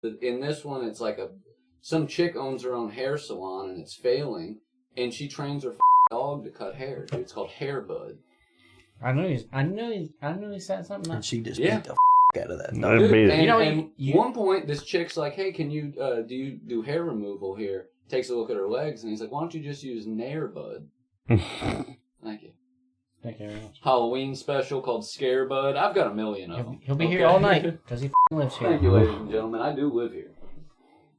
In this one, it's like some chick owns her own hair salon and it's failing, and she trains her dog to cut hair. Dude, it's called Hair Bud. I knew he said something. And she just beat the out of that dog. Dude, And one point, this chick's like, "Hey, can you do you do hair removal here?" Takes a look at her legs, and he's like, "Why don't you just use Nair Bud?" Thank you. Thank you very much. Halloween special called Scare Bud. I've got a million of them. He'll be here all night because he lives here. Thank you, ladies and gentlemen. I do live here.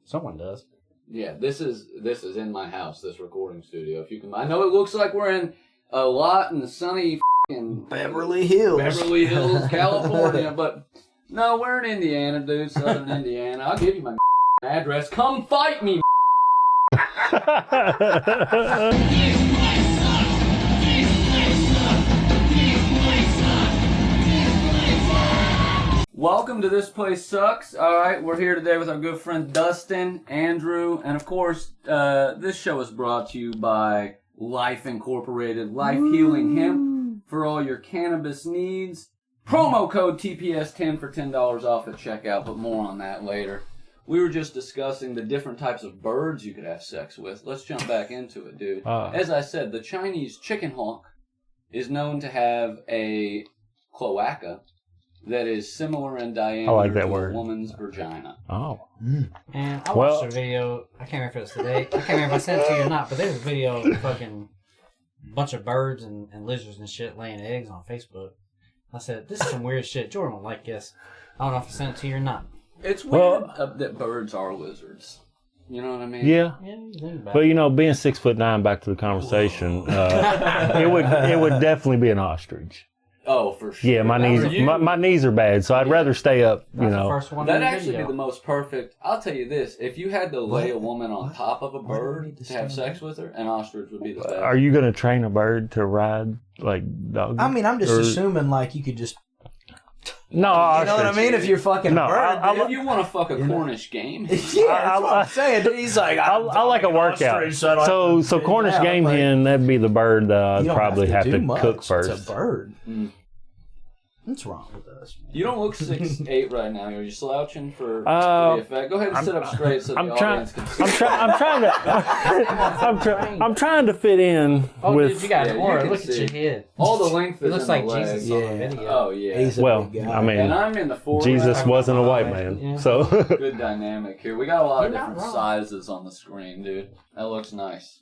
Someone does. Yeah, this is in my house. This recording studio. If you can, I know it looks like we're in a lot in the sunny Beverly Hills, California, but no, we're in Indiana, dude. Southern Indiana. I'll give you my address. Come fight me. Welcome to This Place Sucks. All right, we're here today with our good friend Dustin, Andrew, and of course, this show is brought to you by Life Incorporated, Life Healing Hemp for all your cannabis needs. Promo code TPS10 for $10 off at checkout, but more on that later. We were just discussing the different types of birds you could have sex with. Let's jump back into it, dude. As I said, the Chinese chicken hawk is known to have a cloaca that is similar in diameter to a woman's vagina. Oh. And I watched a video, I can't remember if it was today, I can't remember if I sent it to you or not, but there's a video of fucking bunch of birds and lizards and shit laying eggs on Facebook. I said, this is some weird shit. Jordan will like this. I don't know if I sent it to you or not. It's weird that birds are lizards. You know what I mean? Yeah. But you know, being 6'9", back to the conversation, it would definitely be an ostrich. Oh, for sure. Yeah, my knees are bad, so I'd rather stay up. That'd actually be the most perfect. I'll tell you this: if you had to lay a woman on top of a bird to have sex with her, an ostrich would be the best. Are you going to train a bird to ride like dogs? I mean, I'm just assuming like you could just. No, you know what I mean? If you're fucking a bird, if you want to fuck a Cornish game, yeah, that's what I'm saying. He's like, I like a workout. So Cornish game hen, that'd be the bird that I'd probably have to cook first. It's a bird. What's wrong with us? You don't look 6'8" right now. Are you slouching for the effect? Go ahead and sit up straight so the audience can see. I'm trying to fit in with. Dude, you got more. Look at your head. All the length. It looks like Jesus on the video. Oh yeah. I mean, and I'm in the 40. Jesus wasn't a white man, so. Good dynamic here. We got a lot of different sizes on the screen, dude. That looks nice.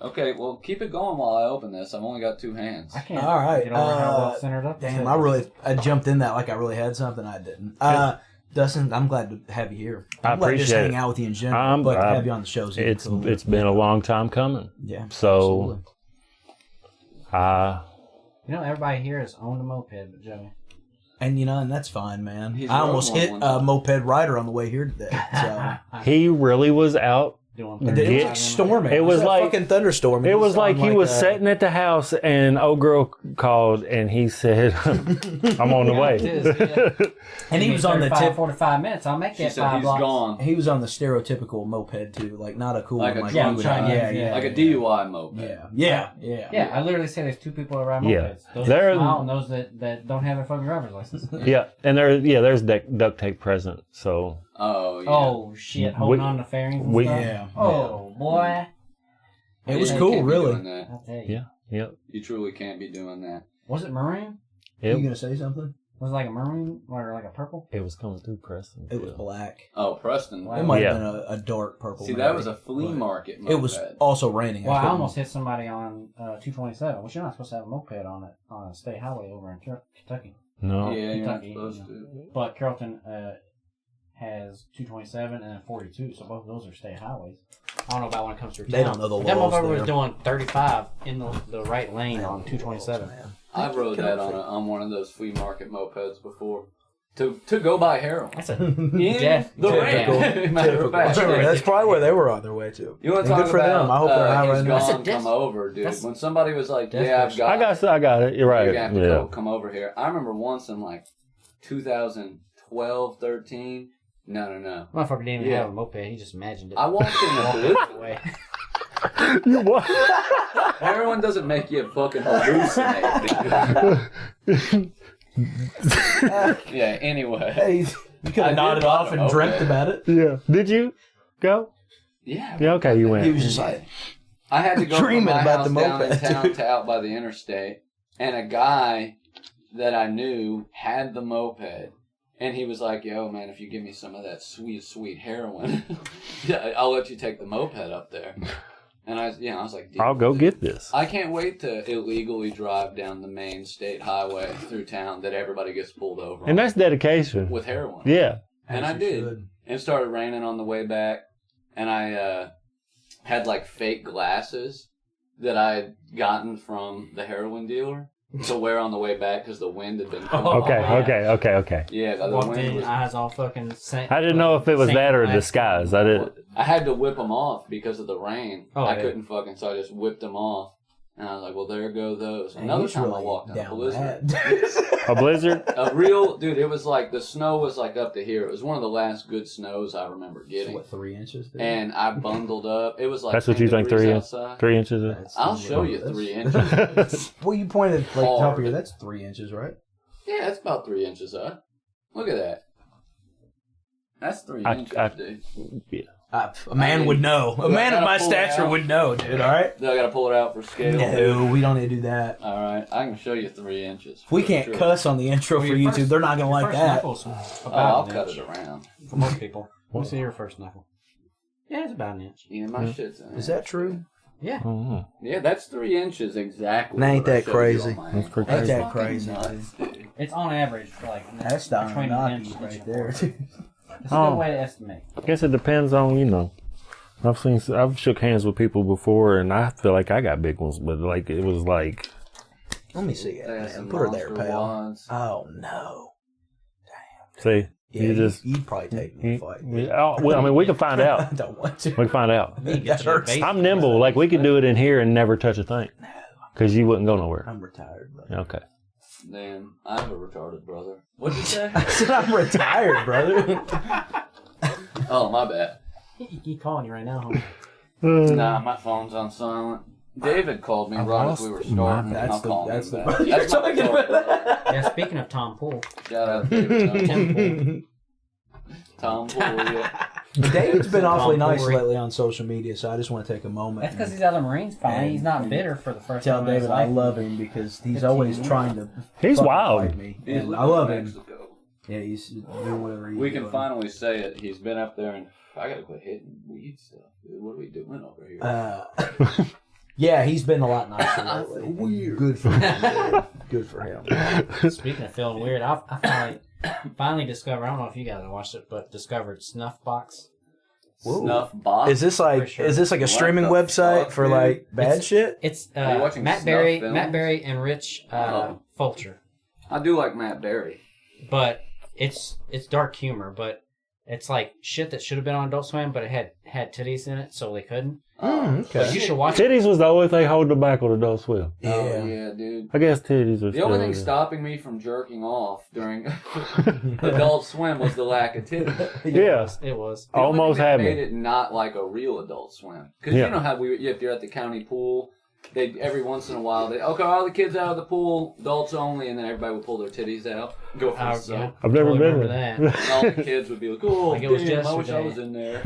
Okay, well, keep it going while I open this. I've only got two hands. I can't. All right. Get over how well centered up. Damn, I jumped in that like I really had something. I didn't. Dustin, I'm glad to have you here. I'm glad to just hang out with you in general, but to have you on the shows. It's been a long time coming. Yeah. So, everybody here has owned a moped, but Joey. And that's fine, man. I almost hit a moped rider on the way here today. So he really was out. It was like storming. It was like a fucking thunderstorm. It was like he was sitting at the house, and old girl called, and he said, "I'm on the way." And he was on the 45 minutes. I'll make that 5 blocks. Gone. He was on the stereotypical moped too, like not a cool like one. Like a DUI moped. Yeah. I literally say there's two people that ride mopeds. Those that smile and those that don't have their fucking driver's license. Yeah, and there's duct tape present. So. Oh yeah. Oh shit! Holding on to fairings. And stuff? Oh boy. It was cool, really. I'll tell you. Yeah. You truly can't be doing that. Was it maroon? Are you gonna say something? Was it like a maroon or like a purple? It was coming through Preston. It was black. Oh, Preston. It might have been a dark purple. See, that was a flea market moped. It was also raining. Well, I almost hit somebody on 227, which you're not supposed to have a moped on a state highway over in Kentucky. No. Yeah, you're not Kentucky, supposed to. But Carrollton has 227 and then 42, so both of those are state highways. I don't know about when it comes to They don't know the laws. That motherfucker was doing 35 in the right lane on 227. I rode that on one of those flea market mopeds before to go buy heroin. That's a Matter of fact, that's probably where they were on their way to. You want to talk good for about them. I hope they're not running. gone, come over, dude. When somebody was like, "Yeah, I got it. You're right. You have to come over here." I remember once in like 2012, 13. No. Motherfucker didn't even have a moped. He just imagined it. I walked in the way. You what? Heroin doesn't make you fucking hallucinate. Yeah. Anyway. Hey, You could have nodded off and dreamt about it. Yeah. Did you go? Yeah. Yeah. Okay, you went. He was just like, I had to go from dreaming my about house the down in moped, town dude. to out by the interstate, and a guy that I knew had the moped, and he was like, "Yo, man, if you give me some of that sweet, sweet heroin, I'll let you take the moped up there." And I was like, I'll go get this. I can't wait to illegally drive down the main state highway through town that everybody gets pulled over And on that's dedication. with heroin. Yeah. And I did. And it started raining on the way back, and I had like fake glasses that I had gotten from the heroin dealer to wear on the way back because the wind had been coming. Okay. Yeah, the Walked wind in, was... eyes all fucking. I didn't know if it was that or a disguise. I had to whip them off because of the rain. Oh, I yeah. couldn't fucking, so I just whipped them off. And I was like, well, there go those. Man, Another he's time I really walked in a down blizzard. bad. A blizzard? A real, dude, it was like, the snow was like up to here. It was one of the last good snows I remember getting. What, 3 inches? Dude? And I bundled up. It was like That's what 10 you think, degrees 3 outside. 3 inches? That's I'll show you ridiculous. 3 inches. Well, you pointed like top Hard. of here. That's 3 inches, right? Yeah, it's about 3 inches up. Look at that. That's 3 inches, dude. Yeah. A man would know. A man of my stature would know, dude. All right. Do I gotta pull it out for scale? No, we don't need to do that. All right, I can show you 3 inches. If we for can't sure. cuss on the intro for YouTube, they're not gonna like that. Oh, I'll cut it around. For most people. Let me see your first knuckle. Yeah, it's about an inch. Yeah, my shit's in Is there. that true? Yeah. Oh, Yeah, that's 3 inches exactly. Ain't what I that showed you crazy. on my That's hand. pretty Ain't crazy. that fucking crazy, nuts, dude. It's on average for like That's between an inch Donaki and right a there. quarter. It's a good way to estimate. I guess it depends on, I've shook hands with people before, and I feel like I got big ones, but like it was like, Let me see it, They got man. some Put her there, monster pal. wads. Oh no. see, Yeah, you just. you'd probably take me in a fight. Well, I mean, we can find I out. don't want to. We can find out. That hurts. I'm nimble. Like we could do it in here and never touch a thing, because you wouldn't go nowhere. I'm retired, brother. Okay. Damn, I have a retarded brother. What'd you say? I said I'm retired, brother. Oh, my bad. He keep calling you right now, homie. Nah, my phone's on silent. David called me right as we were starting. That's I'll the- call that's him the back. brother you're That's my talking retarded about. brother. Yeah, speaking of Tom Poole. Shout out to David. Tim Tom Poole, yeah. David's been awfully nice Tomfoolery. lately on social media, so I just want to take a moment. That's because and he's out of the Marines finally. and- He's not bitter for the first tell time in his David I life. love him because he's 15 always years. trying to. He's fucking wild. fight me, He's and living I love in him. Mexico. Yeah, he's doing whatever he's We can doing. finally say it. He's been up there, and I gotta quit hitting weed stuff. Dude, what are we doing over here? Yeah, he's been a lot nicer lately. Weird. Good for him. Dude. Good for him. Speaking of feeling weird, I finally discovered, I don't know if you guys have watched it, but discovered Snuffbox. Whoa. Snuff box. Is this For like sure. a What streaming the website fuck, for dude? like bad shit? It's Are you watching Matt snuff Berry, films? Matt Berry and Rich Oh. Fulcher. I do like Matt Berry. But it's dark humor, but it's like shit that should have been on Adult Swim, but it had titties in it, so they couldn't. Okay. But you should watch it. Titties was the only thing holding back on Adult Swim. Oh, Yeah. yeah, dude. I guess titties was The only thing still stopping me from jerking off during Adult Swim was the lack of titties. Yeah. It was. The only Almost thing that had made me. it not like a real Adult Swim. Because Yeah. you know how if you're at the county pool, they every once in a while okay, all the kids out of the pool, adults only, and then everybody would pull their titties out, go for a soak. I've never Totally been remember there. that. And all the kids would be like, "Oh, Like it was damn, I wish I yesterday. was in there."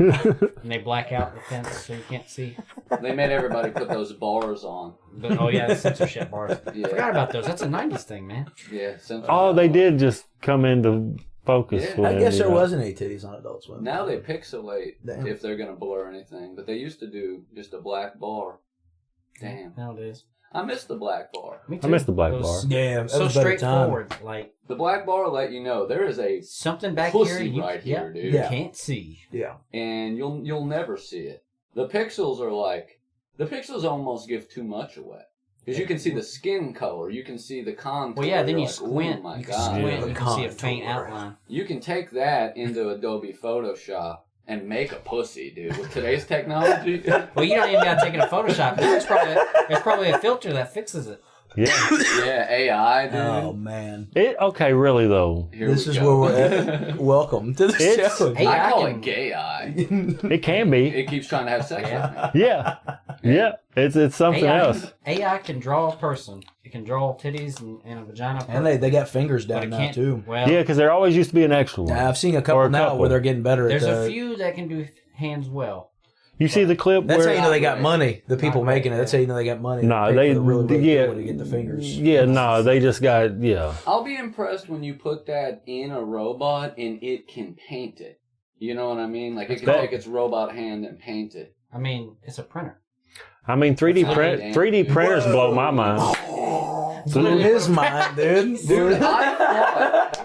And they black out the fence so you can't see. They made everybody put those bars on. But, oh yeah, the censorship bars. Yeah. Forgot about those. That's a '90s thing, man. Yeah. Oh, they did just come into focus. Yeah. when, I guess you there know. wasn't any titties on Adult Swim. Now they pixelate Damn. if they're gonna blur anything, but they used to do just a black bar. Damn, Nowadays. I miss the black bar. Me I missed the black It was bar. Yeah, that So was a better time. straightforward. Like The black bar let you know there is a something back pussy here right here, dude. Yeah. can't see. Yeah. And you'll never see it. The pixels are like the pixels almost give too much away because you can see the skin color, you can see the contour. Well, yeah. Then You're you like, squint. Oh my You can god! squint. Yeah. You can see a faint Contour. outline. You can take that into Adobe Photoshop and make a pussy, dude. With today's technology. Well, you don't even got to take it to Photoshop. There's probably a filter that fixes it. Yeah. Yeah, AI, dude. Oh man. Okay, really though. Here This we is go. where we're at. Welcome to the It's- show. Hey, I call can- it gay eye. It can be. It keeps trying to have sex Yeah. with me. Yeah. Yeah, it's something else. AI can draw a person. It can draw titties and a vagina. And they got fingers down now too. Well, Yeah, because there always used to be an extra one. I've seen a couple now where they're getting better. There's a few that can do hands well. You see the clip? That's where, how you know they got money. The people making it. That's how you know they got money. No, they really to get the fingers. Yeah, no, they just got I'll be impressed when you put that in a robot and it can paint it. You know what I mean? Like it can take its robot hand and paint it. I mean, it's a printer. I mean, 3D printers blow my mind. Blew his mind, dude. Dude, I thought,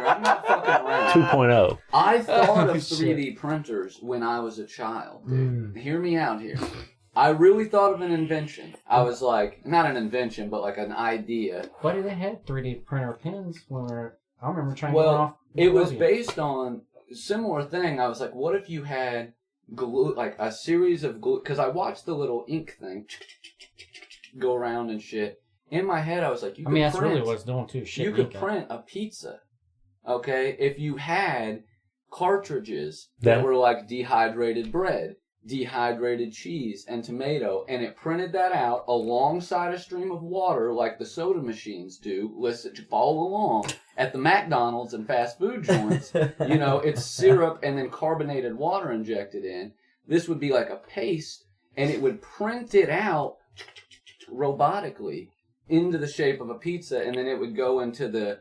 I'm not fucking around. 2.0. I thought of 3D printers when I was a child, dude. Hear me out here. I really thought of an invention. I was like, not an invention, but like an idea. Buddy, they had 3D printer pins when I remember trying to get off. It was based on a similar thing. I was like, what if you had glue, like a series of glue? Because I watched the little ink thing go around and shit. In my head, I was like, that's really what it's doing too. Shit, you could print a pizza, okay? If you had cartridges that were like dehydrated bread, dehydrated cheese, and tomato, and it printed that out alongside a stream of water like the soda machines do. Listen, follow along at the McDonald's and fast food joints. You know, it's syrup and then carbonated water injected in. This would be like a paste, and it would print it out robotically into the shape of a pizza, and then it would go into the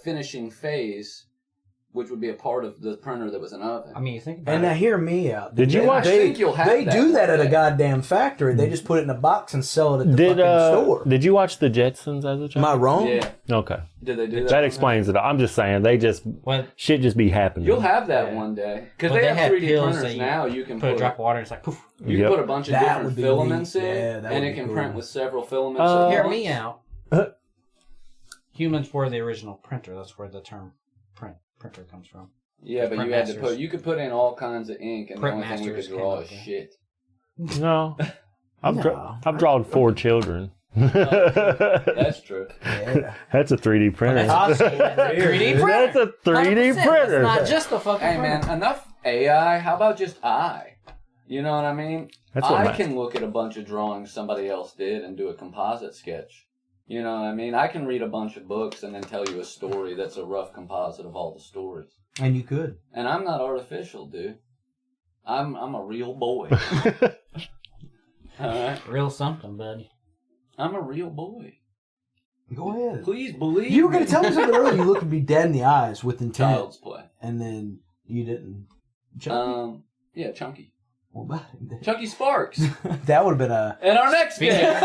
finishing phase, which would be a part of the printer that was an oven. I mean, you think about and now hear me out. Did you watch? They do that at a goddamn factory. They just put it in a box and sell it at the fucking store. Did you watch the Jetsons as a child? Am I wrong? Yeah. Okay. Did they do that? That explains it. I'm just saying shit just be happening. You'll have that one day because they have 3D printers now. You can put a drop of water and it's like poof. You can put a bunch of different filaments in, and it can print with several filaments. Hear me out. Humans were the original printer. That's where the term printer comes from. Yeah, but you had to you could put in all kinds of ink, and the only thing you could draw is shit. No, I've drawn 4 children. That's true. Yeah. That's a 3D printer. That's 3D printer. That's a 3D printer. It's not just a fucking Hey printer. man, enough AI. How about just I? You know what I mean? I can look at a bunch of drawings somebody else did and do a composite sketch. You know what I mean? I can read a bunch of books and then tell you a story that's a rough composite of all the stories. And you could. And I'm not artificial, dude. I'm a real boy. Alright? Real something, buddy. I'm a real boy. Go ahead. Please believe You were going to tell me something earlier. You looked me dead in the eyes with intent. Child's play. And then you didn't. Chunky? Yeah, Chunky. What about him? Chunky Sparks. That would have been a... And our next guest.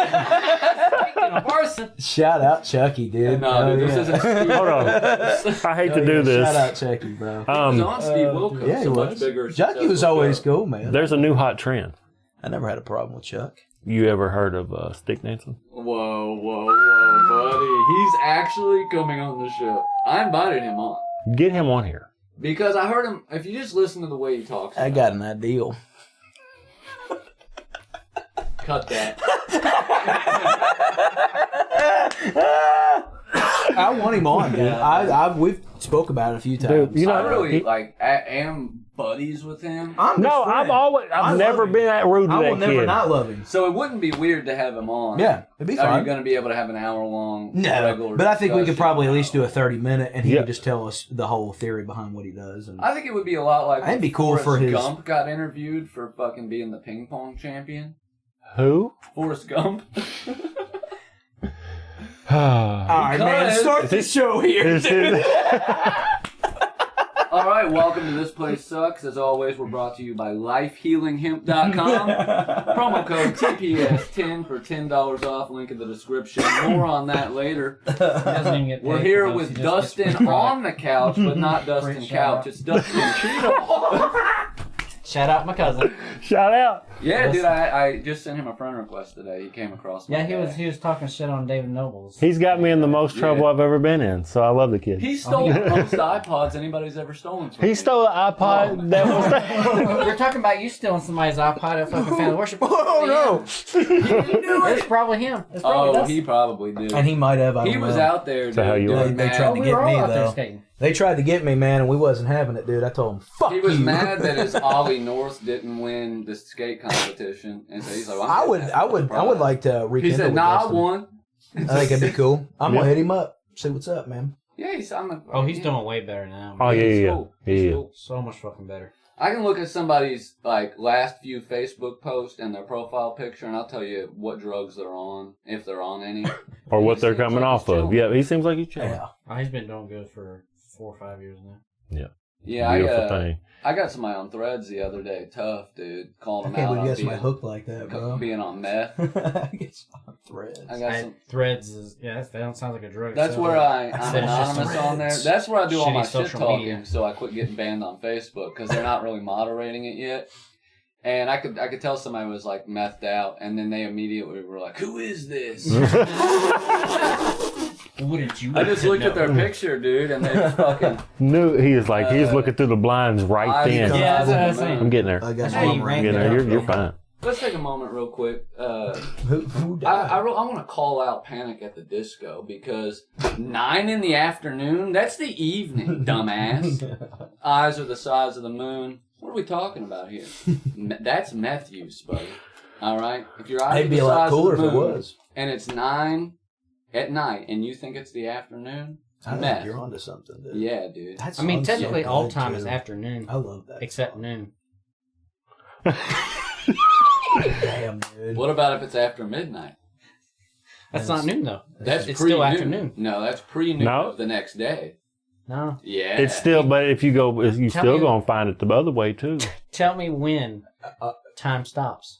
Speaking of arson. Shout out Chucky, dude. No, dude, this isn't Steve. Hold on. I hate to do this. Shout out Chucky, bro. He was on Steve Wilkos. Yeah, he so was. much bigger. Chucky was always cool, man. There's a new hot trend. I never had a problem with Chuck. You ever heard of stick dancing? Whoa, buddy. He's actually coming on the show. I invited him on. Get him on here. Because I heard him, if you just listen to the way he talks. I got an ideal. Cut that. I want him on, dude. We've spoke about it a few times. Dude, you know, I really am buddies with him. I've never been that rude to I that will never kid. not love him. So it wouldn't be weird to have him on. Yeah, it'd be Are fine. you going to be able to have an hour-long regular but I think we could discussion? probably at least do a 30-minute, and he could just tell us the whole theory behind what he does. And I think it would be a lot like It'd be cool Forrest for his- Gump got interviewed for fucking being the ping pong champion. Who? Forrest Gump. all right, man, start the show here. All right, welcome to This Place Sucks. As always, we're brought to you by LifeHealingHemp.com. Promo code TPS10 for $10 off. Link in the description. More on that later. We're here with Dustin on the couch, but not Dustin Couch. It's Dustin Cheatum. Shout out my cousin. Shout out. Yeah, dude, I just sent him a friend request today. He came across my he was talking shit on David Nobles. He's got me in the most trouble I've ever been in, so I love the kid. He stole the most iPods anybody's ever stolen from He me. stole an iPod that was We're talking about you stealing somebody's iPod at fucking Family Worship. Oh, no. It's probably him. It's probably Oh, Dustin. he probably did. And he might have. He was out there, dude. how you doing are. They mad. tried to we get were all me, out there though. skating. They tried to get me, man, and we wasn't having it, dude. I told him, fuck you. He was mad that his Ollie North didn't win the skate competition, and so he's like, well, I would like to rekindle. He said, with "Nah, I Dustin. won." I think it'd be cool. I'm gonna hit him up, see what's up, man. Yeah, he's doing way better now. Oh, He's yeah. cool. Yeah. He's cool. So much fucking better. I can look at somebody's like last few Facebook posts and their profile picture, and I'll tell you what drugs they're on, if they're on any, Or what they're coming like off of. Yeah, he seems like he's chilling. Yeah. Oh, he's been doing good for 4 or 5 years now. Yeah, Beautiful thing. I got somebody on Threads the other day. Tough, dude. Calling I them can't out believe you on got somebody hooked like that, bro. being on meth. I guess on Threads. I got some. Threads is that don't sound like a drug. That's so where I'm That's just anonymous on there. Threads. That's where I do all Shitty my shit social talking. media. So I quit getting banned on Facebook because they're not really moderating it yet. And I could tell somebody was like methed out, and then they immediately were like, "Who is this?" Wouldn't you? I just looked at their picture, dude, and they just fucking. No, he's looking through the blinds right then. Yeah, that's what I was saying. I'm getting there. I got That's how you some rank I'm getting it there. up. You're fine. Let's take a moment real quick. Who died? I want to call out Panic at the Disco because 9 in the afternoon, that's the evening, dumbass. Eyes are the size of the moon. What are we talking about here? That's meth use, buddy. All right? If your eyes It'd are be the a lot size cooler of if the it moon, was. and it's 9 at night, and you think it's the afternoon, I meth. think you're onto something, dude. Yeah, dude. That I mean, song's so technically, all good, time too. is afternoon, I love that. except song. noon. Damn, dude. What about if it's after midnight? That's not noon though. That's it's pre-noon. still afternoon. No, that's pre-noon No. of the next day. No. Yeah. It's still, but if you go, you Tell still me- gonna find it the other way too. Tell me when time stops.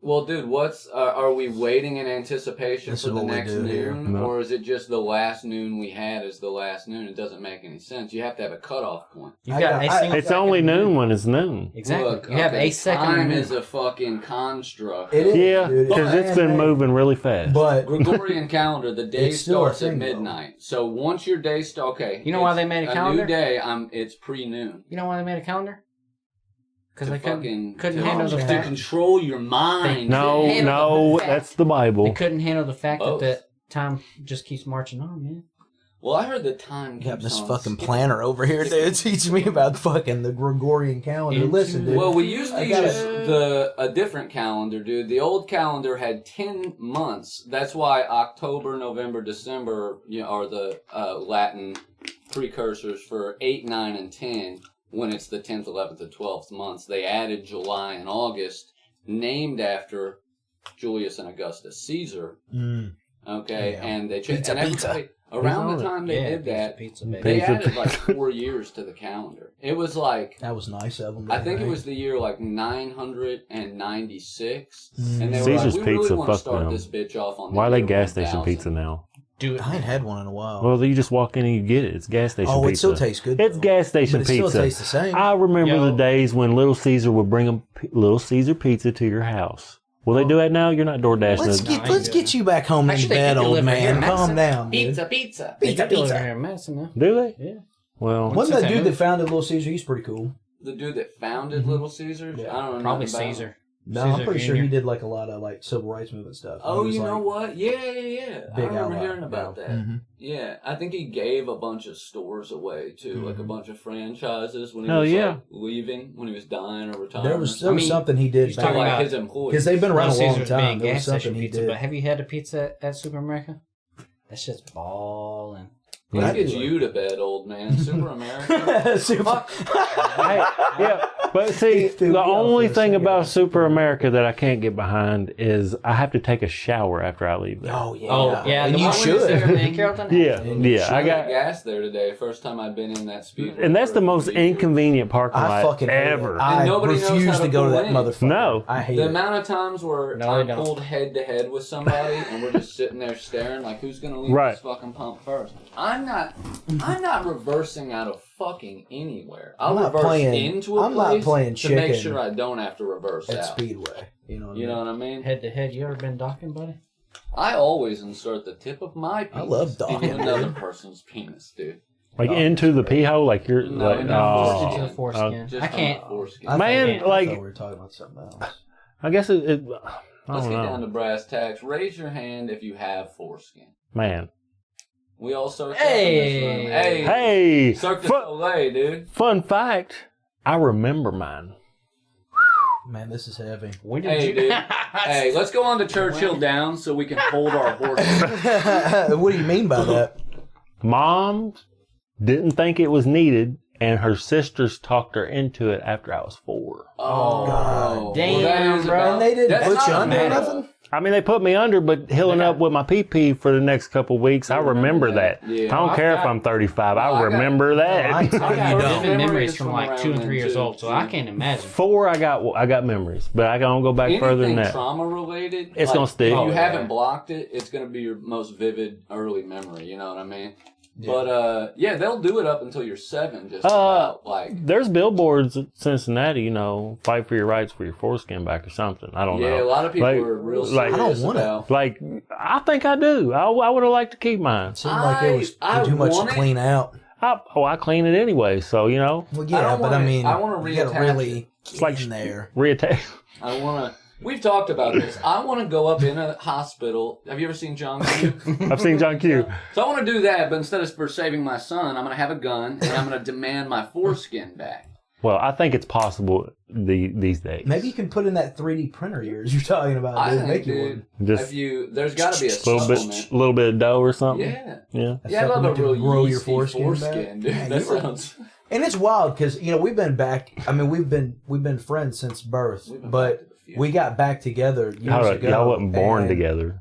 Well, dude, are we waiting in anticipation This for is the what we next do here. noon? No. Or is it just the last noon we had is the last noon? It doesn't make any sense. You have to have a cutoff point. You've I got got- a I- single It's only second noon when it's noon. Exactly. Look, you have okay, a second time noon. is a fucking construct. It is, Yeah, dude. because it's been moving really fast. But Gregorian calendar, the day It's still a starts at thing, though. midnight. So once your day starts, okay. You know why it's they made a calendar? new day, it's pre-noon. You know why they made a calendar? Because To they fucking couldn't to- handle the to fact. control your mind. No, handle no, the fact. that's the Bible. They couldn't handle the fact Both. that time just keeps marching on, man. Well, I heard the time you got keeps this on fucking skipping. planner over here, dude, teaching me about fucking the Gregorian calendar. Into Listen, dude. Well, we used to I use gotta- a different calendar, dude. The old calendar had 10 months. That's why October, November, December are the Latin precursors for 8, 9, and 10. When it's the 10th, 11th, and 12th months, they added July and August, named after Julius and Augustus Caesar. Mm. Okay, Yeah. and they changed. Pizza, And pizza. everybody, around the time they did that, Pizza, baby. they Pizza, added like pizza. 4 years to the calendar. It was like That was nice of them. I think it was the year like 996, Mm. and they were Caesar's like, "We really Pizza, want to fuck start them. this bitch off on." Why are the they year gas station 1000." pizza now? Do it. I ain't had one in a while. Well, you just walk in and you get it. It's gas station oh, pizza. it still tastes good. It's though. gas station but it pizza. still tastes the same. I remember Yo. the days when Little Caesar would bring a Little Caesar pizza to your house. Will they do that now? You're not door dashing. let's No, I ain't get doing you back home in Actually, bed, they do old live here in man. Calm Madison. down, dude. Pizza. They Pizza, do live pizza. here in Madison now. Do they? Yeah. Well, Wasn't Since that I dude moved. that founded Little Caesar? He's pretty cool. The dude that founded Little Caesars. Yeah. I don't know. Probably nothing about him. Caesar. No, I'm Caesar pretty sure Jr. he did like a lot of like civil rights movement stuff. Oh, He was, you know like, what? Yeah. I big remember ally. hearing about that. Mhm. Yeah, I think he gave a bunch of stores away too, like a Mhm. bunch of franchises when he Hell was yeah. like leaving, when he was dying or retiring. There or was something. something he did he's To talking back like about- his employees. because they've been around a Little long Caesar's time. being There was gas station something he pizza, did. but have you had a pizza at Super America? That shit's ballin'. Let's I get do you to bed, old man. Super American. Super. yeah, but see, Threw me the off only for a thing second. about Super America that I can't get behind is I have to take a shower after I leave there. Oh yeah. Oh, yeah. And the you one when it's there should. in Carrollton? Yeah, And you yeah, I I got got, gas there today. First time I'd been in that speed. and that's the most inconvenient parking I lot fucking hate it. ever. I nobody knows refuse how to to go to pull that in. motherfucker. No. I hate The it. amount of times where No, I'm they don't. pulled head to head with somebody and we're just sitting there staring like who's gonna leave Right. this fucking pump first. I'm not reversing out of fucking anywhere. I'll I'm not reverse playing- into a I'm not place playing to make chicken sure I don't have to reverse At out. Speedway. You know what I You mean? know what I mean? Head to head, you ever been docking, buddy? I always insert the tip of my penis I love into docking, another dude. person's penis, dude. Like into the pee hole, like you're No, like, no, Just Oh. into the foreskin. Just I can't. on the foreskin. I thought- Man, I thought like- we were talking about something else. I guess it I Let's don't get down know. to brass tacks. Raise your hand if you have foreskin. Man, We all search Hey! Hey! Circus Soleil, dude. Fun fact, I remember mine. Man, this is heavy. When did Hey, you? dude. Hey, let's go on to Churchill Downs so we can hold our horses. What do you mean by that? Mom didn't think it was needed, and her sisters talked her into it after I was 4. Oh, God. Damn, that is bro. about- And they didn't that's put not you a under or matter. nothing? I mean, they put me under, but healing up with my pee-pee for the next couple of weeks, I remember that. Yeah. I don't care if I'm 35. I remember that. I I got You don't. vivid memories from Memories like from 2 and around 3 years then, old, so too. I can't imagine. 4, I got memories, but I don't go back further than Anything that. trauma related, It's gonna stick. If Oh, you yeah. haven't blocked it, it's gonna be your most vivid early memory. You know what I mean? Yeah. But yeah, they'll do it up until you're 7. Just Uh, about like. There's billboards at Cincinnati, fight for your rights for your foreskin back or something. I don't Yeah, know. a lot of people Like- are real like- serious I don't want it. about. Like, I think I do. I would have liked to keep mine. It seemed like it was I too much to want it. clean out. I clean it anyway, so, Well, I yeah, don't but want I it. mean, I wanna you gotta reattach really it. get like in there. reattach. I want to. We've talked about this. I want to go up in a hospital. Have you ever seen John Q? I've seen John Q. So I want to do that, but instead of for saving my son, I'm going to have a gun and I'm going to demand my foreskin back. Well, I think it's possible these days. Maybe you can put in that 3D printer yours you're talking about. I Dude. think, Make you dude, one. Just there's got to be a supplement. little bit of dough or something. Yeah. Yeah. Yeah, I love a supplement to real grow your yeasty foreskin back? dude. Man, That you were- sounds. And it's wild because we've been back. I mean, we've been friends since birth, We've been back but to the few. we got back together years ago. Y'all wasn't born and together.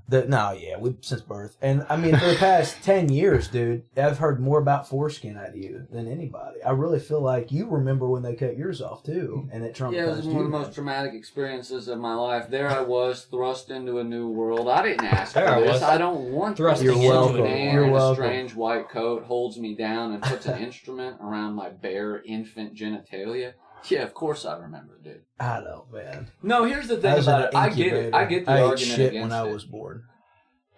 we since birth. And I mean, for the past 10 years, dude, I've heard more about foreskin out of you than anybody. I really feel like you remember when they cut yours off too, and it Yeah, it was traumatized one you. of the most traumatic experiences of my life. There I was, thrust into a new world. I didn't ask There for I this. was. I don't want Thrust this. into You're a welcome. Man You're in a welcome. strange white coat holds me down and puts an instrument around my bare infant genitalia. Yeah, of course I remember, dude. I know, man. No, here's the thing I was about in it. an I get it. incubator. I get the I ate argument shit against when I it. was born.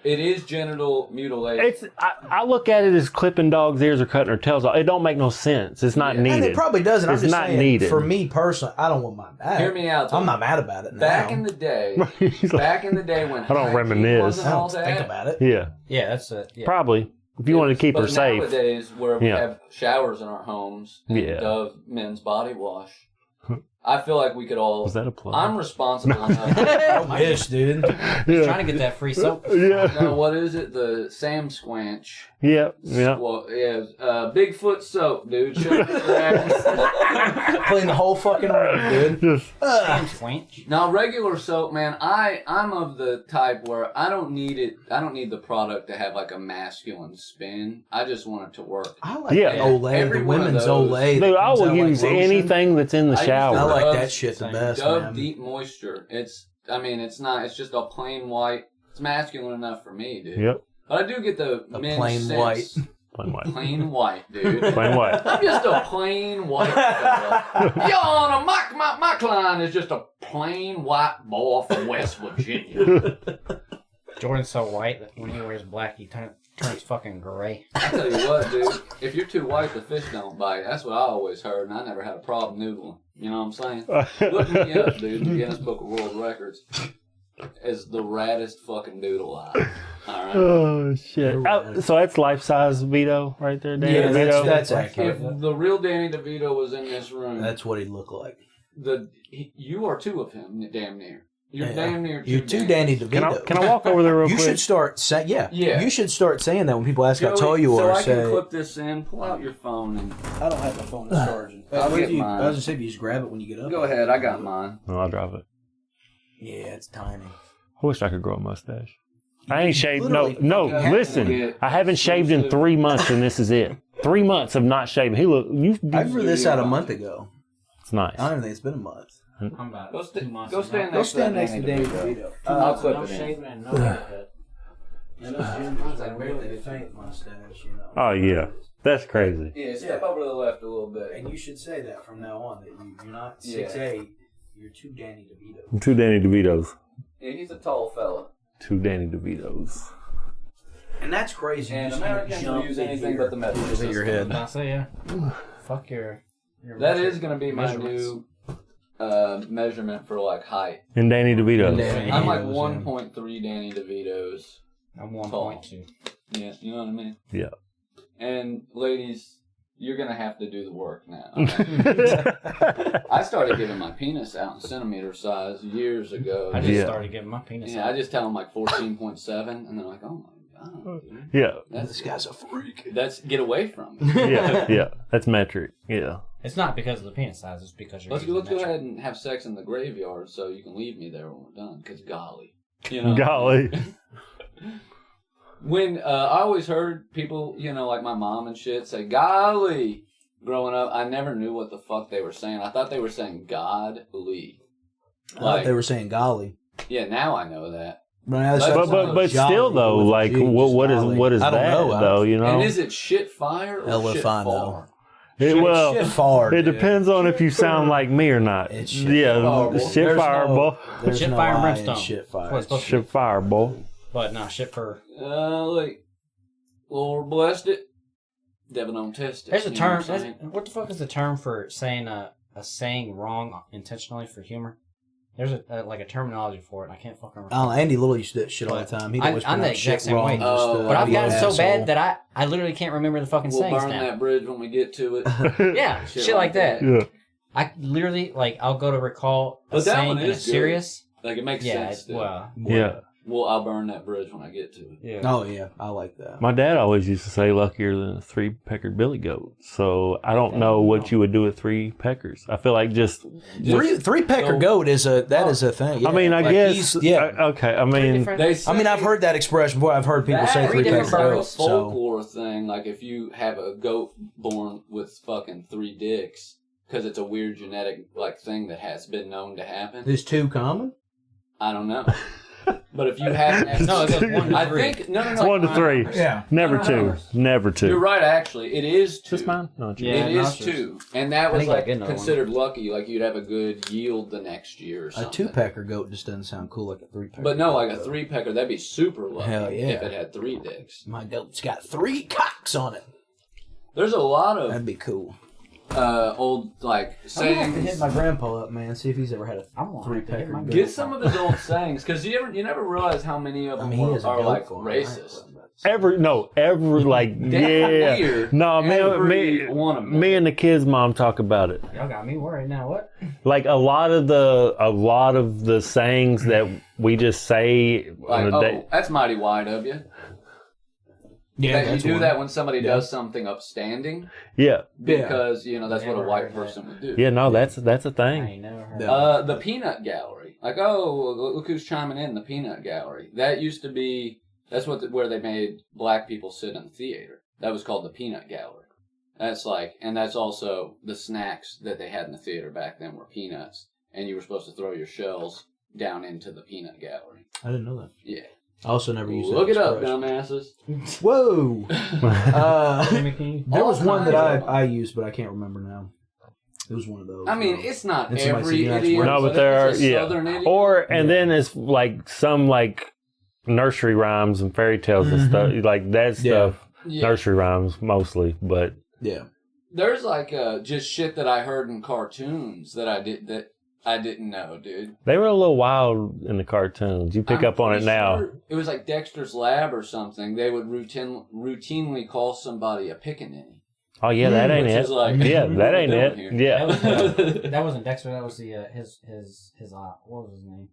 It is genital mutilation. I look at it as clipping dogs' ears or cutting their tails off. It don't make no sense. It's not Yeah. needed. And it probably doesn't. I'm It's just not saying, needed. for me personally, I don't want mine back. Hear me out. I'm not mad about it now. Back in the day, He's like, back in the day when I don't hygiene reminisce. wasn't I all don't think that. about it. yeah, Yeah, that's it. Yeah. probably. If you wanted to keep her But safe. nowadays, where we Yeah. have showers in our homes and Yeah. Dove men's body wash, I feel like we could all. Was that a plug? I'm responsible enough. I wish, dude. He's trying to get that free soap. Yeah. No, what is it? The Sam Squanch. Yeah. Yeah. Bigfoot soap, dude. Show us that. Clean the whole fucking room, dude. Just Damn squinch. Now, regular soap, man. I'm of the type where I don't need it. I don't need the product to have like a masculine spin. I just want it to work. I like Yeah. the Olay, Every the one of women's those. Olay. dude, that I comes will out like use lotion. anything that's in the I used to I shower. like Dove- that shit the best, Dove man. Deep Moisture. It's not. It's just a plain white. It's masculine enough for me, dude. Yep. But I do get the A men's plain sense. white. Plain white. Plain white, dude. Plain white. I'm just a plain white fella. Yo, my client is just a plain white boy from West Virginia. Jordan's so white that when he wears black, he turns fucking gray. I tell you what, dude. If you're too white, the fish don't bite. That's what I always heard, and I never had a problem noodling. You know what I'm saying? Look me up, dude. The Guinness Book of World Records is the raddest fucking doodle eye. All right. Oh shit! So that's life size Vito right there, Danny Yeah, DeVito. that's If accurate. the real Danny DeVito was in this room, That's what he'd look like. you are two of him, damn near. You're Yeah. damn near two. You're too Danny DeVito. Can I walk over there real You quick? should start saying, yeah. Yeah. You should start saying that when people ask how Joey, tall you so are. I Say, can clip this in. Pull out your phone and I don't have my phone that's charging. I'll get mine. I was just say if you just grab it when you get up. go ahead. I got mine. No, I'll drop it. Yeah, it's tiny. I wish I could grow a mustache. I ain't shaved. literally No, fucking have to listen. get I haven't shaved in 3 months, and this is it. 3 months of not shaving. He look. I grew this out a month ago. It's nice. I don't even think it's been a month. I'm about Go, 2 months. go stand Go next to stand that next to Danny DeVito. I'll clip No it in. shaving and no haircut. Mine's like really faint mustache, you know. Oh yeah, that's crazy. Yeah, step over to the left a little bit. And you should say that from now on, that you're not Yeah. 6'8", you're too Danny DeVito. Two Danny DeVitos. Yeah, he's a tall fella. Two Danny DeVitos. And that's crazy. And You just kinda Americans jump will use in anything here. but the metric Hit your system. head. I say yeah. Fuck your That is going to be my measurements. new measurement for like height. And Danny DeVitos. Danny. I'm like DeVitos, 1.3 Danny DeVitos. I'm 1.2. Yeah, you know what I mean? Yeah. And ladies, you're going to have to do the work now. I started giving my penis out in centimeter size years ago. I just started giving my penis out. I just tell them like 14.7, and they're like, oh my God, dude. Yeah. This guy's a freak. That's get away from me. Yeah. That's metric. Yeah. It's not because of the penis size, it's because you're Let's go ahead and have sex in the graveyard so you can leave me there when we're done, because golly. You know? Golly. When I always heard people, like my mom and shit, say "golly" growing up, I never knew what the fuck they were saying. I thought they were saying "godly." I thought they were saying golly. Yeah, now I know that. But still though, like what is I don't that know, though? You know? And is it shit fire or Hell if shit I know. far? Shit fire, it dude. depends on if you sound like me or not. It's shit yeah, shit fireball. There's Shit no fire and I in brimstone. shit That's what fire. it's supposed to be. Shit fireball. But no, shit for... Like, Lord blessed it. Devil don't test it. There's a You know term. what I'm saying? What the fuck is the term for saying a saying wrong intentionally for humor? There's a terminology for it. I can't fucking remember. Andy Little used to do that shit all the time. He'd always I'm the pronounce shit exact same wrong. way. just, But I've be an gotten so asshole. bad that I literally can't remember the fucking We'll sayings burn now. that bridge when we get to it. Yeah, shit like that. Yeah. I literally I'll go to recall a But that saying one and is it's good. serious. Like, it makes Yeah, sense. Still. well, Yeah. Well, I'll burn that bridge when I get to it. yeah. Oh yeah, I like that. My dad always used to say luckier than a 3-pecker billy goat. So I don't know what you would do with 3 peckers. I feel like just Three pecker goat is a thing. I mean, I Like, guess he's- yeah. okay. I mean, I mean, I've heard that expression before. I've heard people say That three is pecker a goat. So folklore thing. Like, if you have a goat born with fucking 3 dicks, because it's a weird genetic thing that has been known to happen. is 2 common? I don't know. But if you have, No, it's 1 to I 3. think no. 1 to 3. Yeah. Never No. 2. Never 2. You're right. Actually, it is 2. Is this mine? No, it's Yeah. yours. It is nostrils. 2, and that was think I get another considered lucky. Like, you'd have a good yield the next year or A something. 2 pecker goat just doesn't sound cool like a 3 pecker. But no, like a 3-pecker, that'd be super lucky. Hell yeah. If it had 3 dicks. My goat's got 3 cocks on it. There's a lot of That'd be cool. old I'm gonna have to hit sayings. my grandpa up, man. See if he's ever had a I'm gonna 3 have to hit pecker my goat. Get some of his old sayings, because you never realize how many of I them mean, he has a are goat like farm, racist. right? Every like yeah. Weird. No, Every me, one of them. me and the kids' mom talk about it. Y'all got me worried now. What? Like a lot of the sayings that we just say Like, on a day. that's mighty wide of you. Yeah, That you that's do one. that when somebody does something upstanding, Yeah, because that's what a Never white heard that. person would do. yeah. No, that's a I thing. ain't never heard. Yeah. The peanut gallery. Like, oh, look who's chiming in, the peanut gallery. That used to be, where they made black people sit in the theater. That was called the peanut gallery. That's and that's also the snacks that they had in the theater back then were peanuts. And you were supposed to throw your shells down into the peanut gallery. I didn't know that. Yeah. I also never used that Look it up, expression. dumbasses. Whoa! Jimmy King. There was All one that kinds of I used, but I can't remember now. It was one of those. I mean, it's not And somebody every said, "Yeah, it's idiom. right." No, but if there are it's a Southern idiom, and then it's like some nursery rhymes and fairy tales and stuff like that stuff. yeah. Nursery rhymes mostly, but yeah. There's just shit that I heard in cartoons that I didn't know, dude. they were a little wild in the cartoons. You pick I'm up on it pretty now. sure it was like Dexter's Lab or something. They would routinely call somebody a pickaninny. Oh yeah, that ain't Which it. is like, Yeah, what that are we ain't doing it. here? Yeah. That wasn't Dexter. That was the his what was his name?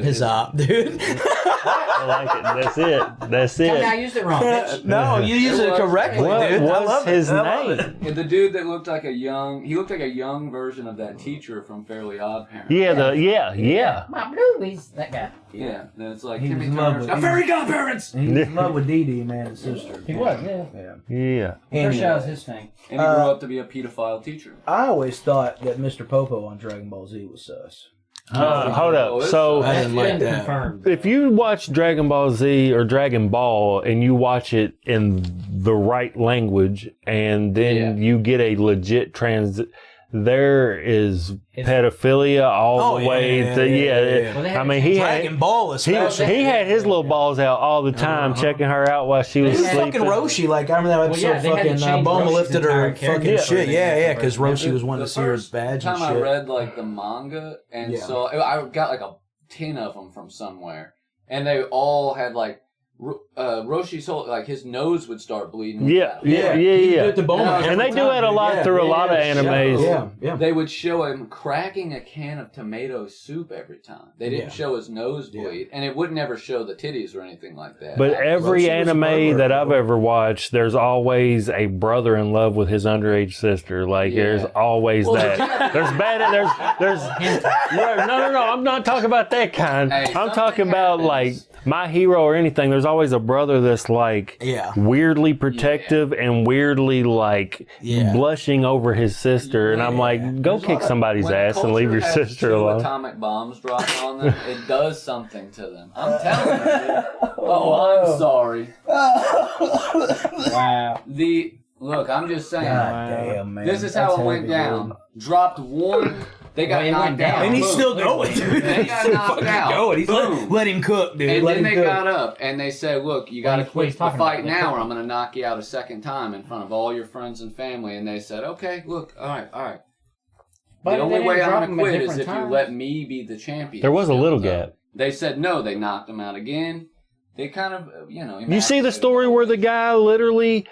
His op, dude. I like it. That's it. That's Tell me I it. used it wrong, bitch. No, you used it correctly, What dude. I was love his it. I love name? it. And the dude that looked like a young version of that teacher from Fairly Odd Parents. Yeah. My bluebies. That guy. Yeah, that's like He was Timmy in love Turner's with- a fairy godparents. And he was in love with Dee Dee, man, his sister. He was, yeah. Yeah. Yeah. First shot was his thing. And he grew up to be a pedophile teacher. I always thought that Mr. Popo on Dragon Ball Z was sus. Hold up. So I didn't like Been that. confirmed. if you watch Dragon Ball Z or Dragon Ball and you watch it in the right language and then you get a legit there is pedophilia all the way to Well, they had I mean he Dragon had Ball he especially. had his little balls out all the time checking her out while she was Even sleeping. fucking Roshi, like I remember that episode. yeah, they had to fucking change Bulma Roshi's lifted her entire character. fucking Yeah. shit. Yeah, because Roshi The- was wanting the to see her first badge and time I shit. read the manga and Yeah. saw, I got a tin of them from somewhere, and they all had Roshi's whole, like, his nose would start bleeding. Yeah. He did the bone. And they do that a lot through a lot of animes. Yeah. They would show him cracking a can of tomato soup every time. They didn't show his nose bleed, and it would never show the titties or anything like that. But every anime that I've ever watched, there's always a brother in love with his underage sister. Like, there's always that. There's no. I'm not talking about that kind. Hey, I'm talking about like My Hero or anything. There's always a brother that's like weirdly protective and weirdly like blushing over his sister. And I'm like, go kick somebody's ass and leave your sister alone. Atomic bombs dropped on them. It does something to them. I'm telling you. Dude. Oh, I'm sorry. Wow. Look, I'm just saying. God damn, man. This is how it went down. Dropped one. They got knocked out. And he's still going, dude. They got knocked out. Going. He's let him cook, dude. And then they got up and they said, look, you got to quit the fight now or I'm going to knock you out a second time in front of all your friends and family. And they said, okay, look, all right. But the only way I'm going to quit is if you let me be the champion. There was a little gap. They said no. They knocked him out again. They kind of, You see the story where the guy literally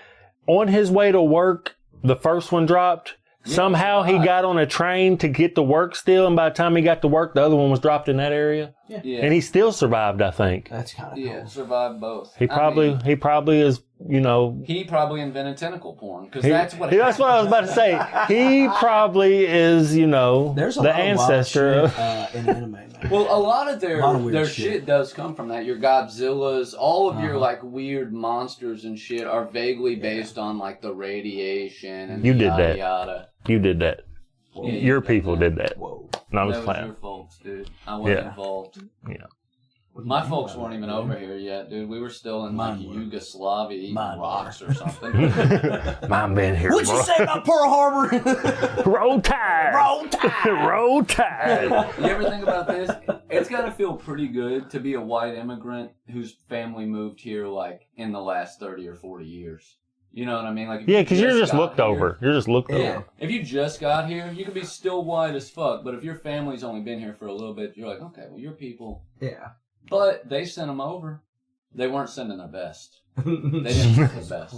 on his way to work, the first one dropped. Somehow he got on a train to get to work still, and by the time he got to work, the other one was dropped in that area. Yeah. And he still survived, I think. That's kind of cool. Yeah, survived both. He probably is, He probably invented tentacle porn, because that's what that's what I was about to say. He probably is, There's a the lot ancestor of wild shit, in anime, man. Well, a lot of their weird shit does come from that. Your Godzillas, all of your like weird monsters and shit are vaguely based on like the radiation and yada. You did that. Yeah, your people did that. Whoa. No, I was that playing. was your folks, dude. I wasn't involved. Yeah. My folks weren't even over here yet, dude. We were still in like Yugoslavia eating rocks or something. Mine been here, What'd you say about Pearl Harbor? Roll Tide. Roll Tide. Roll Tide. You ever think about this? It's got to feel pretty good to be a white immigrant whose family moved here like in the last 30 or 40 years. You know what I mean? Like, because you're just looked over. You're just looked over. over. If you just got here, you could be still white as fuck. But if your family's only been here for a little bit, you're like, okay, well, your people. Yeah. But they sent them over. They weren't sending their best. They didn't send their best.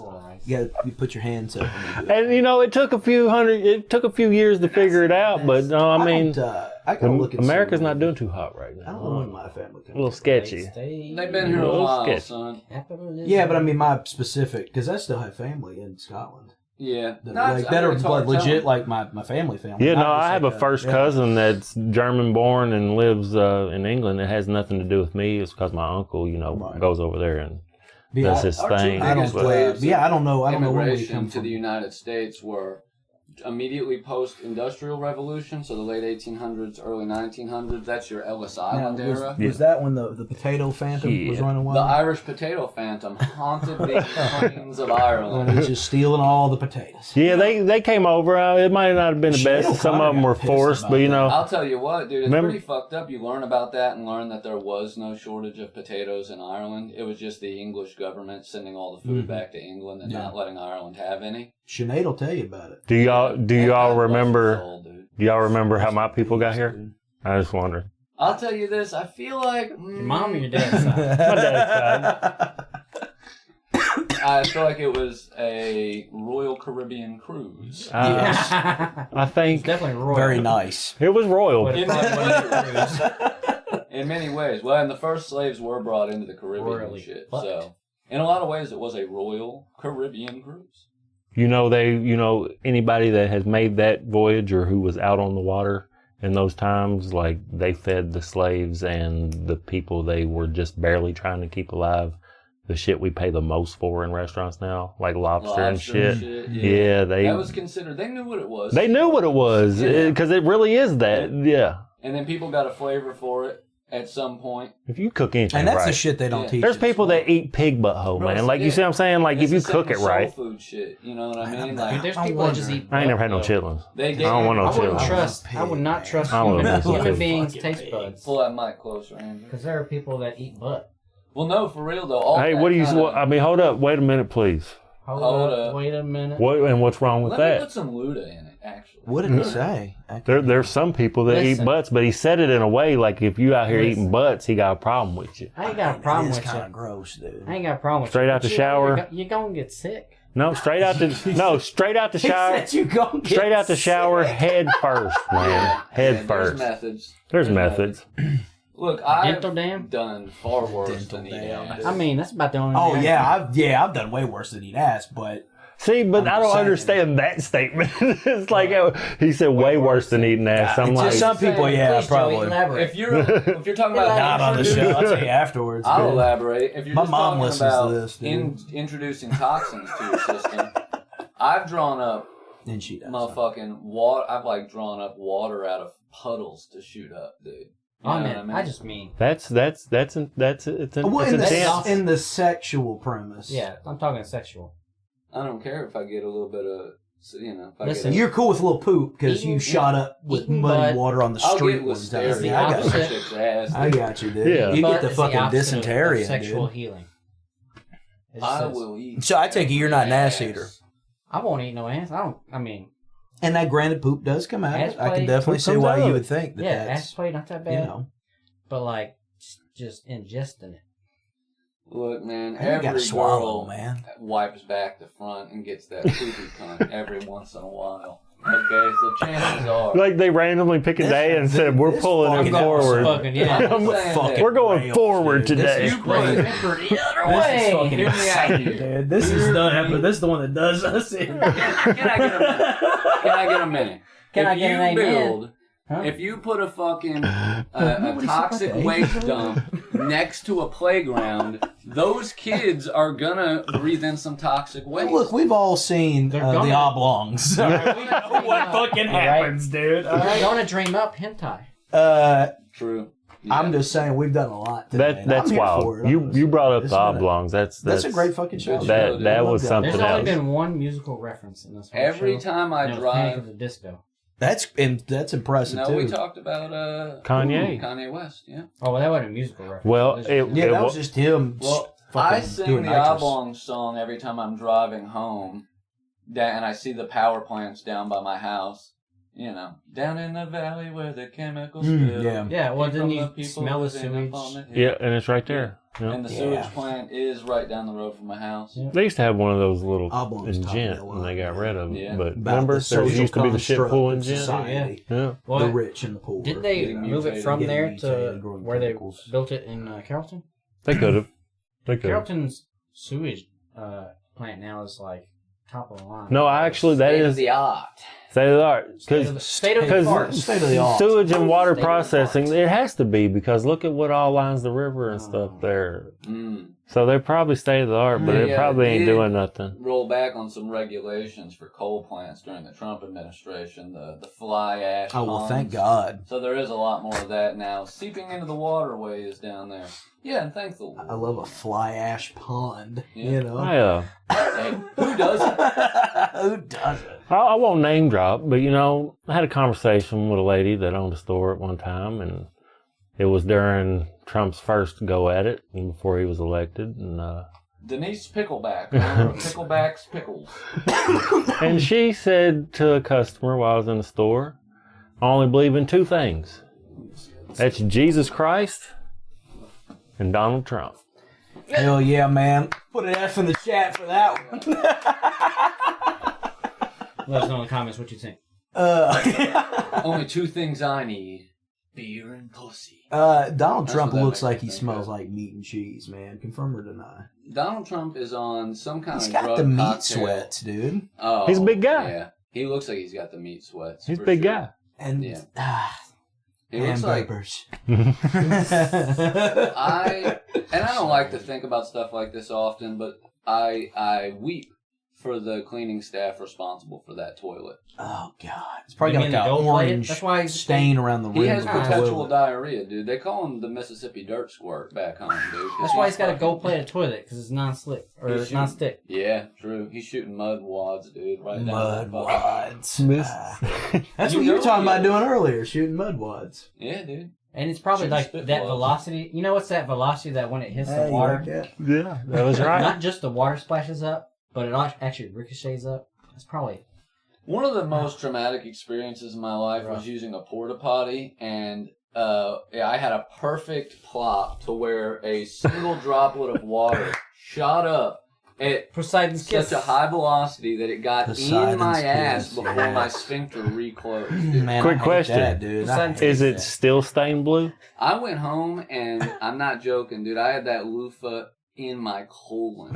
You put your hands up. And it took a few years to figure it out. But I mean, I gotta look at America's not doing too hot right now. I don't know when my family comes. A little sketchy. They've been here a while, son. Yeah, but I mean my specific, because I still have family in Scotland. Yeah, that are like legit, like my family. Yeah, no, I have a first cousin that's German born and lives in England. It has nothing to do with me. It's because my uncle, goes over there and does his thing. I don't know. I don't know when we immigration come to from. the United States were immediately post-industrial revolution, so the late 1800s, early 1900s. That's your Ellis Island era. Was that when the potato phantom was running wild? The Irish potato phantom haunted the plains of Ireland. He's just stealing all the potatoes. Yeah, they came over. It might not have been the best. Some of them were forced, but I'll tell you what, dude, it's pretty fucked up. You learn about that and learn that there was no shortage of potatoes in Ireland. It was just the English government sending all the food back to England and not letting Ireland have any. Sinead will tell you about it. Do y'all remember? Do y'all remember how my people got here? I just wonder. I'll tell you this. I feel like your mom or your dad's side. My dad's side. I feel like it was a Royal Caribbean cruise. I think it's definitely royal. Very nice. It was royal. In many ways. Well, and the first slaves were brought into the Caribbean and shit. So, in a lot of ways, it was a Royal Caribbean cruise. Anybody that has made that voyage or who was out on the water in those times, like they fed the slaves and the people they were just barely trying to keep alive. The shit we pay the most for in restaurants now, like lobster and shit. Yeah, that was considered. They knew what it was. They knew what it was because it really is that. Yeah. And then people got a flavor for it at some point. If you cook anything, and that's the shit they don't teach. There's people that eat pig butthole, man. Like you see what I'm saying? Like if you cook it right. Soul food shit. You know what I mean? Like there's people that just eat. I ain't never had no chitlins. I don't want no chitlins. I would not trust human beings' taste buds. Pull that mic closer, Andrew. Because there are people that eat butt. Well, no, for real though. Hey, what do you? I mean, hold up. Wait a minute, please. Hold up. Wait a minute. And what's wrong with that? Let me put some Luda in it. actually. What did he say? There's some people that eat butts, but he said it in a way like if you out here eating butts, he got a problem with you. I ain't got a problem with It's you. kind of gross, dude. I ain't got a problem with Straight out the shower. You're gonna get sick. No, straight out the shower. He said you gonna get Straight out the shower, head first, man. Head first. There's methods. There's methods. Look, I've Dental dam? done far worse Dental than eating dam. ass. I mean, that's about the only. Oh thing. yeah, I've done way worse than eat ass, but See, but I don't saying. understand that statement. It's like he said way worse than eating ass. I'm to like, some people, yeah, Please, Joey, probably. elaborate. If you're talking about Not on the show. I'll tell you afterwards. I'll dude. elaborate. If you're My just mom talking listens about to this, dude. introducing toxins to your system, I've drawn up And she does. motherfucking water. I've like drawn up water out of puddles to shoot up, dude. You know what I mean? I just mean. it's Well, in intense. in the sexual premise. Yeah, I'm talking sexual. I don't care if I get a little bit of, if I Listen, get You're cool with a little poop because Eating- you shot up with eating muddy butt. water on the I'll street get one with time. stairs. the I got opposite. you. Chick's ass, I dude. got you, dude. Yeah. You But get the it's fucking opposite of dysentery, sexual dude. healing. It I says- will eat. So I take it you're not an ass eater. I won't eat no ass. I mean, And that granted poop does come out. Ass I can play- definitely Poop see comes why out. you would think that yeah, that's, ass play not that bad. you know. But like, just ingesting it. Look, man, You every gotta swallow, girl man. wipes back to front and gets that poopy cunt every once in a while. Okay, so chances are. Like they randomly pick a day and said, we're this pulling fucking it forward. Fucking, yeah. I'm saying Fucking that We're going rails, forward dude. today. This is You put crazy. it the other This is way. fucking Hear me out insane, here. dude. This is this is the one that does us in. Can I get a minute? Can I get a minute? Can I If get you an amen? build, Huh? if you put a fucking a Nobody toxic said that. waste dump next to a playground, those kids are gonna breathe in some toxic waste. Look, we've all seen They're the gonna- oblongs. We know what fucking happens, dude. All They're right. gonna dream up hentai. True. I'm just saying we've done a lot today. That's I'm here wild. for it, You honestly. brought up It's the been a- oblongs. That's a great fucking show. That- That I was love something There's else. only been one musical reference in this whole Every show. time I and it was Panic drive. at the Disco. That's impressive No, too. we talked about Kanye. Kanye West. Yeah. Oh, well, that wasn't a musical reference. Well, was it- just- Yeah, that wa- was just him. Well, fucking I sing doing the nitrous. Oblong song every time I'm driving home, and I see the power plants down by my house. You know, down in the valley where the chemicals spill. yeah. Yeah, well, From then you the people smell the living up on sewage. the hill. Yeah, and it's right there. Yeah. And the Yeah. sewage plant is right down the road from my house. Yeah. They used to have one of those little Oblongs in top Gent, that and they got rid of them. Yeah. But About remember, the there social used to be the shit construct pool in of Gent. society, Yeah. Well, the rich and the poor. didn't they Getting move it mutated. from Getting there mutated, to growing where chemicals. they built it in Carrollton? They could have. They could have. Carrollton's sewage plant now is like top of the line. No, actually, that State of is the art. state of the art. State of the State art. of the art. Sewage and water State of the processing, art. it has to be because look at what all lines the river and stuff there. Mm. So they're probably state of the art, but it Yeah, probably ain't it- doing nothing. Roll back on some regulations for coal plants during the Trump administration, the fly ash. Oh well, thank ponds. God. So there is a lot more of that now seeping into the waterways down there. Yeah, and thank the Lord. I love a fly ash pond. Yeah. You know. Hey, who doesn't? Who doesn't? I won't name drop, but you know, I had a conversation with a lady that owned a store at one time, and it was during Trump's first go at it and before he was elected, Denise Pickleback, owner of Pickleback's Pickles. and she said to a customer while I was in the store, I only believe in two things. That's Jesus Christ and Donald Trump. Hell yeah, man. Put an F in the chat for that one. Let us know in the comments what you think. Only two things I need: beer and pussy. Donald That's Trump what that looks makes me like he think smells of. like meat and cheese, man. Confirm or deny? Donald Trump is on some kind He's of got drug the meat cocktail. sweats, dude. Oh, He's a big guy. Yeah, he looks like he's got the meat sweats. He's a for big sure. guy. And Yeah. He looks hamburgers. I don't like to think about stuff like this often, but I weep for the cleaning staff responsible for that toilet. Oh God, it's probably You got mean like the an gold plated? orange That's why he's stain around the rim. He has of the perpetual toilet. diarrhea, dude. They call him the Mississippi Dirt Squirt back home, dude. 'cause That's why he's got a fucking- gold-plated toilet because it's non-slick or He's it's non-stick. Yeah, true. He's shooting mud wads, dude. Right Mud down. wads. Miss- That's You what you were know talking he about is. doing earlier, shooting mud wads. Yeah, dude. And it's probably Shoot like spit that balls. velocity. You know what's that velocity that when it hits Hey, the you water, like that? Yeah, that was right. not just the water splashes up, but it actually ricochets up. It's probably One of the most traumatic experiences in my life was using a porta potty, and I had a perfect plot to where a single droplet of water shot up at Poseidon's such a high velocity that it got in my ass before my sphincter reclosed. Man, Quick question. that, dude. Is it still stained blue? I went home, and I'm not joking, dude. I had that loofah in my colon.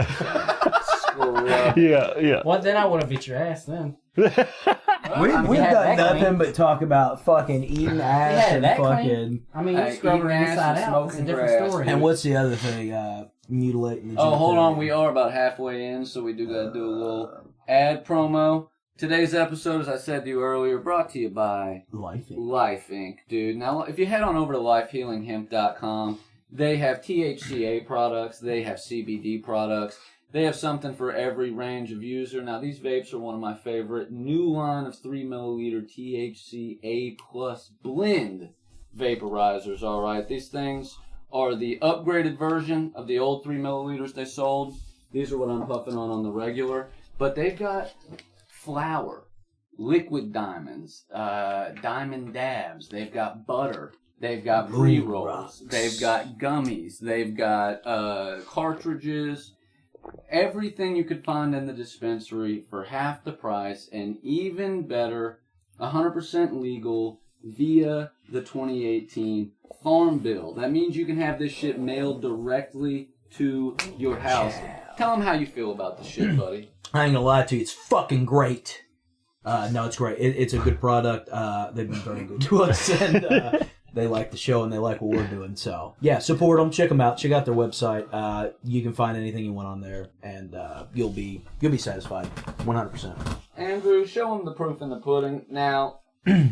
Yeah. Well, then I would have beat your ass then. We've done nothing clean. but talk about fucking eating ass and that fucking. clean. I mean, you scrub her inside out. It's a different story. And what's the other thing? Mutilating the Oh, hold on. genitalia. We are about halfway in, so we do got to do a little ad promo. Today's episode, as I said to you earlier, brought to you by Life Inc. Life Inc., dude. Now, if you head on over to lifehealinghemp.com, they have THCA products, they have CBD products, they have something for every range of user. Now, these vapes are one of my favorite. New line of 3 milliliter THCA plus blend vaporizers, all right? These things are the upgraded version of the old 3 milliliters they sold. These are what I'm puffing on the regular. But they've got flour, liquid diamonds, diamond dabs. They've got butter. They've got pre-rolls. They've got gummies. They've got cartridges. Everything you could find in the dispensary for half the price, and even better, 100% legal via the 2018 Farm Bill. That means you can have this shit mailed directly to your house. Tell them how you feel about the shit, buddy. I ain't gonna lie to you, it's fucking great. No, it's great. It's a good product. They've been very good to us, and they like the show and they like what we're doing. So yeah, support them. Check them out. Check out their website. You can find anything you want on there, and you'll be satisfied, 100%. Andrew, show them the proof in the pudding. Now,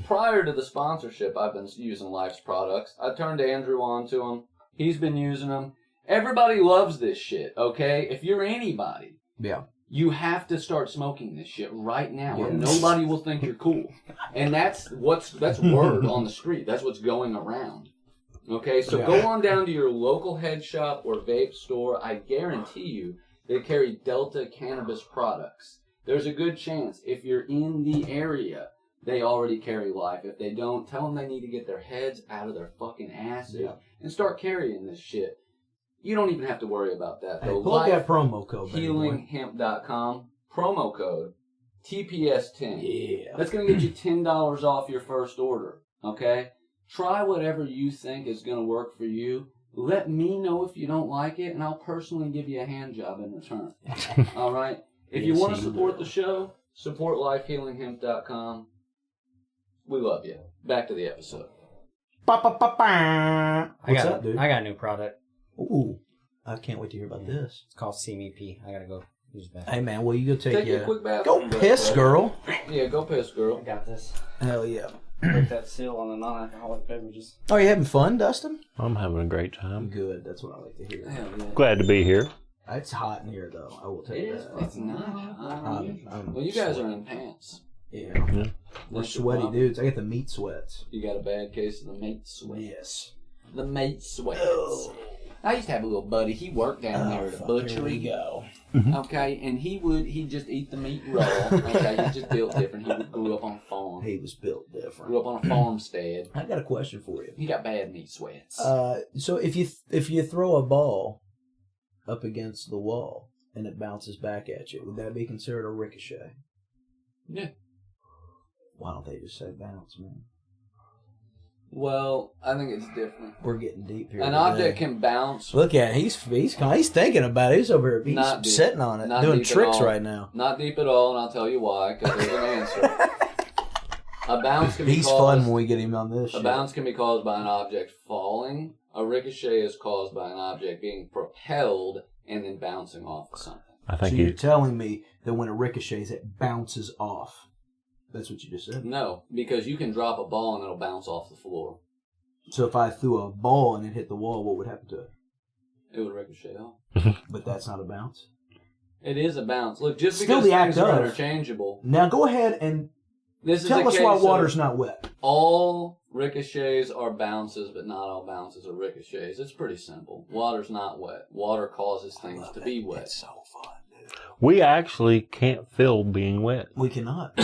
prior to the sponsorship, I've been using Life's products. I turned Andrew on to them. He's been using them. Everybody loves this shit. Okay, if you're anybody, Yeah. you have to start smoking this shit right now, or nobody will think you're cool. And that's word on the street. That's what's going around. Okay, so go on down to your local head shop or vape store. I guarantee you they carry Delta cannabis products. There's a good chance if you're in the area, they already carry Life. If they don't, tell them they need to get their heads out of their fucking asses and start carrying this shit. You don't even have to worry about that, though. Hey, pull up that promo code, baby boy. Healinghemp.com, promo code TPS10. Yeah. That's going to get you $10 off your first order, okay? Try whatever you think is going to work for you. Let me know if you don't like it, and I'll personally give you a hand job in return. All right? If you want to support the show, support lifehealinghemp.com. We love you. Back to the episode. What's up, dude? I got a new product. Ooh, I can't wait to hear about this. It's called CMP. I gotta go use the bathroom. Hey man, well you go Take a quick bathroom Go piss, break, girl. Yeah, go piss, girl. I got this. Hell yeah. Break that seal on the non-alcoholic beverages. Are you having fun, Dustin? I'm having a great time. Good. That's what I like to hear. Hell yeah. Glad to be here. It's hot in here, though. I will tell you that. It's not hot. I'm Well, you guys are in pants. Yeah. Yeah. We're sweaty dudes. I get the meat sweats. You got a bad case of the mate sweat. Yes. The mate sweats. Oh. I used to have a little buddy. He worked down there at a butchery. Here Okay, and he'd just eat the meat raw. Okay, he just built different. He grew up on a farm. He was built different. Grew up on a farmstead. I got a question for you. He got bad meat sweats. So if you throw a ball up against the wall and it bounces back at you, would that be considered a ricochet? Yeah. Why don't they just say bounce, man? Well, I think it's different. We're getting deep here. An today. object can bounce. Look at him. He's thinking about it. He's over here. He's Not deep. sitting on it, Not doing deep at tricks all. right now. Not deep at all, and I'll tell you why, because there's an answer. A bounce can be He's caused, fun when we get him on this. A shit. bounce can be caused by an object falling. A ricochet is caused by an object being propelled and then bouncing off of something. I So think you're telling me that when it ricochets, it bounces off. That's what you just said. No, because you can drop a ball and it'll bounce off the floor. So if I threw a ball and it hit the wall, what would happen to it? It would ricochet off. But that's not a bounce. It is a bounce. Look, just Still because the act things are of. interchangeable. Now go ahead and This is tell a us case why of water's not wet. all ricochets are bounces, but not all bounces are ricochets. It's pretty simple. Water's not wet. Water causes things to be wet. It's so fun, dude. We actually can't feel being wet. We cannot.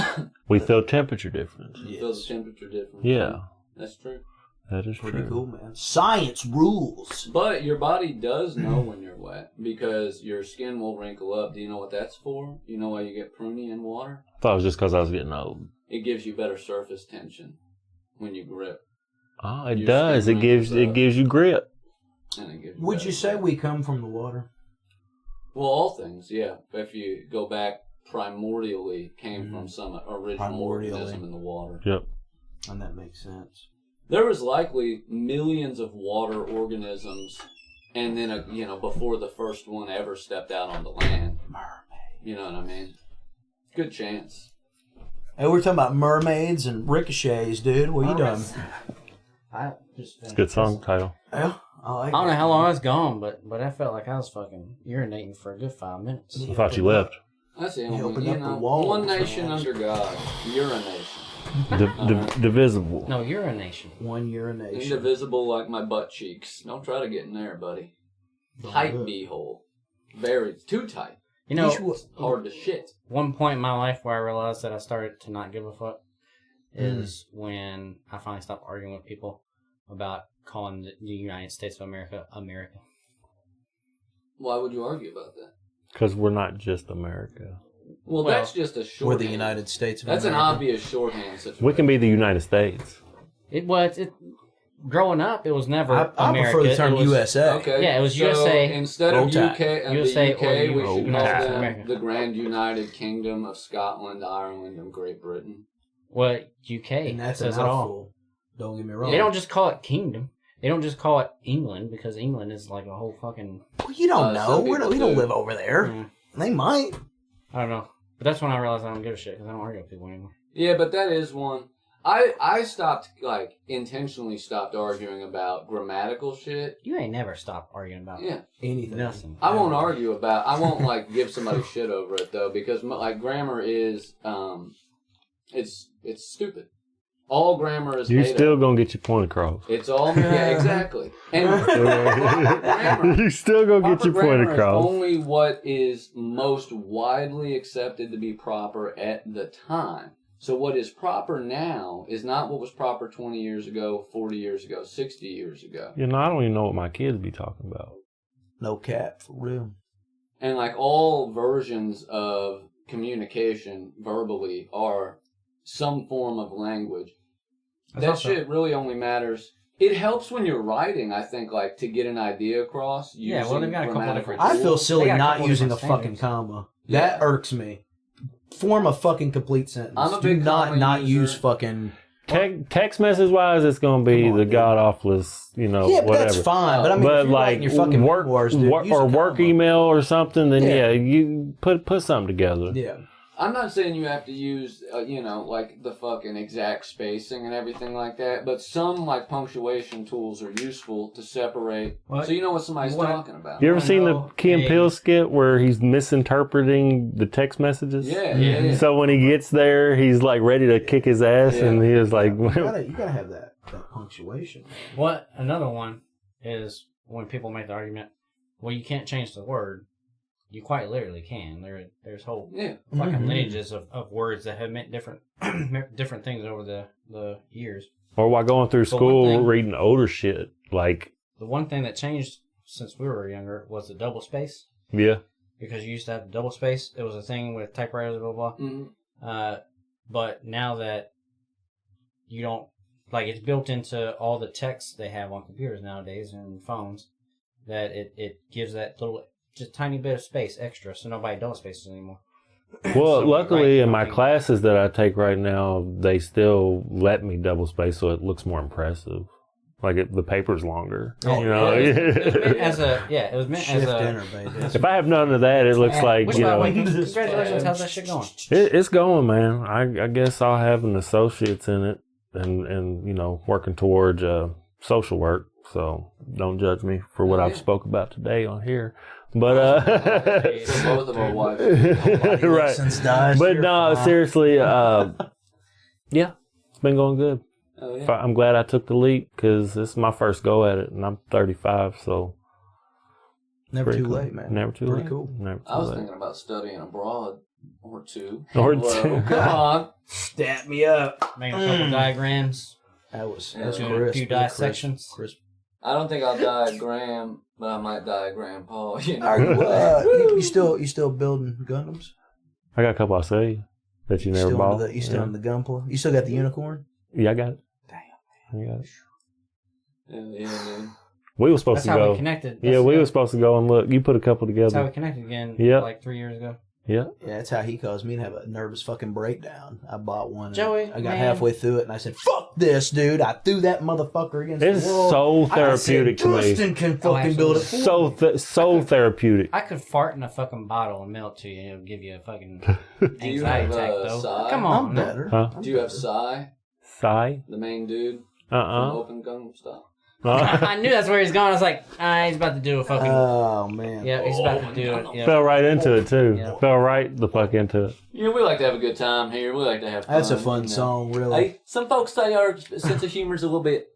We feel temperature difference. You feel the temperature difference. Yeah. That's true. That is Pretty true. cool, man. Science rules. But your body does know when you're wet because your skin will wrinkle up. Do you know what that's for? You know why you get pruny in water? I thought it was just because I was getting old. It gives you better surface tension when you grip. Oh, it Your does. skin It gives you grip. And it gives Would better you say grip. we come from the water? Well, all things, yeah. If you go back primordially, came from some original organism in the water. Yep. And that makes sense. There was likely millions of water organisms, and then before the first one ever stepped out on the land. Mermaid. You know what I mean? Good chance. Hey, we're talking about mermaids and ricochets, dude. What you doing? I just It's a good song title. Yeah, I like I don't it. know how long I was gone, but I felt like I was fucking urinating for a good 5 minutes. I thought you left. That's the You only opened up the one. walls, One nation man. under God. Urination. Divisible. No, urination. One urination. Indivisible like my butt cheeks. Don't try to get in there, buddy. Tight beehole. Very too tight. You know, Hard to shit. one point in my life where I realized that I started to not give a fuck is when I finally stopped arguing with people about calling the United States of America America. Why would you argue about that? Because we're not just America. Well, that's just a short. We're the United States of That's America. an obvious shorthand situation. We can be the United States. Growing up, it was never I America. prefer the term it was, USA. Okay. Yeah, it was so USA. Instead of Roll Tide. UK and USA the UK, or we should United call States of them America. the Grand United Kingdom of Scotland, Ireland, and Great Britain. Well, UK And that's a says it all. mouthful. Don't get me wrong. They don't just call it kingdom. They don't just call it England because England is like a whole fucking. Well, you don't know. some We people don't do. live over there. Mm, They might. I don't know. But that's when I realized I don't give a shit because I don't argue with people anymore. Yeah, but that is one. I stopped, intentionally stopped arguing about grammatical shit. You ain't never stopped arguing about Yeah. Anything. nothing. I won't argue about, I won't, give somebody shit over it, though, because, grammar is, it's stupid. All grammar is You made still up. gonna get your point across. It's all, yeah, exactly. And grammar, You still gonna get proper your point grammar across. is only what is most widely accepted to be proper at the time. So what is proper now is not what was proper 20 years ago, 40 years ago, 60 years ago. You know, I don't even know what my kids be talking about. No cap, for real. And all versions of communication verbally are some form of language. That shit really only matters. It helps when you're writing, I think, to get an idea across. Yeah, well, they've got a couple grammatical different- I feel tools. silly They got a not couple using a different fucking standards. comma. Yeah. That irks me. Form a fucking complete sentence. I'm a Do big not comma user. use fucking. Text message wise, it's gonna be Come on, the dude. god awfulest, Yeah, but whatever. that's fine. But I mean, But if you're writing your fucking work, memoirs, dude, use a or work comma. email or something, then Yeah. you put something together. Yeah. I'm not saying you have to use, the fucking exact spacing and everything like that, but some, punctuation tools are useful to separate, What? so you know what somebody's What? talking about. You ever I seen the know Key and a- Peele skit where he's misinterpreting the text messages? Yeah. So when he gets there, he's ready to kick his ass, Yeah. and he was like, You gotta have that punctuation. What another one is when people make the argument, well, you can't change the word. You quite literally can. There's whole Yeah. fucking Mhm. lineages of words that have meant different different things over the years. or while going through But one school thing- reading older shit, The one thing that changed since we were younger was the double space. yeah, Because you used to have the double space. It was a thing with typewriters, blah, blah, hmm blah. But now that you don't, it's built into all the text they have on computers nowadays and phones, that it gives that little, just tiny bit of space extra, so nobody double spaces anymore. Well, So, luckily right, in my okay. classes that I take right now, they still let me double space so it looks more impressive. The paper's longer. Oh, you know? It was meant as a, it was meant Shift as a, enter, baby. If I have none of that, it looks like, which, you by the know, way, congratulations, how's that shit going? it's going, man. I guess I'll have an associate's in it and working towards social work. So don't judge me for what I've spoke about today on here. But For both of our wives. right. Since dies, But you're no, fine. seriously, yeah, it's been going good. Oh, yeah. I'm glad I took the leap because this is my first go at it, and I'm 35, so Never Pretty too cool. late, man. Never too Pretty late. cool. Never too I was late. thinking about studying abroad or two. Or Well, two. Come on. Stat me up. Make a couple diagrams. That's Yeah. crisp. A few That's dissections. Crisp. I don't think I'll diagram, but I might diagram Paul. You know? Are you still building Gundams? I got a couple I say that you never Still bought. into you still in the Gunpla? You still got the unicorn? Yeah, I got it. Damn. I got it. Yeah, dude. We were supposed That's to how go. we connected. Yeah, we were supposed to go and look. You put a couple That's how together. we connected again. Yep. Like 3 years ago. Yeah. Yeah, that's how he caused me to have a nervous fucking breakdown. I bought one. and Joey, I got man. halfway through it and I said, "Fuck this, dude!" I threw that motherfucker against It's the wall. so I therapeutic said, to me. Dustin can fucking build it for me. So therapeutic. I could fart in a fucking bottle and mail it to you, and it would give you a fucking Do you anxiety have attack, though. Psy? Come on, I'm man. better. Huh? I'm Do you have better. Psy, Sigh? the main dude Uh from Open Gun Style? I knew that's where he's going. I was like, he's about to do a fucking. Oh man. Yeah, he's about to do it. Yeah. Fell right into it too. Yeah. Fell right the fuck into it. You know, we like to have a good time here. We like to have fun. That's a fun you know. song, really. Hey, some folks say our sense of humor is a little bit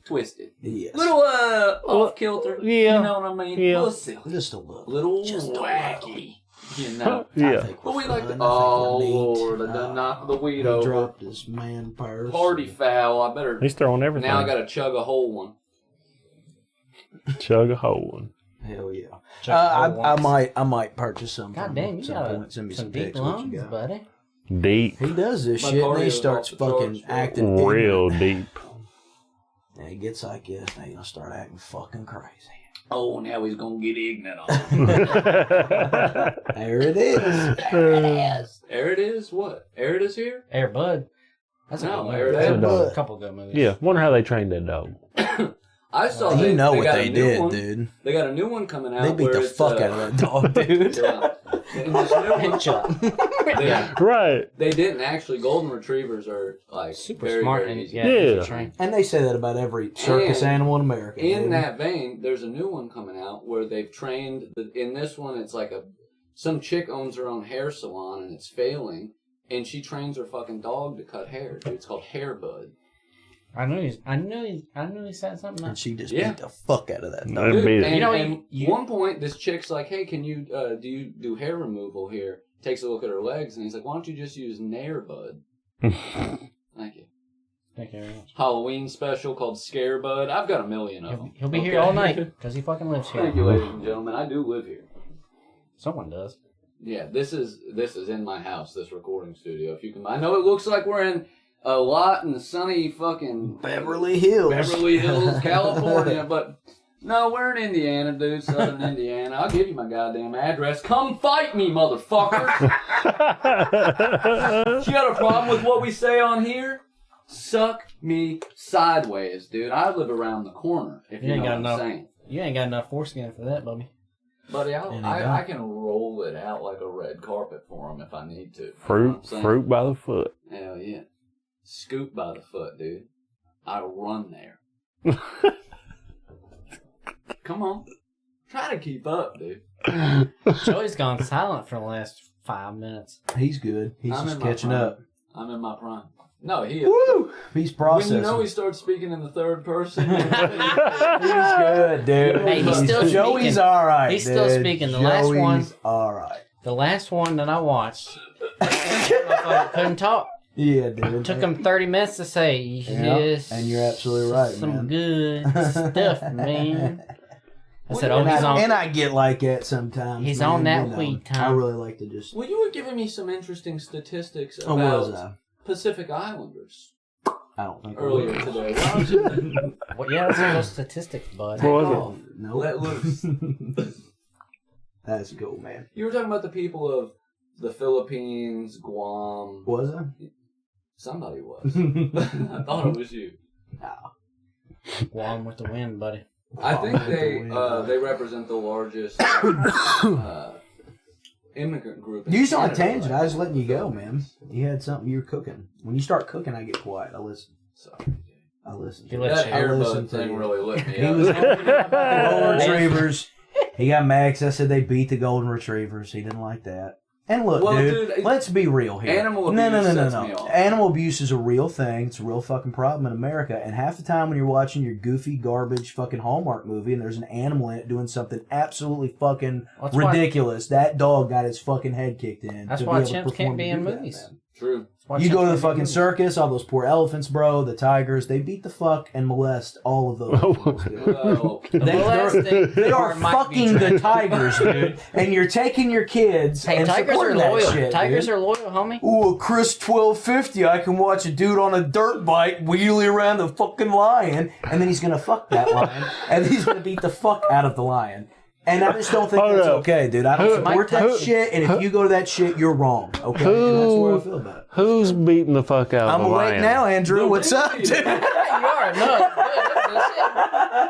twisted. Yes. Little off kilter. Yeah. You know what I mean? Yeah. A little silly. Just a little. Little Just a wacky. You know. Yeah. But we like to. fun. Oh, I think we're neat. Lord. I done knocked the weed He over. dropped his man purse. Party foul. I better. He's throwing everything. Now I gotta chug a whole one. Chug a whole one. Hell yeah. Chuck I might purchase some. God from damn, him you at some got point. Send me some some deep pics. What lungs, you got? buddy. Deep. He does this My shit and he cardio's starts off the fucking charts, bro. acting Real ignorant. deep. And he gets like this, and he's gonna start acting fucking crazy. Oh, now he's gonna get ignorant on. There it is. There it is. What? There it is here? Air Bud. That's a No, good Air movie. Bud. That's a couple good movies. Yeah. Wonder how they trained that dog. I saw You know what got they a new did, one. dude. They got a new one coming out. They beat where the it's, fuck out of that dog, dude. Yeah. In this new one, Headshot. Right. they didn't actually. Golden retrievers are like Super very, smart very and easy. yeah, Yeah. easy train. And they say that about every circus And animal in America. In dude. that vein, there's a new one coming out where they've trained. In this one, it's like some chick owns her own hair salon and it's failing, and she trains her fucking dog to cut hair. Dude, it's called Hair Bud. I knew he said something. And she just Yeah. beat the fuck out of that No. dog. Dude, beat it. And, You know, and you- one point, this chick's like, "Hey, can you do you do hair removal here?" Takes a look at her legs, and he's like, "Why don't you just use Nair Bud?" Thank you. Thank you very much. Halloween special called Scare Bud. I've got a million of them. He'll be here all night because he fucking lives Thank here. you, ladies and gentlemen. I do live here. Someone does. Yeah, this is in my house. This recording studio. If you can, I know it looks like we're in a lot in sunny fucking Beverly Hills. Beverly Hills, California, but no, we're in Indiana, dude. Southern Indiana. I'll give you my goddamn address. Come fight me, motherfucker. You got a problem with what we say on here? Suck me sideways, dude. I live around the corner, if you You ain't know got what enough. I'm saying. You ain't got enough foreskin for that, buddy. Buddy, And I can roll it out like a red carpet for him if I need to. You know what Fruit. I'm saying? Fruit by the foot. Hell yeah. Scoop by the foot, dude. I'll run there. Come on. Try to keep up, dude. Joey's gone silent for the last 5 minutes. He's good. He's I'm just in my catching prime. up. I'm in my prime. No, he is. Woo! He's When processing. you know he starts speaking in the third person. He's good, dude. Hey, he's still Joey's speaking. all right. He's still dude. speaking. The last one- Joey's all right. The last one that I watched, I couldn't talk. Yeah, dude. Took him 30 minutes to say, yes. and you're absolutely right, some man. good stuff, man. I said, Well, oh, he's on. And I get like that sometimes. He's man, on that you know. weed I time. really like to just. Well, you were giving me some interesting statistics Oh, was about I? Pacific Islanders I don't think I earlier was. today. Why don't you Well, yeah, that's those statistics, bud. What was Oh, No. let loose? That's cool, man. You were talking about the people of the Philippines, Guam. Was I? Somebody was. I thought it was you. One with the wind, buddy. I think with the they wind. they represent the largest immigrant group. in You was on a Canada tangent. right I was now. letting you go, man. You had something you were cooking. When you start cooking, I get quiet. I listen. Sorry. I listen. He lets That you- I airbud listen to thing you. really lit me He up. was talking about the Oh, golden man. retrievers. He got mad 'cause I said they beat the golden retrievers. He didn't like that. And look, Well, dude, let's be real here. Animal abuse sets me off. Animal abuse is a real thing. It's a real fucking problem in America. And half the time when you're watching your goofy, garbage fucking Hallmark movie and there's an animal in it doing something absolutely fucking ridiculous, that dog got his fucking head kicked in. That's why chimps can't be in movies. True. You go to the fucking circus, all those poor elephants, bro, the tigers, they beat the fuck and molest all of those animals, dude. They are fucking the tigers, dude. And you're taking your kids and supporting that shit, Tigers dude. are loyal, homie. Ooh, a Chris 1250, I can watch a dude on a dirt bike wheelie around the fucking lion, and then he's gonna fuck that lion, and he's gonna beat the fuck out of the lion. And I just don't think that's okay, dude. I don't support that shit, and if you go to that shit, you're wrong, okay? And that's where I feel about it. Who's beating the fuck out of the lion? I'm awake now, Andrew. What's up, dude? You are. No,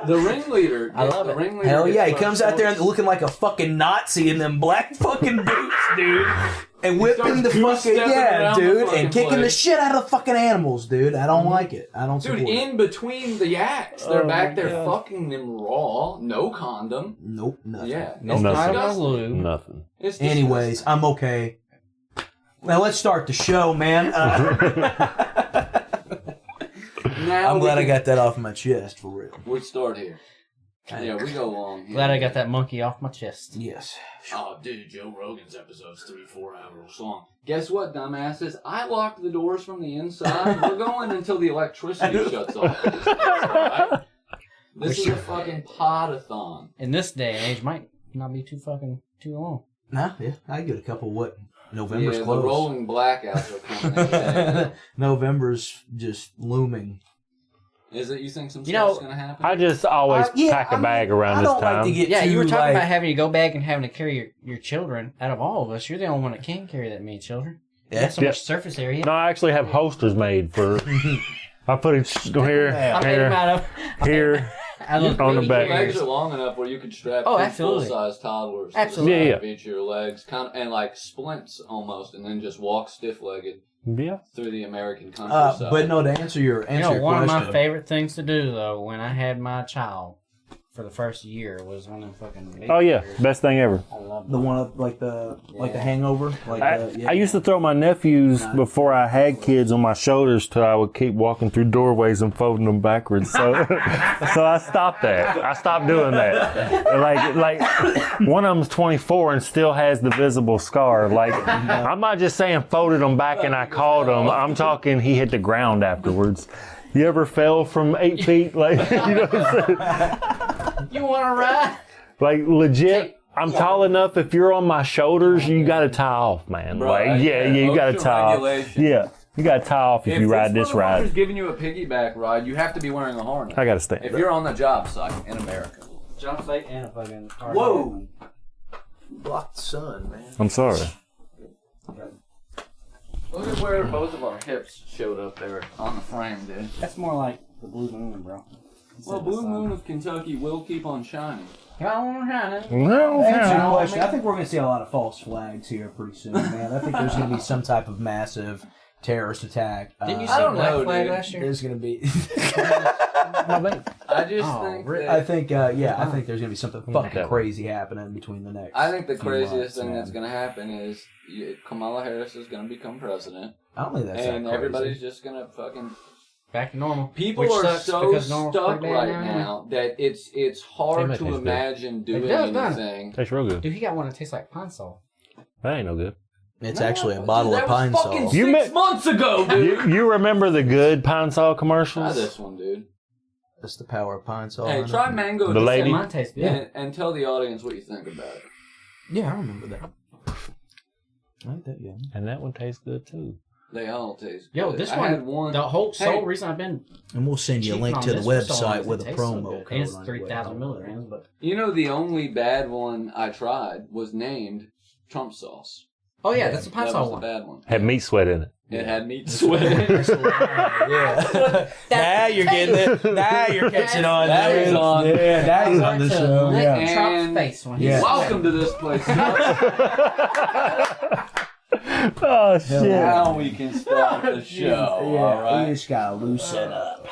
the ringleader. I love it. Ringleader Hell yeah, he comes out there looking like a fucking Nazi in them black fucking boots, dude. And whipping the fucking, dude, and kicking the shit out of the fucking animals, dude. I don't like it. I don't support it. Dude, in between the acts, they're back there fucking them raw, no condom. Nope, nothing. Yeah. no Nothing. Nothing. Anyways, I'm okay. Now let's start the show, man. I'm glad I got that off my chest, for real. We'll start here. Yeah, we go long. Glad I got that monkey off my chest. Yes. Oh, dude, Joe Rogan's episode's 3-4 hours long. Guess what, dumbasses? I locked the doors from the inside. We're going until the electricity shuts off. Right? This is a fucking pod-a-thon. In this day and age, might not be too long. Nah, yeah, I get a couple. November's the close. rolling blackouts are coming. Today. November's just looming. Is it? You think some stuff's gonna happen? I just always pack a bag around this time. You were talking about having to go back and having to carry your children. Out of all of us, you're the only one that can carry that many children. Yeah. That's so much surface area. No, I actually have holsters made for. I put it here, here. On the back. Your legs are long enough where you could strap two full-size toddlers to the side of each of your legs, and like splints almost, and then just walk stiff-legged through the American countryside. But no, to answer your question. One of my favorite things to do, though, when I had my child for the first year was one of them fucking... Oh, yeah. Best thing ever. I love the one like the hangover. I used to throw my nephews before I had kids on my shoulders till I would keep walking through doorways and folding them backwards. So, so I stopped that. I stopped doing that. Like one of them's 24 and still has the visible scar. Like I'm not just saying folded them back and I called him. I'm talking he hit the ground afterwards. You ever fell from 8 feet? Like you know what I'm saying? You want to ride? Like legit. I'm tall enough. If you're on my shoulders, you got to tie off, man. Right, like, you got to tie off. Yeah, you got to tie off if you ride this ride. If giving you a piggyback ride, you have to be wearing a harness. I got to stay. If you're on the job site in America. Job site and a fucking... Whoa! Blocked the sun, man. I'm sorry. Look at where both of our hips showed up there on the frame, dude. That's more like the Blue Moon, bro. Well, Blue Moon of Kentucky will keep on shining. Answer your question. I think we're going to see a lot of false flags here pretty soon, man. I think there's going to be some type of massive terrorist attack. Didn't you see Black Flag last year? There's going to be... I just think that... I think, I think there's going to be something fucking crazy happening between the next I think the craziest thing that's going to happen is Kamala Harris is going to become president. I don't think that's and that crazy. Everybody's just going to fucking... Back to normal. People are so stuck right now that it's hard to imagine doing anything. Tastes real good. Dude, he got one that tastes like pine salt. That ain't no good. It's actually a bottle of pine salt. That was fucking 6 months ago, dude. You remember the good pine salt commercials? Try this one, dude. That's the power of pine salt. Hey, try mango. The lady. Mine tastes good. And tell the audience what you think about it. Yeah, I remember that. I like that, yeah. And that one tastes good too. They all taste good. Yo, this one, the whole sole reason I've been... And we'll send you a link to the website with a promo code. And it's 3,000 milligrams, but... You know, the only bad one I tried was named Trump sauce. Oh, yeah, that's the pine salt one. That was the bad one. Had meat sweat in it. It had meat sweat in it. Yeah. Now you're getting it. Now you're catching on. That is on. Yeah, that is on the show. Yeah. Trump's face when he's welcome to this place. Oh, shit. Now we can start the show. Yeah, all right? we just gotta loosen up.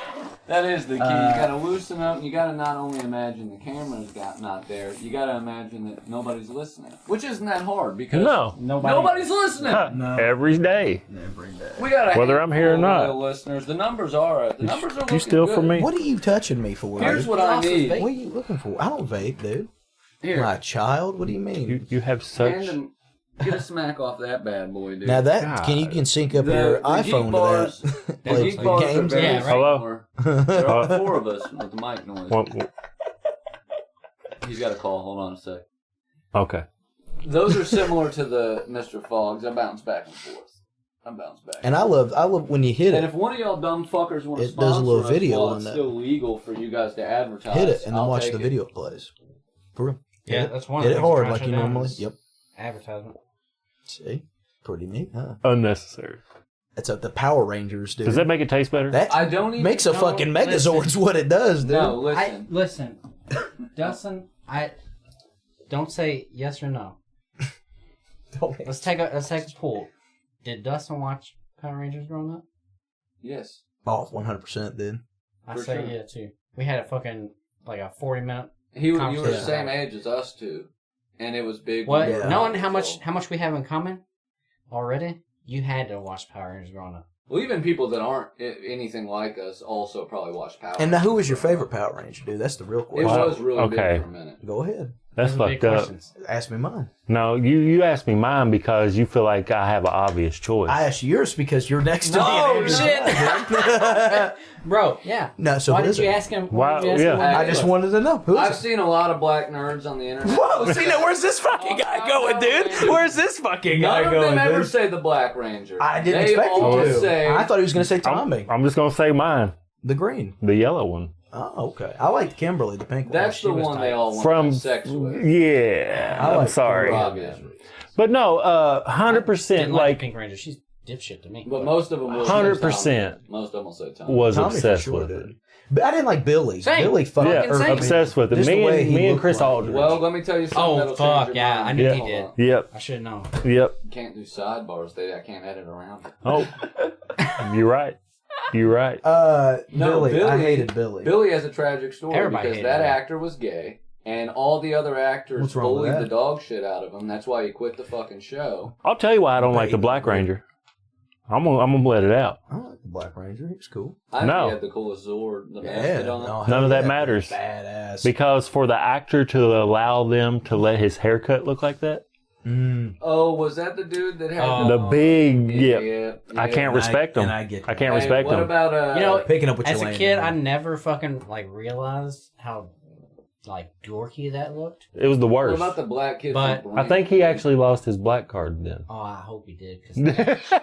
That is the key. You gotta loosen up. You gotta not only imagine the camera's not there. You gotta imagine that nobody's listening, which isn't that hard because nobody's listening. Every day. We gotta whether I'm here or not. Listeners, the numbers are looking You steal good. from me? What are you touching me for? Here's dude? what I need. What are you looking for? I don't vape, dude. Here, My child? What do you mean? You have such. Get a smack off that bad boy, dude. Now that you can sync up your iPhone to that. The Play geek bars are games. very Yeah, right. Hello? There are 4 of us with the mic noise. Well, He's got a call. Hold on a sec. okay. Those are similar to the Mr. Fogs. I bounce back and forth. And I love when you hit And it. if one of y'all dumb fuckers want to It does a little sponsor us video while on it's that. still legal for you guys to advertise, Hit it and then I'll watch take the it. video plays. For real. Yeah, that's one. Hit of it the things hard I'm like trying you to shut down normally. is Yep. Advertisement. See, pretty neat, huh? Unnecessary. It's the Power Rangers, dude. Does that make it taste better? That I don't even makes a know- fucking Megazord's what it does, dude. No, listen. Listen, Dustin. I don't say yes or no. Let's take a poll. Did Dustin watch Power Rangers growing up? Yes. Oh, 100%, dude. I For say sure. yeah too. We had a fucking like a 40-minute. You were the Conversation. same age as us two, and it was big. What? Yeah. Knowing how much we have in common already, you had to watch Power Rangers growing up. Well, even people that aren't anything like us also probably watch Power. And now, who was your Rangers. favorite Power Ranger, dude? That's the real It question. was really Okay. big for a minute. Go ahead. That's Those are big fucked up. questions. Ask me mine. No, you asked me mine because you feel like I have an obvious choice. I asked yours because you're next to me. Oh, and shit. Andrew's- Bro, yeah. No, so Why what did is you it? ask him? Why- Why did you ask yeah. him what I it just was? wanted to know. Who is I've it? seen a lot of black nerds on the internet. Whoa, see now, where's this fucking guy going, dude? Where's this fucking guy None of going, them ever dude? say the Black Ranger. I didn't They expect all him to. say I thought he was going to say Tommy. I'm just gonna say mine, The green. the yellow one. Oh, okay. I liked Kimberly, the pink one. that's She the was one tight. they all want to From have sex with. yeah, I I'm like sorry, Rob, Kimberly. yeah. but no, Didn't 100% like like Pink Ranger. She's dipshit to me. But most of them will 100% say Tommy. Most of them will say Tommy. was Tommy for obsessed sure, with dude. it. But I didn't like Billy. Same. Billy fucking Yeah, Fucking same. obsessed with it. Just the way he Me and looked Chris like. Aldridge. Well, let me tell you something. Oh, that'll fuck, change your yeah, mind. I knew he Hold did. on. Yep, I should have known. yep. You can't do sidebars. I can't edit around it. Oh, you're right. You're right. No, Billy. I Billy- hated Billy. Billy has a tragic story Everybody because hated that him. actor was gay, and all the other actors What's wrong with bullied that? the dog shit out of him. That's why he quit the fucking show. I'll tell you why I don't like the Black Ranger. I'm gonna let it out. I like the Black Ranger. He was cool. I think No. he had the coolest Zord. The Yeah. mascot on it. no, None of that yeah, matters. Badass. Because for the actor to allow them to let his haircut look like that, Oh, was that the dude that had Oh. the big, yeah, yeah, yeah. I can't respect him. And I get I can't Hey, respect what him. about You know, Picking up what As you're a laying kid, down. I never fucking like realized how like dorky that looked. It was the what worst. about the black kid? But- from I Brink? think he actually lost his black card then. Oh, I hope he did because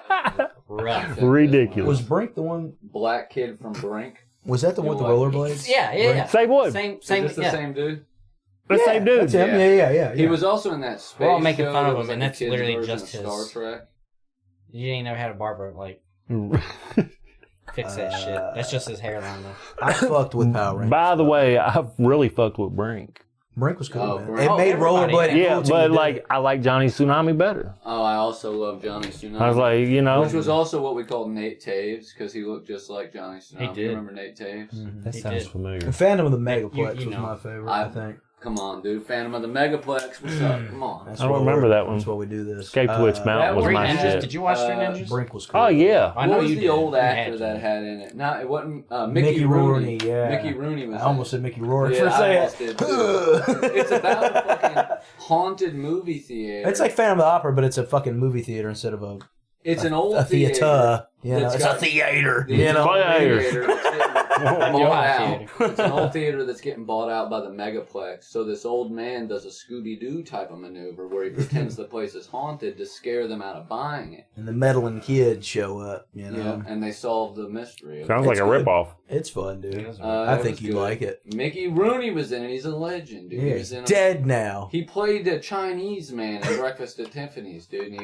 rough. Ridiculous. Was Brink the one? Black kid from Brink. Was that the one with the rollerblades? Yeah. Same one. Same. Is this the Yeah. same dude? The same dude. That's him. Yeah. Yeah. He was also in that space We're all making show fun that of was him, and like a that's kid's literally version just of his- Star Trek. You ain't never had a barber like fix that shit. That's just his hairline though. I fucked with Power Rangers. By the way, I've really fucked with Brink. Brink was cool, Oh, man. Brink. It Oh, made everybody. rollerblading Yeah, cool till but you did like it. I like Johnny Tsunami better. Oh, I also love Johnny Tsunami. I was like, you know, Which was also what we called Nate Taves because he looked just like Johnny Tsunami. He did. You remember Nate Taves? that He sounds did. familiar. And Phantom of the Megaplex You was know. my favorite, I think. Come on, dude. Phantom of the Megaplex. What's up? Come on. That's I don't why remember we're- that one. That's why we do this. Escape to Witch Mountain that was was Three my Ninjas. shit. Did you watch Three Ninjas? Brink was cool. Oh yeah, I What know was you the did. old You actor had to. that had in it? No, it wasn't Mickey Rooney, yeah. Mickey Rooney was I almost in said Mickey Rourke Yeah, for a I second. almost did, too. It's about a fucking haunted movie theater. It's like Phantom of the Opera, but it's a fucking movie theater instead of a an old a theater. You know, that's it's got- a theater. It's You an know, old Theater. theater that's getting You're bought right, out. theater. It's an old theater that's getting bought out by the Megaplex. So this old man does a Scooby-Doo type of maneuver where he pretends the place is haunted to scare them out of buying it. and the meddling kids show up. You know, Yeah, and they solve the mystery. sounds like It's a good. ripoff. it's fun, dude. It was I it think was you good. like it. Mickey Rooney was in it. He's a legend, dude. Yeah, He he's was in dead now. He played a Chinese man in Breakfast at Tiffany's, dude. And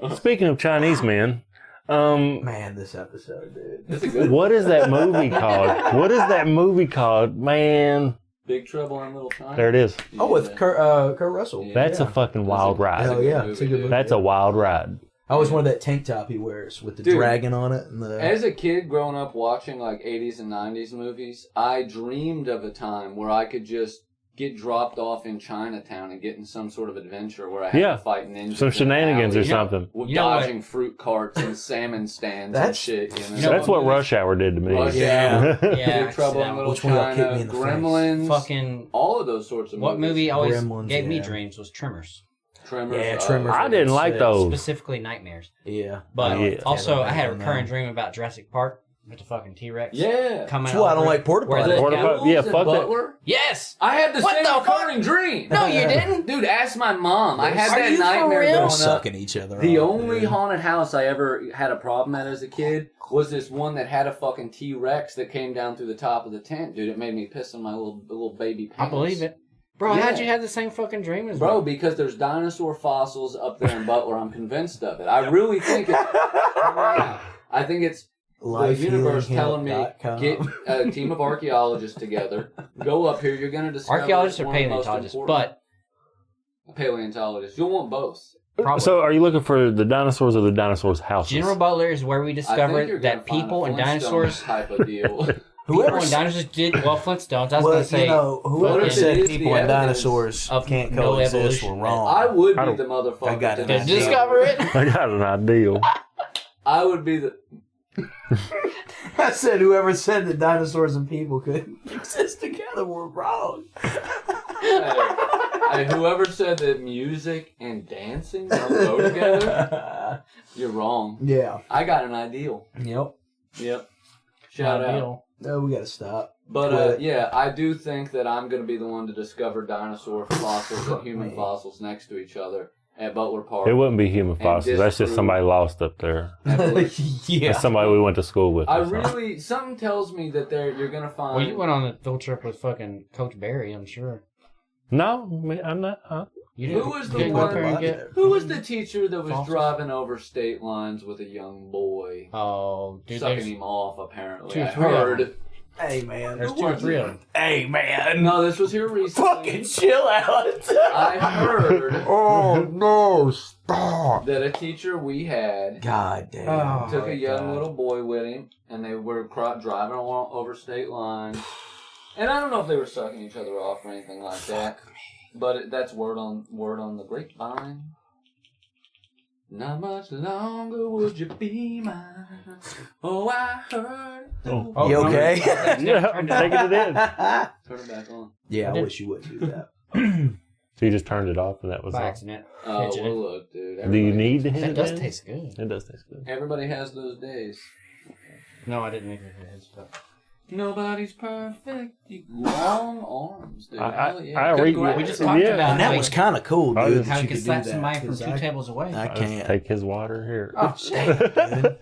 he... Speaking of Chinese men, Man, this episode, dude. It's a good what is that movie called? What is that movie called? Man, Big Trouble in Little China. there it is. Oh, with Kurt Russell. Yeah. That's Yeah. a fucking wild Hell ride. yeah, it's a good movie. That's a wild ride. I always wanted that tank top he wears with the Dude, dragon on it. And the... As a kid growing up watching like 80s and 90s movies, I dreamed of a time where I could just get dropped off in Chinatown and get in some sort of adventure where I had to fight ninjas. Some shenanigans or something. Dodging fruit carts and salmon stands and shit. That's what Rush Hour did to me. Rush Hour, Big Trouble in Little China, Gremlins, fucking all of those sorts of movies. What movie always Gremlins, gave me dreams was Tremors. Tremors. Tremors. I didn't like those. Specifically nightmares. Yeah. But also, I had a recurring dream about Jurassic Park with the fucking T-Rex. Yeah. Coming That's why I don't like porta potties. Yeah, fuck Butler? Yes! I had the What same the recurring dream. No, you didn't. Dude, ask my mom. I had Are that you for nightmare real? growing up. Sucking each other The off, only dude. haunted house I ever had a problem at as a kid was this one that had a fucking T-Rex that came down through the top of the tent. Dude, it made me piss in my little baby pants. I believe it. Bro, Yeah. how'd you have the same fucking dream as Bro, me? because there's dinosaur fossils up there in Butler. I'm convinced of it. I really think it's... I think it's the universe telling me, get a team of archaeologists together, go up here, you're going to discover... Archaeologists or one of the most paleontologists, important- but... Paleontologists. You'll want both. Probably. So, are you looking for the dinosaurs or the dinosaurs' houses? General Butler is where we I think you're discovered gonna that find people a and Flintstones dinosaurs... type of deal. People Whoever and dinosaurs did... Well, Flintstones, I was well, going to say... whoever But said it is people the and evidence dinosaurs of can't no coexist evolution. were wrong. I would I be don't- the motherfucker. I got to it. To discover it? I got an ideal. I would be the... I said whoever said that dinosaurs and people could exist together were wrong. Hey, whoever said that music and dancing don't go together, you're wrong. Yeah. I got an ideal. Yep. Yep. Shout out. Ideal. No, we gotta stop. But yeah, I do think that I'm going to be the one to discover dinosaur fossils and human Man. fossils next to each other at Butler Park. It wouldn't be human And fossils. That's just disprove- somebody lost up there. Yeah. That's somebody we went to school with. I or something. really, something tells me that you're going to find... Well, you went on a field trip with fucking Coach Barry, I'm sure. No, I'm not. You didn't, Who was you the didn't go up one- there and get... Who was the teacher that was Fossils? driving over state lines with a young boy? Oh, dude, Sucking there's him off, apparently. two or I three of heard. them. Hey, man. There's 2 or 3 of them. Hey, man. No, this was here recently. Fucking chill out. I heard Oh no! Stop! that a teacher we had God damn. Oh. took a young God. little boy with him, and they were driving along over state lines. And I don't know if they were sucking each other off or anything like that, but that's word on the grapevine. Not much longer would you be mine. Oh, I heard. Oh. You okay? Yeah, I'm taking it in. Turn it back on. Yeah, I wish you wouldn't do that. So you just turned it off, and that was By all. accident. Oh, Fidgeted. well, look, dude. Do you need to hit That it? does in? taste good. It does taste good. Everybody has those days. No, I didn't make it good stuff. Nobody's perfect. You long arms, dude. I Hell yeah. I Good read. grab. We just talked about And that how was he- kind of cool, I dude. just- that How you he could could slap do that, somebody from 'cause 2 tables away. I can't. Take his water here. Oh, shit.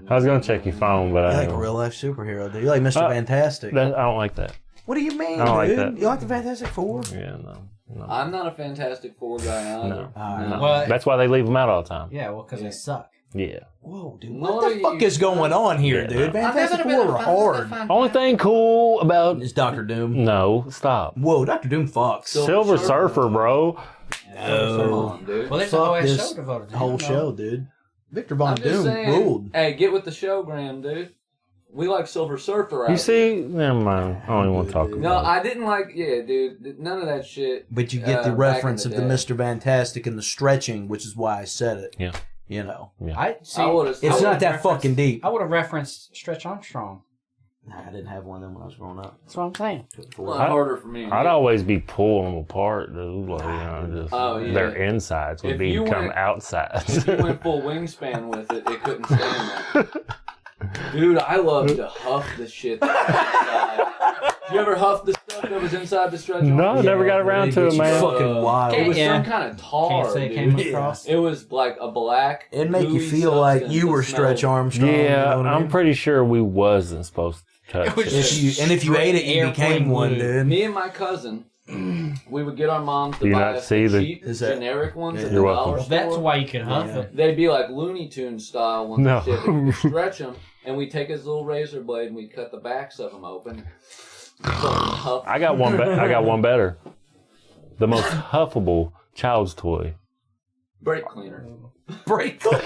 I was gonna check your phone, but You're I like a don't. real life superhero, dude. You're like Mr. Uh, Fantastic. I don't like that. What do you mean, I don't like dude? that. You like the Fantastic Four? Yeah, no. I'm not a Fantastic Four guy either. No. No. Well, That's why they leave them out all the time. yeah, well, because Yeah. they suck. Yeah. Whoa, dude. No, What the fuck is going on here, Yeah, dude? no. Fantastic Four are hard. Only thing cool about Is Doctor Doom. no, stop. Whoa, Doctor Doom fucks. Silver Silver Surfer, bro. Come on, dude. Well, there's a Fuck whole ass this show devoted to whole him, show, dude. Victor Von I'm just Doom saying. ruled. Hey, get with the show, Graham, dude. We like Silver Surfer. You out see, never mind. I don't even want to talk here. about No, it. I didn't like. Yeah, dude. None of that shit. But you get the back reference in of the the day. Mr. Fantastic and the stretching, which is why I said it. Yeah. You know. I see. I would've- It's I not that referenced- fucking deep. I would have referenced Stretch Armstrong. Nah, I didn't have one of them when I was growing up. That's what I'm saying. A lot harder for me. I'd always be pulling them apart, dude. Like, just Oh, yeah. their insides would If you become went- outsides. If you went full wingspan with it, it couldn't stand that. Dude, I love to huff the shit that's inside. You ever huff the stuff that was inside the stretch No, arm? never got around to it, man. Fucking wild. It was Yeah. some kind of tar, Can't say it came dude. across. It was like a black. It'd make you gooey feel like substance you that were smelled- Stretch Armstrong. Yeah, you know what I I'm mean? pretty sure we wasn't supposed to touch It was it. If you ate it, you Airplane became one, glue. dude. Me and my cousin, we would get our moms to Do you buy not us see the- cheap Is that- generic ones at You're the welcome. dollar Well, store. that's why you could huff Yeah. it. They'd be like Looney Tunes style ones No. and shit. But you could stretch them, and we'd take his little razor blade and we'd cut the backs of them open. Fucking huff. I got one. I got one better. The most huffable child's toy Brake cleaner. Brake cleaner.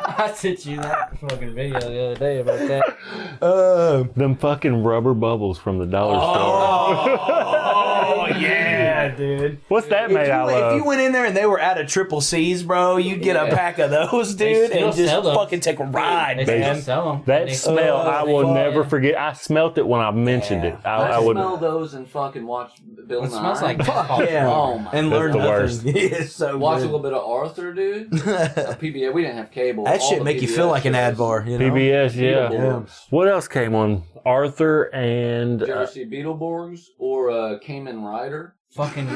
I sent you that fucking video the other day about that. Them fucking rubber bubbles from the dollar store. Oh yeah, dude. What's that made out If of? you went in there and they were out of triple C's, bro, you'd get a pack of those, dude, still and just sell them. fucking take a ride, They man. still sell them. That smell, I will fuck. never forget. I smelt it when I mentioned it. I I would. smell those and fucking watch Bill It Nye. smells like Yeah. Oh my. And That's learn the nothing. worst. It's so Watch a good. little bit of Arthur, dude. PBS. We didn't have cable. That All shit the make you PBS feel like an ad shows. bar, you know? PBS, yeah. Beetleborgs. What else came on? Arthur and Did you ever see Beetleborgs or Cayman Rider? Fucking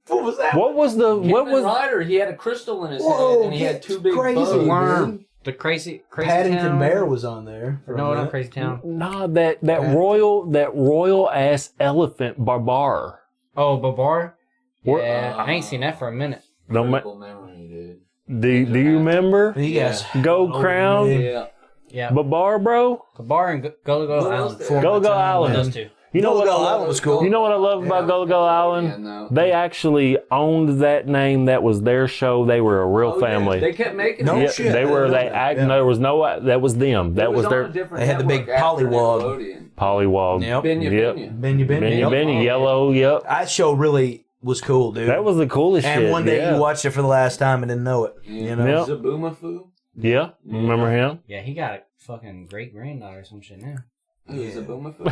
What was that? what was the what Cayman was Rider, he had a crystal in his Whoa, head and he had two big crazy, bugs. dude. worm. The crazy Paddington town. Bear was on there. for a No, not minute. Crazy Town. nah that royal ass elephant Barbar. Oh, Babar. Where- Yeah, I ain't seen that for a minute. No ma- Critical memory, dude. do you remember? Yes. Gold Crown, Yeah. Yeah, Babar, bro. Babar and Gulligo What Island. else there? Gulligo Island. Those two. You know what? Gulligo Island was cool. You know what I love about Gulligo Island? Yeah, no. They actually owned that name. That was their show. They were a real Oh, yeah. family. They kept making No it. Yeah, shit. they I were. didn't know They that. act. Yeah. There was no. That was them. That It was on their a different They had the big network after pollywog. Nickelodeon. Pollywog. Yep. Benya Yep. Benya. Benny. Benny, Yep. Benny, Oh, Yellow. Yep. That show really was cool, dude. That was the coolest and shit. one day yeah. you watched it for the last time and didn't know it. Yeah. You know? Yep. Zaboomafoo. Yeah. Remember him? Yeah, he got a fucking great granddaughter or some shit now. Who's Zaboomafoo?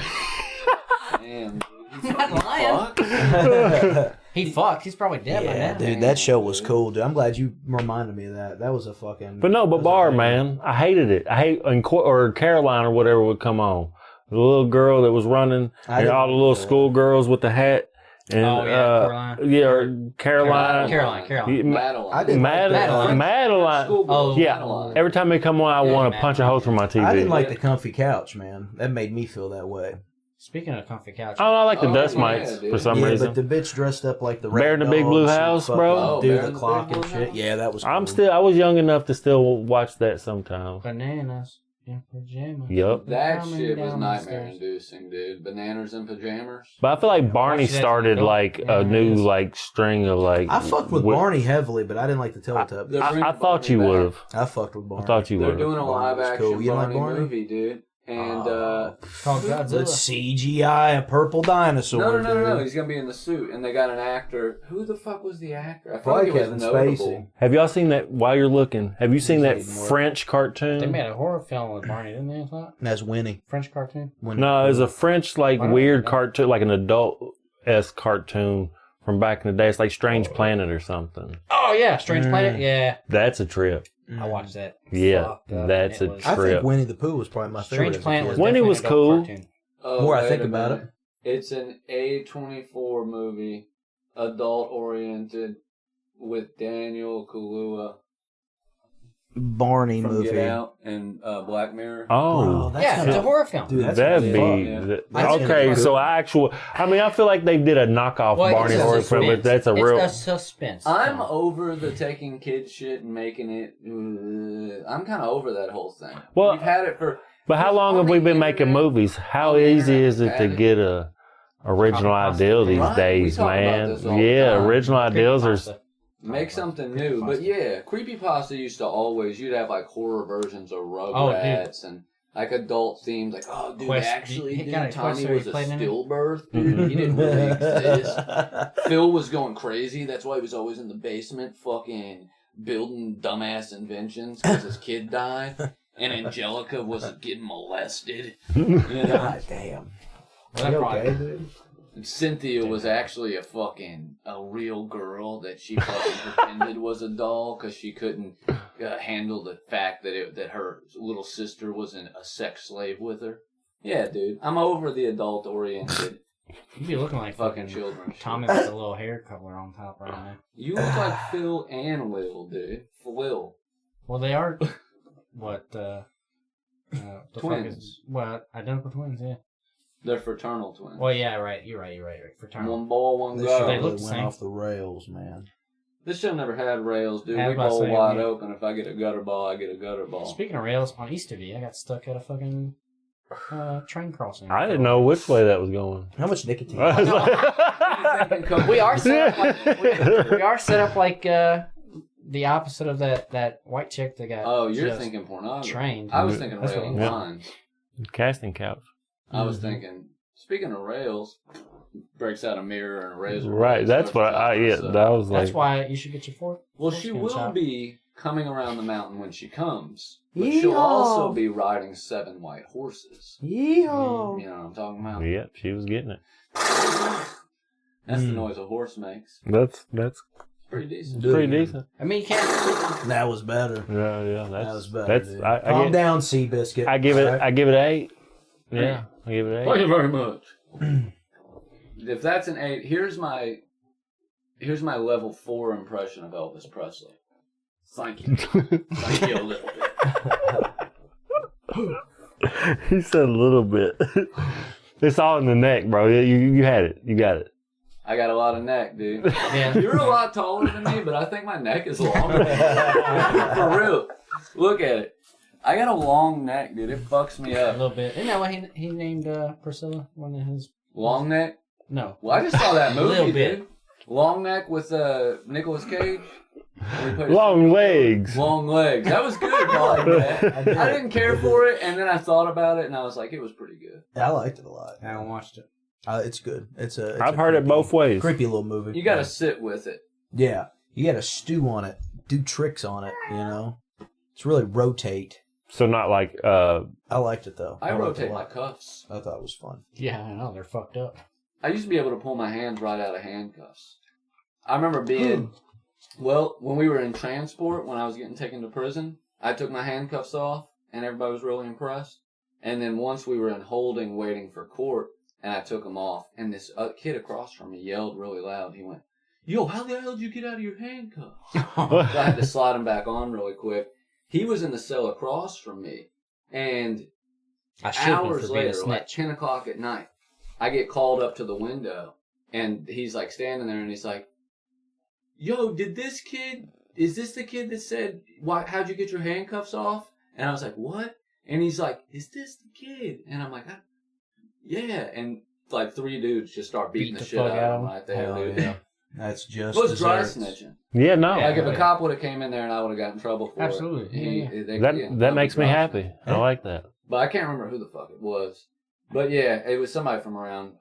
Damn, dude. He's Not fucking lying. fucked. He fucked. He's probably dead by Yeah, now. dude, that show was cool, dude. I'm glad you reminded me of that. That was a fucking. But no, that was Babar, a thing. man. I hated it. I hate or Caroline or whatever would come on. The little girl that was running, I and didn't all the like little that. schoolgirls with the hat. And, Oh, yeah, Caroline. Yeah, or Caroline. Caroline. Madeline. I didn't like Madeline. Madeline. Schoolgirl, Oh, Yeah. Madeline. Every time they come on, I Yeah, want to punch a hole through my TV. I didn't like the comfy couch, man. That made me feel that way. Speaking of comfy couch, I don't know, I like the Oh, dust yeah, mites dude. for some Yeah, reason. but the bitch dressed up like the Bear in the Big Blue House, bro? Oh, Do Bear in the the clock Big and Blue shit. House? Yeah, that was. Cool. I was young enough to still watch that sometimes. bananas in pajamas. Yup. That Coming shit was down the nightmare stairs. inducing, dude. Bananas in pajamas. But I feel like Barney Watch that started adult. like Yeah, a it new is. like string of like. I fucked with Barney heavily, but I didn't like the Teletubbies. They're bringing I thought Barney you back. would have. I fucked with Barney. I thought you They're would doing have. a Barney live was action cool. You like Barney Barney? movie, dude. And Called The Godzilla. CGI, a purple dinosaur. no. dude. He's gonna be in the suit, and they got an actor. Who the fuck was the actor? I feel Probably like it Kevin was notable. Spacey. Have y'all seen that? While you're looking, have you seen that Need more. French They cartoon? made a horror film with Barney, didn't they? I thought That's Winnie. French cartoon. Winnie. No, it's a French like I don't weird know. cartoon, like an adult-esque cartoon from back in the day. It's like Strange Planet or something. Oh yeah, Strange Planet. Yeah, That's a trip. I watched that. Yeah, Fucked up, that's and a it was- I trip. think Winnie the Pooh was probably my favorite. Strange as a Planet kid. was Winnie definitely was an adult cool. cartoon. Oh, More I wait think a about minute. It's an A24 movie, adult-oriented, with Daniel Kaluuya Barney from movie. Get Out and Black Mirror. Oh, that's Yeah, gonna- it's a horror film. Dude, that's that'd gonna be Yeah. That's okay. gonna be So I mean, I feel like they did a knockoff Well, Barney it's a horror film, but suspense. that's a real. It's a suspense. I'm film. over the taking kids shit and making it. I'm kind of over that whole thing. Well, We've had it for. But how long have we been making movies? How easy is it to get a original ideal these Right, we days, talk about man? this all the Yeah, time. original ideals are. Creepypasta. Make something new. But yeah, Creepypasta used to always, you'd have like horror versions of Rugrats and like adult themes. Like, oh, dude, Quest- actually, he dude, got a Tommy Quest where he was a played in it? stillbirth. Dude, he didn't really exist. Phil was going crazy. That's why he was always in the basement fucking building dumbass inventions because his kid died. And Angelica was getting molested. You know? God damn. Well, that You probably- okay, dude? Cynthia was actually a real girl that she fucking pretended was a doll because she couldn't handle the fact that her little sister was a sex slave with her. Yeah, dude, I'm over the adult oriented You be looking like fucking fucking children. Tommy with a little hair color on top right now. You look like Phil and Lil, dude. Lil. Well, they are what the fuck Twins. is identical twins? Yeah. They're fraternal twins. Well, yeah, right. You're right. Fraternal. One boy, one This show girl. They look really the went same. off the rails, man. This show never had rails, dude. Yeah, I We was about to bowl say, wide yeah. open. If I get a gutter ball, I get a gutter ball. Speaking of rails, on Easterby, I got stuck at a fucking train crossing. I didn't know which way that was going. How much nicotine? I was like- We are set up like the opposite of that white chick that got. Oh, you're just thinking pornography. trained. I was thinking That's what railing he- lines. Casting couch. I was thinking, speaking of rails, breaks out a mirror and a razor. Right. blade, That's starts what I. chopping Yeah. herself. That was like. That's why you should get your fork. Well, she foreskin will chopped. be coming around the mountain when she comes, but she'll also be riding 7 white horses. Yeehaw. You know what I'm talking about? Yep. She was getting it. That's the noise a horse makes. That's Pretty decent. pretty decent. I mean, you can't. That was better. Yeah. That was better. That's. Dude. I Calm get, down, Seabiscuit. I give it. Alright? I give it an 8. Yeah. I give it an 8. Thank you very much. If that's an 8, here's my level 4 impression of Elvis Presley. Thank you. Thank you a little bit. He said a little bit. It's all in the neck, bro. You had it. You got it. I got a lot of neck, dude. Yeah. You're a lot taller than me, but I think my neck is longer. For real. Look at it. I got a long neck, dude. It fucks me A up. little bit. Isn't that why he named Priscilla one of his? Long neck? No. Well, I just saw that movie, Little dude. bit. Long neck with Nicolas Cage. Where he plays- Long legs. Long legs. That was good. I like that. I didn't care for it, and then I thought about it, and I was like, it was pretty good. I liked it a lot. I haven't watched it. It's good. It's I've heard it both ways. Creepy little movie. You got to sit with it. Yeah. You got to stew on it. Do tricks on it, you know? It's really rotate. So not like I liked it, though. I liked it rotate a my lot. cuffs. I thought it was fun. Yeah, I know they're fucked up. I used to be able to pull my hands right out of handcuffs. I remember being, well, when we were in transport, when I was getting taken to prison, I took my handcuffs off, and everybody was really impressed. And then once we were in holding, waiting for court, and I took them off, and this kid across from me yelled really loud. He went, "Yo, how the hell did you get out of your handcuffs?" So I had to slide them back on really quick. He was in the cell across from me, and I should have hours for being a later, like snitch. 10 o'clock at night, I get called up to the window, and he's like standing there, and he's like, "Yo, is this the kid that said, how'd you get your handcuffs off?" And I was like, "What?" And he's like, "Is this the kid?" And I'm like, "Yeah." And like 3 dudes just start beating Beat the the shit fuck out out of him of right there, Hell dude. yeah. That's just It was dry desserts. snitching. Yeah, no. Like if a yeah. cop would have came in there and I would have gotten in trouble for Absolutely. it. That makes me happy. I like that. But I can't remember who the fuck it was. But yeah, it was somebody from around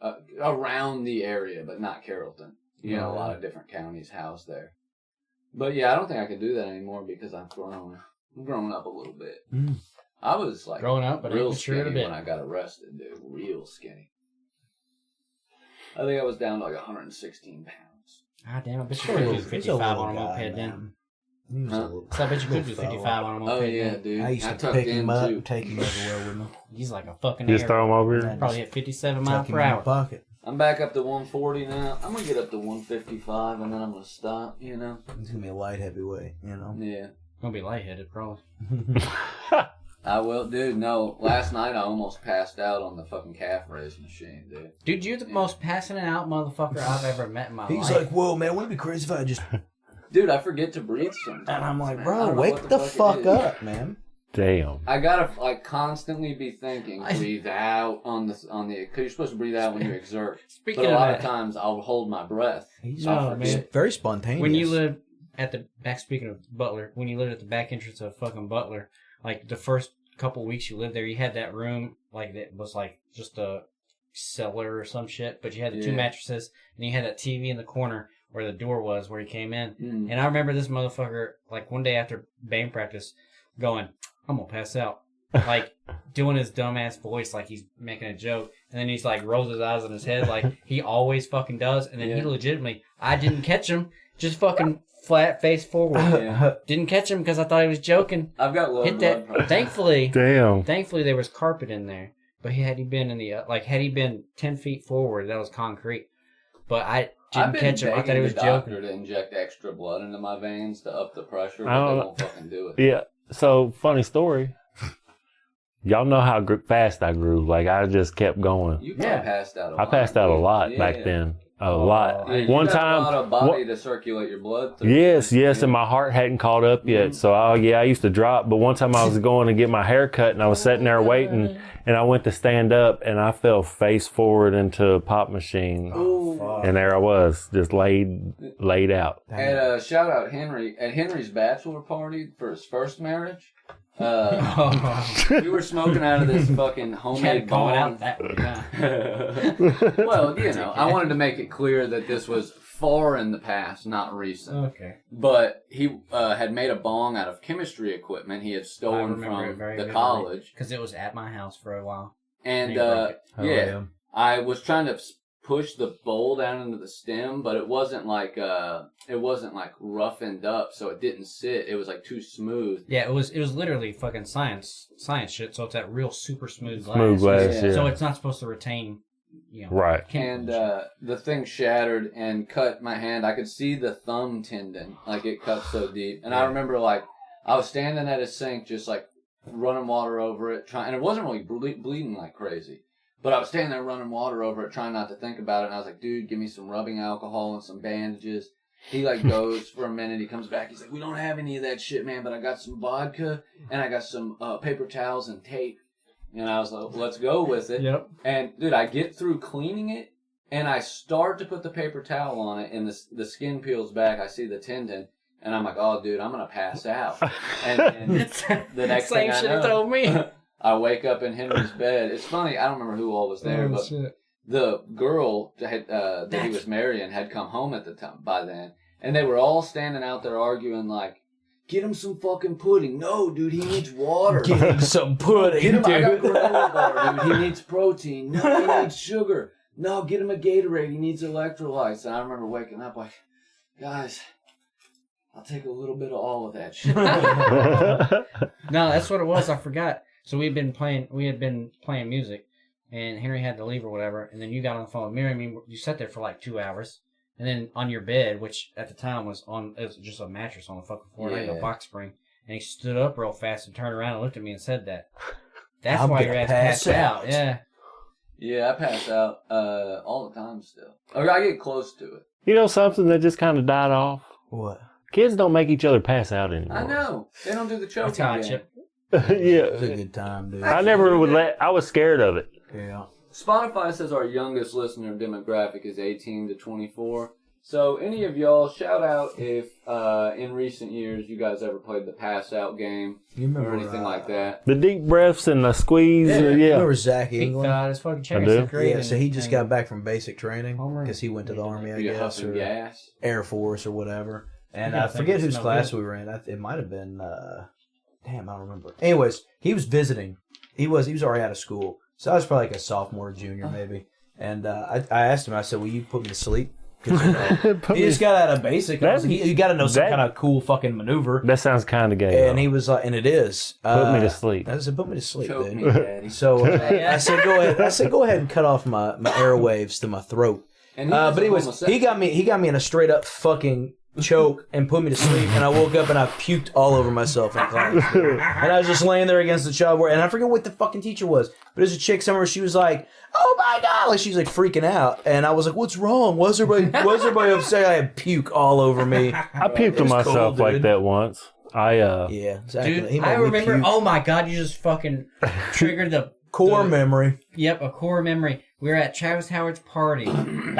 the area, but not Carrollton. You know, a lot of different counties housed there. But yeah, I don't think I could do that anymore because I'm grown up a little bit. Mm. I was like Growing up, but real ain't sure a skinny bit. when I got arrested, dude. Real skinny. I think I was down to like 116 pounds. Ah, damn, I bet you He's could do a 55 little on a guy, moped then. man. He was a Huh? little- So I bet you could do little fella. 55 on a moped Oh yeah, then. dude. I used to tucked pick him in up too. and take him everywhere with me. He's like a fucking Just air. throw them over Yeah. here. Probably hit 57 miles Tuck him per in my hour. pocket. I'm back up to 140 now. I'm gonna get up to 155 and then I'm gonna stop. You know. He's gonna be a light heavyweight, you know. Yeah. Gonna be lightheaded, probably. I will, dude. No, last night I almost passed out on the fucking calf raise machine, dude. Dude, you're the most passing out motherfucker I've ever met in my He's life. like, "Whoa, man, wouldn't it be crazy if I just?" Dude, I forget to breathe sometimes. And I'm like, man. I "Bro, don't know wake what the it fuck is. up, man." Damn. I gotta like constantly be thinking, breathe out on the, because you're supposed to breathe out when you exert. Speaking But a of lot that, of times I'll hold my breath. He's No, he's man. very spontaneous. when you lived at the back, speaking of Butler, when you lived at the back entrance of fucking Butler, like the first couple weeks you lived there, you had that room like that was like just a cellar or some shit, but you had the 2 Yeah. mattresses and you had that TV in the corner where the door was where you came in. Mm. And I remember this motherfucker like one day after band practice going, "I'm gonna pass out." Like doing his dumbass voice like he's making a joke, and then he's like rolls his eyes on his head like he always fucking does, and then he Yeah. legitimately, I didn't catch him, just fucking flat face forward. Yeah. Didn't catch him because I thought he was joking. I've got low Hit blood that. pressure. Damn. Thankfully there was carpet in there, but had he been in the had he been 10 feet forward, that was concrete. But I I've didn't been catch him. I thought he begging was the doctor joking. to inject extra blood into my veins to up the pressure, I but don't they know. won't fucking do it. Yeah. So funny story. Y'all know how fast I grew. Like, I just kept going. You probably passed out a lot. I passed out a lot Yeah. back then. A lot. Yeah, One you got time. a lot of body to circulate your blood through. Yes, and my heart hadn't caught up yet. So, I used to drop. But one time I was going to get my hair cut and I was sitting there waiting and I went to stand up and I fell face forward into a pop machine. And there I was, just laid out. And shout out Henry. At Henry's bachelor party for his first marriage, we were smoking out of this fucking homemade bong. Well, you know, I wanted to make it clear that this was far in the past, not recent. Okay. But he had made a bong out of chemistry equipment he had stolen from the college. Because it was at my house for a while. And, yeah. I was trying to push the bowl down into the stem, but it wasn't like roughened up, so it didn't sit. It was like too smooth. Yeah, it was literally fucking science shit. So it's that real super smooth glass. Smooth glass, yeah. So it's not supposed to retain, right. And the thing shattered and cut my hand. I could see the thumb tendon, like it cut so deep. And I remember like I was standing at a sink, just like running water over it, and it wasn't really bleeding like crazy. But I was standing there running water over it, trying not to think about it. And I was like, dude, give me some rubbing alcohol and some bandages. He like goes for a minute. He comes back. He's like, we don't have any of that shit, man. But I got some vodka and I got some paper towels and tape. And I was like, let's go with it. Yep. And dude, I get through cleaning it and I start to put the paper towel on it and the skin peels back. I see the tendon. And I'm like, oh, dude, I'm going to pass out. And the next thing I know, told me. I wake up in Henry's bed. It's funny, I don't remember who all was there, but the girl that he was marrying had come home at the time by then, and they were all standing out there arguing like, "Get him some fucking pudding." No, dude, he needs water. Get him some pudding, I got dude. granola bar, dude. He needs protein. No, he needs sugar. No, get him a Gatorade. He needs electrolytes. And I remember waking up like, guys, I'll take a little bit of all of that shit. No, that's what it was. I forgot. So we had been playing music, and Henry had to leave or whatever, and then you got on the phone with Mary. I mean, you sat there for like 2 hours, and then on your bed, which at the time it was just a mattress on the fucking floor, and I had a box spring, and he stood up real fast and turned around and looked at me and said that. That's why your ass passed out. Yeah. Yeah, I pass out all the time still. Or I get close to it. You know something that just kind of died off? What? Kids don't make each other pass out anymore. I know. They don't do the choking That's game. It was a good time, dude. I never would I was scared of it. Yeah. Spotify says our youngest listener demographic is 18 to 24. So any of y'all, shout out if in recent years you guys ever played the pass out game or anything like that. The deep breaths and the squeeze. Yeah. Yeah. Remember Zach He England? thought his fucking I cherry do. secret. Yeah, so he just got back from basic training Homer. because he went to the Army, I You guess, huffing or gas. Air Force or whatever. And Yeah, I forget whose smell class good. we were in. It might have been, damn, I don't remember. Anyways, he was visiting. He was already out of school. So I was probably like a sophomore, junior maybe. And I asked him, I said, will you put me to sleep? 'Cause, he just got out of basic. You got to know some kind of cool fucking maneuver. That sounds kind of gay. And he was like, and it is. Put me to sleep. I said, put me to sleep, Choke dude. me, daddy. So I said, go ahead. I said, go ahead and cut off my airwaves to my throat. And But anyways, he got me in a straight up fucking choke and put me to sleep, and I woke up and I puked all over myself in class. And I was just laying there against the chalkboard, and I forget what the fucking teacher was, but there's a chick somewhere. She was like, "Oh my god!" Like she's like freaking out, and I was like, "What's wrong? What's everybody upset?" I had puke all over me. I puked on was myself cool, like dude. that once. Yeah, exactly. He Dude, made I me remember. puke. Oh my god, you just fucking triggered the Core memory. Yep, a core memory. We were at Travis Howard's party.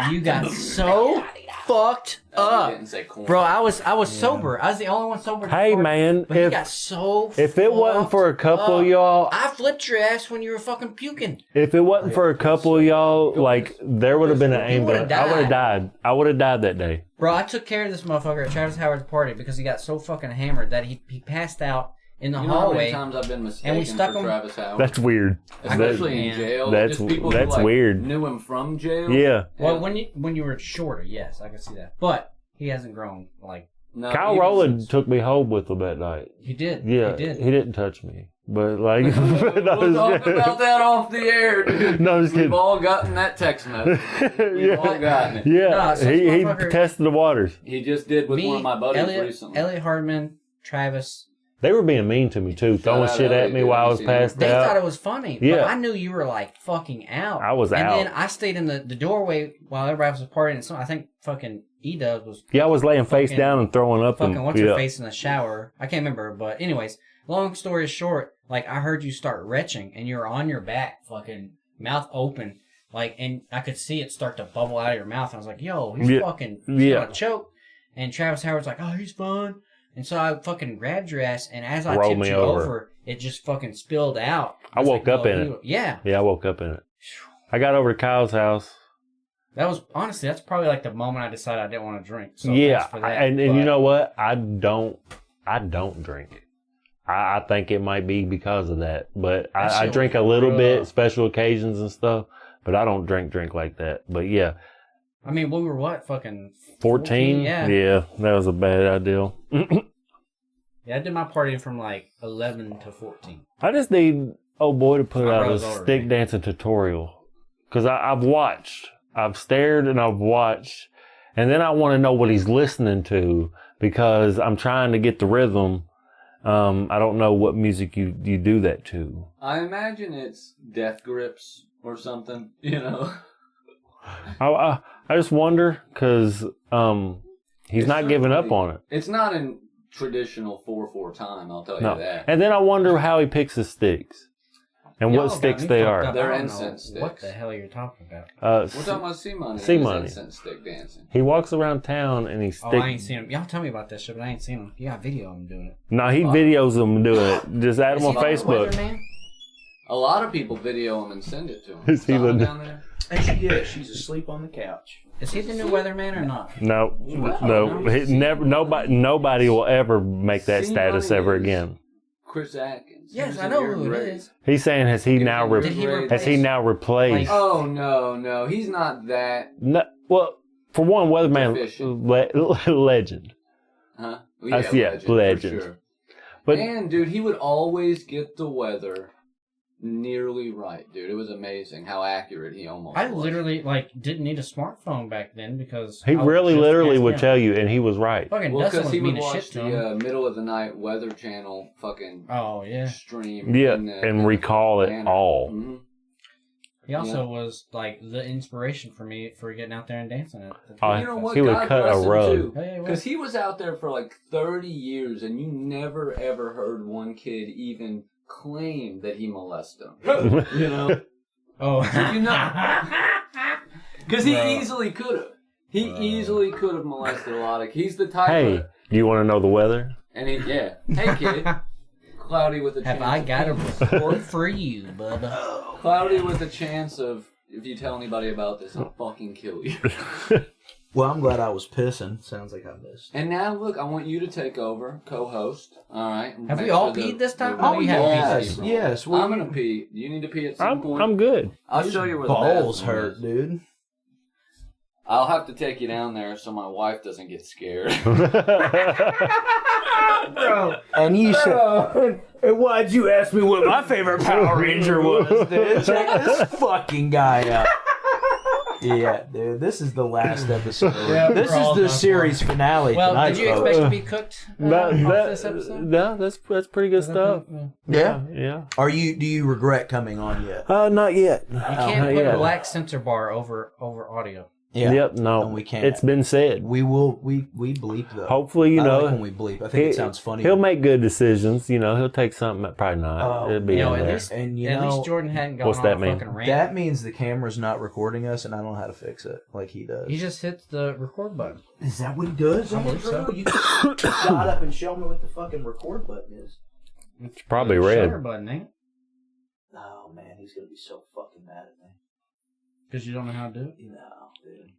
You got so fucked up, didn't say corn. bro. I was sober. I was the only one sober. at the Hey party, man, but you got so. if it wasn't for a couple of y'all, I flipped your ass when you were fucking puking. if it wasn't for a couple of y'all, like there would have been an ambulance. I would have died. I would have died that day. Bro, I took care of this motherfucker at Travis Howard's party because he got so fucking hammered that he passed out in the You know how many hallway. times I've been mistaken stuck for him- Travis Howard? That's weird. Especially in jail. that's- Just people that's who, like, weird. Knew him from jail. Yeah. Well, when you were shorter, yes, I can see that. But he hasn't grown like No, Kyle even Rowland since- took me home with him that night. he did. Yeah, he did. he didn't touch me, but like, We'll talk about that off the air, dude. No, I'm just kidding. We've all gotten that text message. We've all gotten it. Yeah, Nah, so he this motherfucker- tested the waters. He just did with one of my buddies Elliot, recently. Elliot Hardman, Travis. They were being mean to me too, throwing shit at me while I was passed They out. thought it was funny. Yeah. But I knew you were like fucking out. I was out. And then I stayed in the doorway while everybody was partying. So I think fucking E-Dub was Yeah, I was laying face down and throwing up. fucking and, what's her face in the shower. I can't remember. But anyways, long story short, like I heard you start retching and you were on your back, fucking mouth open. Like, and I could see it start to bubble out of your mouth. I was like, yo, he's fucking gonna choke. And Travis Howard's like, oh, he's fine. And so I fucking grabbed your ass, and as I tipped you over, it just fucking spilled out. I woke up in it. Yeah. Yeah, I woke up in it. I got over to Kyle's house. That was, honestly, that's probably like the moment I decided I didn't want to drink. So yeah, thanks for that. and you know what? I don't drink. I think it might be because of that. But I drink a little bit, special occasions and stuff. But I don't drink like that. But yeah. I mean, we were what? Fucking 14? Yeah. Yeah, that was a bad idea. Yeah, I did my partying from like 11 to 14. I just need old boy to put My out a brother's older stick than me. dancing tutorial. Because I've watched. I've stared and I've watched. And then I want to know what he's listening to because I'm trying to get the rhythm. I don't know what music you do that to. I imagine it's Death Grips or something, you know? I just wonder because he's not giving up on it. It's not in traditional 4/4 time, I'll tell you that. And then I wonder how he picks his sticks and Y'all what got sticks me they fucked are. up. They're I don't incense know what sticks. the hell you're talking about? We're talking about C-Money. C-Money. Incense stick dancing. He walks around town and he sticks. Oh, I ain't seen him. Y'all tell me about that shit, but I ain't seen him. You got video of him doing it. No, he videos them doing it. Just add him on Is he the Facebook. weatherman? A lot of people video him and send it to him. Is he Saw him the- down there? She's asleep on the couch. Is he the new weatherman or not? No, no, he never. Nobody will ever make that status ever again. Chris Atkins. Yes, He was I in know your who it grade. is. He's saying has he now Did he replaced? Oh no, he's not that. No, well, for one, weatherman legend. Huh? Legend. For sure. But And dude, he would always get the weather nearly right, dude. It was amazing how accurate he almost I was. literally didn't need a smartphone back then because he I would really, just literally ask would him. tell you, and he was right. Fucking Well, Dustin because was he would mean as shit watch to him. the middle of the night Weather Channel fucking Oh yeah. stream. Yeah, in the- and recall it banner. all. Mhm. He also was like the inspiration for me for getting out there and dancing at the Oh, You know what? He would God cut a bless him, rug. too. Hey, what? Because he was out there for like 30 years, and you never ever heard one kid even claim that he molested him. You know? Oh, You know? Because he Bro. easily could have. He easily could have molested a lot of. He's the type Hey, of. do you want to know the weather? And he, yeah. Hey, kid. Cloudy with a have chance. I of got a peace. report for you, bubba? Cloudy with a chance of. If you tell anybody about this, I'll fucking kill you. Well, I'm glad I was pissing. Sounds like I missed. And now, look, I want you to take over, co-host. All right. Have Make we all sure peed this time? the- Oh, you haven't peed yes, this yes. I'm gonna pee. You need to pee at some point. I'm good. I'll show you where balls the bathroom hurt, is. dude. I'll have to take you down there so my wife doesn't get scared. Bro, And you said, and why'd you ask me what my favorite Power Ranger was, dude? Check this fucking guy out. Yeah, dude, this is the last episode. Yeah, This we're all is the done series finale well, tonight, did you folks. expect to be cooked off this episode? No, that's pretty good stuff. Yeah? Yeah. Do you regret coming on yet? Not yet. You can't put yeah. a black censor bar over audio. Yeah. Yep. No, And we can't. It's been said. We bleep though. Hopefully, I know. like when we bleep. I think it sounds funny. He'll make good decisions. He'll take something that probably not. Oh, It'll be You know, in at there. least And you at know, least Jordan hadn't gone what's on that a mean? fucking rant. that means the camera's not recording us, and I don't know how to fix it like he does. He just hits the record button. Is that what he does? I believe so. You got up and show me what the fucking record button is. It's probably The red. shutter button, ain't it? Oh man, he's gonna be so fucking mad at me. Because you don't know how to do it. No, dude.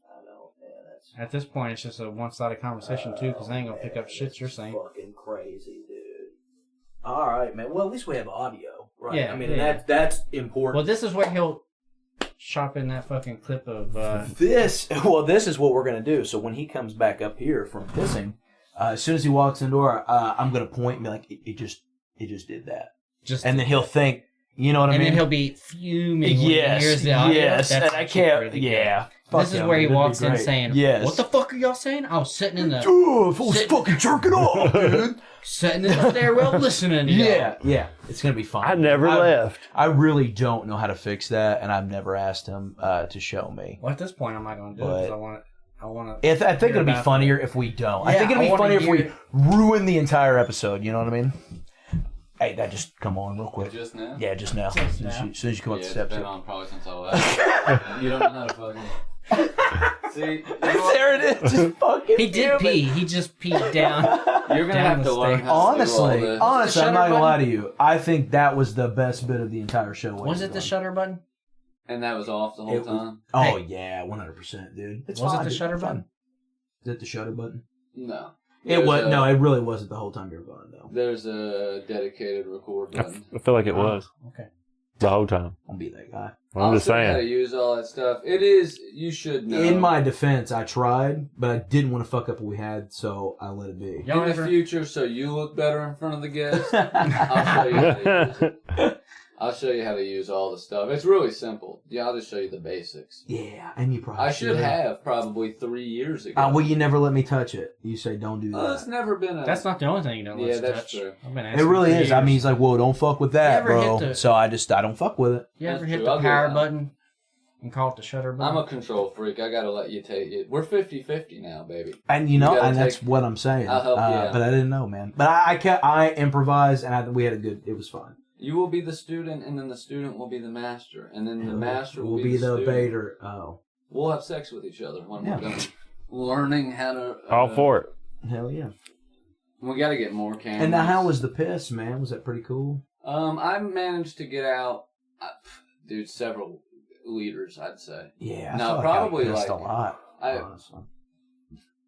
I don't. Yeah, that's At this point, it's just a one-sided conversation too, because they ain't gonna pick up shit you're saying. fucking crazy, dude. All right, man. Well, at least we have audio, right? Yeah, I mean, yeah. that's important. Well, this is where he'll chop in that fucking clip of. This is what we're gonna do. So when he comes back up here from pissing, as soon as he walks in the door, I'm gonna point and be like, it just did that, just and then he'll think, you know what I and mean? then he'll be fuming when he hears the audio. yes, That's and I actually can't. pretty good. Yeah, This is where he walks in saying, yes. "What the fuck are y'all saying?" I was sitting in the Oh, I was fucking jerking off, dude. sitting in the stairwell listening to y'all. Yeah. It's gonna be fun. I never left. I really don't know how to fix that, and I've never asked him to show me. Well, at this point, I'm not going to do it because I want to. I think it'd be funnier if we don't. I think it'd be funnier if we ruin the entire episode. You know what I mean? Hey, that just come on real quick. Just now? Yeah, just now. As soon as you come up the It's steps. been on probably since I left. You don't know how to fucking... See? There it is. Just fucking He did pee. He just peed down. You're going to have to learn how to do Honestly, all this. I'm not gonna lie to you. I think that was the best bit of the entire show. Was it the shutter button? And that was off the whole time? Oh yeah, 100%, dude. It's Was fine, it the dude. shutter It's fun. button? Is it the shutter button? No. It was no, it really wasn't the whole time you were gone though. There's a dedicated record button. I feel like it was Okay. the whole time. I'll be that guy. I'm just I'll show you how to saying. use all that stuff. It is, you should know. In my defense, I tried, but I didn't want to fuck up what we had, so I let it be. Y'all in ever- the future, so you look better in front of the guests, I'll show you how to use it. I'll show you how to use all the stuff. It's really simple. Yeah, I'll just show you the basics. Yeah, and you probably I should have probably 3 years ago. Well, you never let me touch it. You say don't do Well, it's that. never been a... That's not the only thing you don't let Yeah, you that's touch. true. I've been It asking really for is. I mean, years. he's like, "Whoa, don't fuck with that, You ever hit bro." the- So I don't fuck with it. You ever That's hit true. the I'll do power that. button and call it the shutter button? I'm a control freak. I gotta let you take it. We're 50-50 now, baby. And you know, gotta and that's take- what I'm saying. I'll help you out. But I didn't know, man. But I improvised, and we had a good. It was fun. You will be the student, and then the student will be the master, and then the master will be the student. baiter. Oh, We'll have sex with each other when Yeah. we're done learning how to... All for it. hell yeah! We gotta get more cameras. And now, how was the piss, man? Was that pretty cool? I managed to get out, dude, several liters, I'd say. Yeah, No, I feel like probably I pissed like- a lot. I- honestly.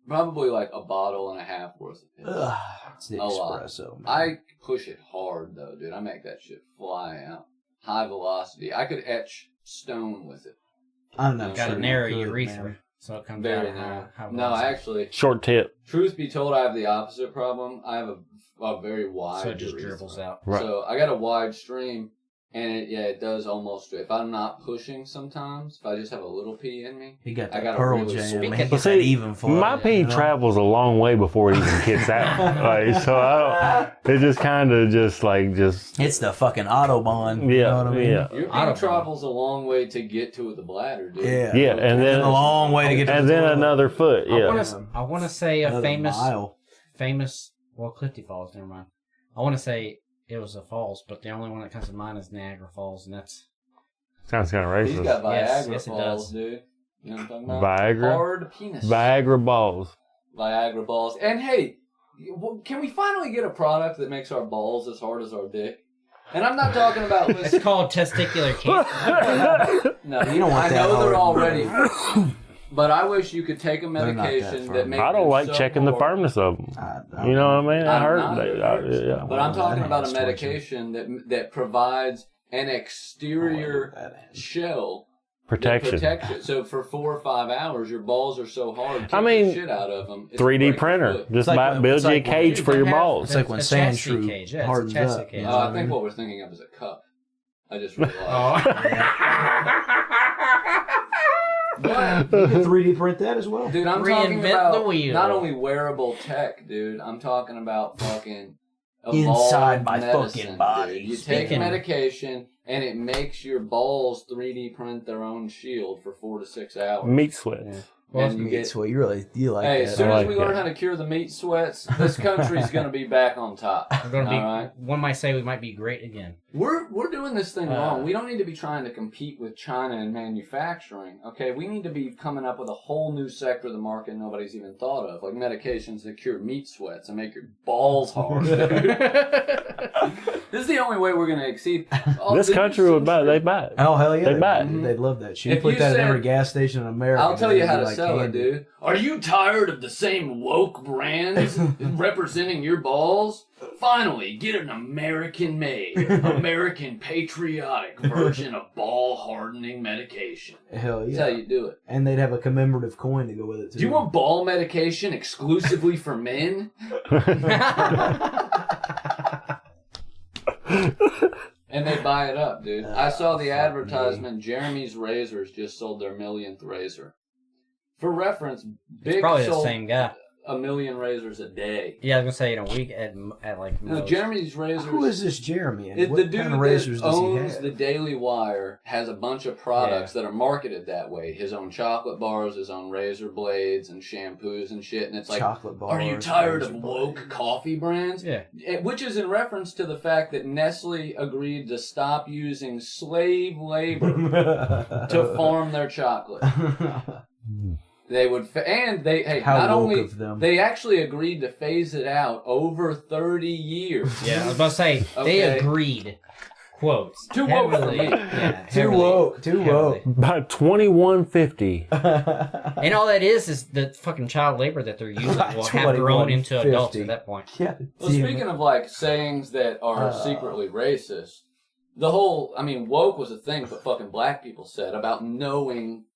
Probably like a bottle and a half worth of piss. Ugh, it's the A lot. espresso, man. I push it hard, though, dude. I make that shit fly out. High velocity. I could etch stone with it. I'm not Got sure a you narrow could, urethra, man. so it comes Very out narrow. high No, velocity. actually, Short tip. truth be told, I have the opposite problem. I have a very wide So it just urethra. dribbles out. Right. So I got a wide stream, and it does almost. If I'm not pushing, sometimes if I just have a little pee in me, He got I that got a Pearl really Jam. speak- Man. He Well, gets see, that even flow. My pee you know? travels a long way before it even gets out. Like, so I don't, it just kind of just. It's the fucking Autobahn. You Yeah, know what I mean? yeah. your pee Autobahn. travels a long way to get to the bladder, dude. Yeah. Yeah, and then a long way to get to and the then toilet. another foot. Yeah. I want to say a Another famous, mile. well, Clifty Falls, never mind. I want to say it was a falls, but the only one that comes to mind is Niagara Falls, and that's Sounds kind of He's racist. got Viagra Yes, it balls, does. dude. You know what I'm talking about? Viagra? Hard penis. Viagra balls. Viagra balls. And hey, can we finally get a product that makes our balls as hard as our dick? And I'm not talking about it's called testicular cancer. No, You don't want I that know they're hard. already. But I wish you could take a not that medication firm. that makes I don't them like so checking the hard. firmness of them. I You know what I mean? I I'm heard not. that. Yeah. But I'm talking That about a hand's twitching. medication that provides an Oh, exterior that hand. shell Protection. that protects it. So for 4 or 5 hours, your balls are so hard. Kick I mean, the shit out of them. 3D printer. Just like buy, when- build it's you a like when- cage for your They have- balls. It's like when a sand chastity shrew cage. Yeah, hardens it's a chastity up. cage. You Oh, know I what think mean? what we're thinking of is a cup. I just realized. But, You can 3D print that as well. dude, I'm talking Reinvent about the wheel. not only wearable tech, dude. I'm talking about fucking Inside evolved my medicine, fucking body. dude. You take Speaking- medication and it makes your balls 3D print their own shield for 4 to 6 hours. Meat sweats. And you Meat get. sweat. You like Hey, that. as soon I as like we that. learn how to cure the meat sweats, this country's gonna be back on top. We're gonna be. All right? One might say we might be great again. We're doing this thing wrong. We don't need to be trying to compete with China in manufacturing. Okay, we need to be coming up with a whole new sector of the market nobody's even thought of, like medications that cure meat sweats and make your balls hard. This is the only way we're gonna exceed. Oh, This country would buy. They buy it. Oh hell yeah! They buy it. They'd love that shit. If You put you that in said- every gas station in America. I'll tell you it'd how be to like sell it, candy. dude. Are you tired of the same woke brands representing your balls? Finally, get an American-made, American patriotic version of ball-hardening medication. Hell That's yeah! how you do it. And they'd have a commemorative coin to go with it too. Do you want ball medication exclusively for men? And they buy it up, dude. I saw the advertisement. Jeremy's Razors just sold their millionth razor. For reference, It's Big probably the sold same guy. 1 million razors a day. Yeah, I was gonna say in a week at like. No, most. Jeremy's razors. Who is this Jeremy? And The what dude kind of razors that does he owns have? the Daily Wire has a bunch of products that are marketed that way. His own chocolate bars, his own razor blades, and shampoos and shit. And it's like, Chocolate bars, are you tired of razor woke blades. coffee brands? Yeah. Which is in reference to the fact that Nestle agreed to stop using slave labor to farm their chocolate. They would, How not woke only of them. they actually agreed to phase it out over 30 years. Yeah, I was about to say they Okay. agreed. Quotes. Too woke for me. Yeah, Too heavily- woke. Too woke. heavily. By 2150. And all that is the fucking child labor that they're using will have grown into 21.50. adults at that point. Yeah. Well, speaking of like sayings that are secretly racist, the whole, woke was a thing that fucking black people said about knowing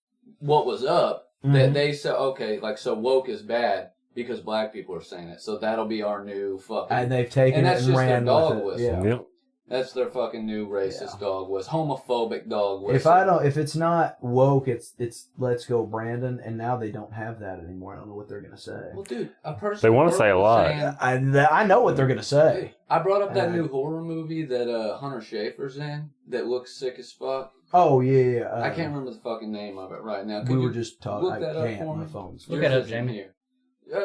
what was up. That they said, okay, like, so woke is bad because black people are saying it. So that'll be our new fucking. And they've taken And it that's and just their ran dog with it. whistle. Yeah. Yep. That's their fucking new racist dog whistle. Homophobic dog whistle. If it's not woke, it's let's go Brandon, and now they don't have that anymore. I don't know what they're gonna say. Well, dude, a person. They wanna say a lot. I know what they're gonna say. I brought up that new horror movie that Hunter Schafer's in that looks sick as fuck. Oh yeah. I can't remember the fucking name of it right now. We were just talking. look that I up can't. for My me? phone's. Look it up, Yours isn't Jamie. here.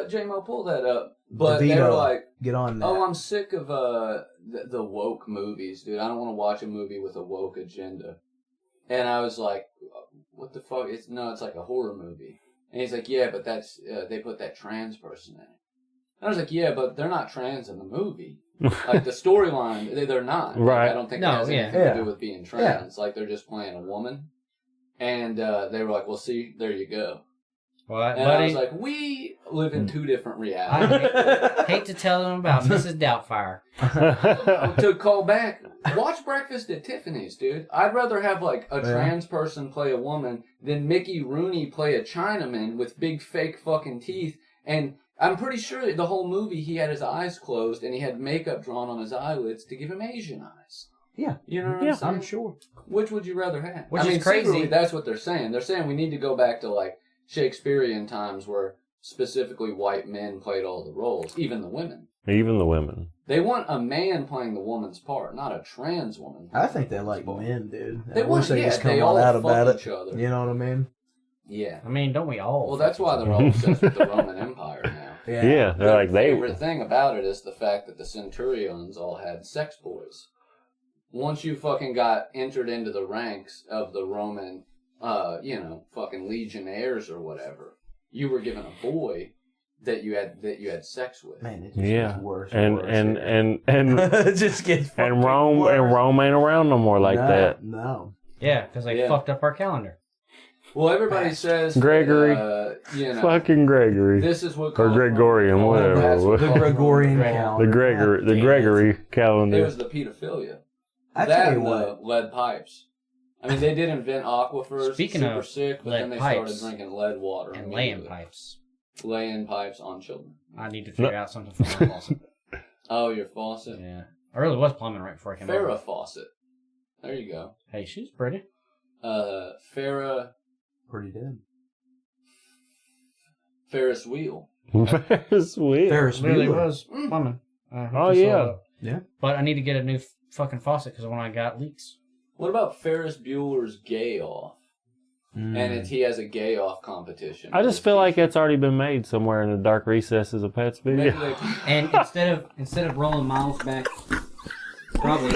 J-Mo, pull that up. But they were DeVito, like, get on that. oh, I'm sick of the woke movies, dude. I don't want to watch a movie with a woke agenda. And I was like, what the fuck? It's like a horror movie. And he's like, yeah, but that's they put that trans person in it. And I was like, yeah, but they're not trans in the movie. Like the storyline, they're not. Like, Right. I don't think it No, has yeah. anything to do with being Yeah. trans. Like they're just playing a woman. And they were like, well, see, there you go. Well, And buddy, I was like, we live in two different I realities. hate to tell them about Mrs. Doubtfire. To call back, watch Breakfast at Tiffany's, dude. I'd rather have like a trans person play a woman than Mickey Rooney play a Chinaman with big fake fucking teeth. And I'm pretty sure the whole movie he had his eyes closed and he had makeup drawn on his eyelids to give him Asian eyes. Yeah. You know what I'm saying? I'm sure. Which would you rather have? Which is crazy. Secretly, that's what they're saying. They're saying we need to go back to like Shakespearean times where specifically white men played all the roles, even the women. Even the women. They want a man playing the woman's part, not a trans woman. I think they like men, dude. They I wish they just come they on all out fuck about it. each other. You know what I mean? Yeah. I mean, don't we all? Well, that's why they're all obsessed with the Roman Empire now. Yeah, they're like Their favorite thing about it is the fact that the centurions all had sex boys. Once you fucking got entered into the ranks of the Roman, fucking legionnaires or whatever, you were given a boy that you had sex with. Man, it just gets worse. And worse and it just gets and Rome ain't around no more like that. No. Yeah, because they fucked up our calendar. Well, everybody says Gregory. Fucking Gregory. This is what Or Gregorian, whatever. That's what The caused Gregorian Roman calendar. The Gregory It calendar. was the pedophilia. I That tell you and what. the lead pipes. I mean, they did invent aquifers. Speaking super of sick, but lead then they pipes started drinking lead water And laying immediately. pipes. Laying pipes on children. I need to figure out something for my faucet. Oh, your faucet. Yeah, I really was plumbing right before I came Farrah over. faucet. There you go. Hey, she's pretty. Farrah Pretty dead. Ferris wheel. Ferris wheel. Ferris Really Bueller. was plumbing. Oh, yeah. Yeah. But I need to get a new fucking faucet because the one I got leaks. What about Ferris Bueller's Gay Off? And he has a gay off competition. I just feel like it's already been made somewhere in the dark recesses of Pets Maybe video. And instead of rolling miles back, probably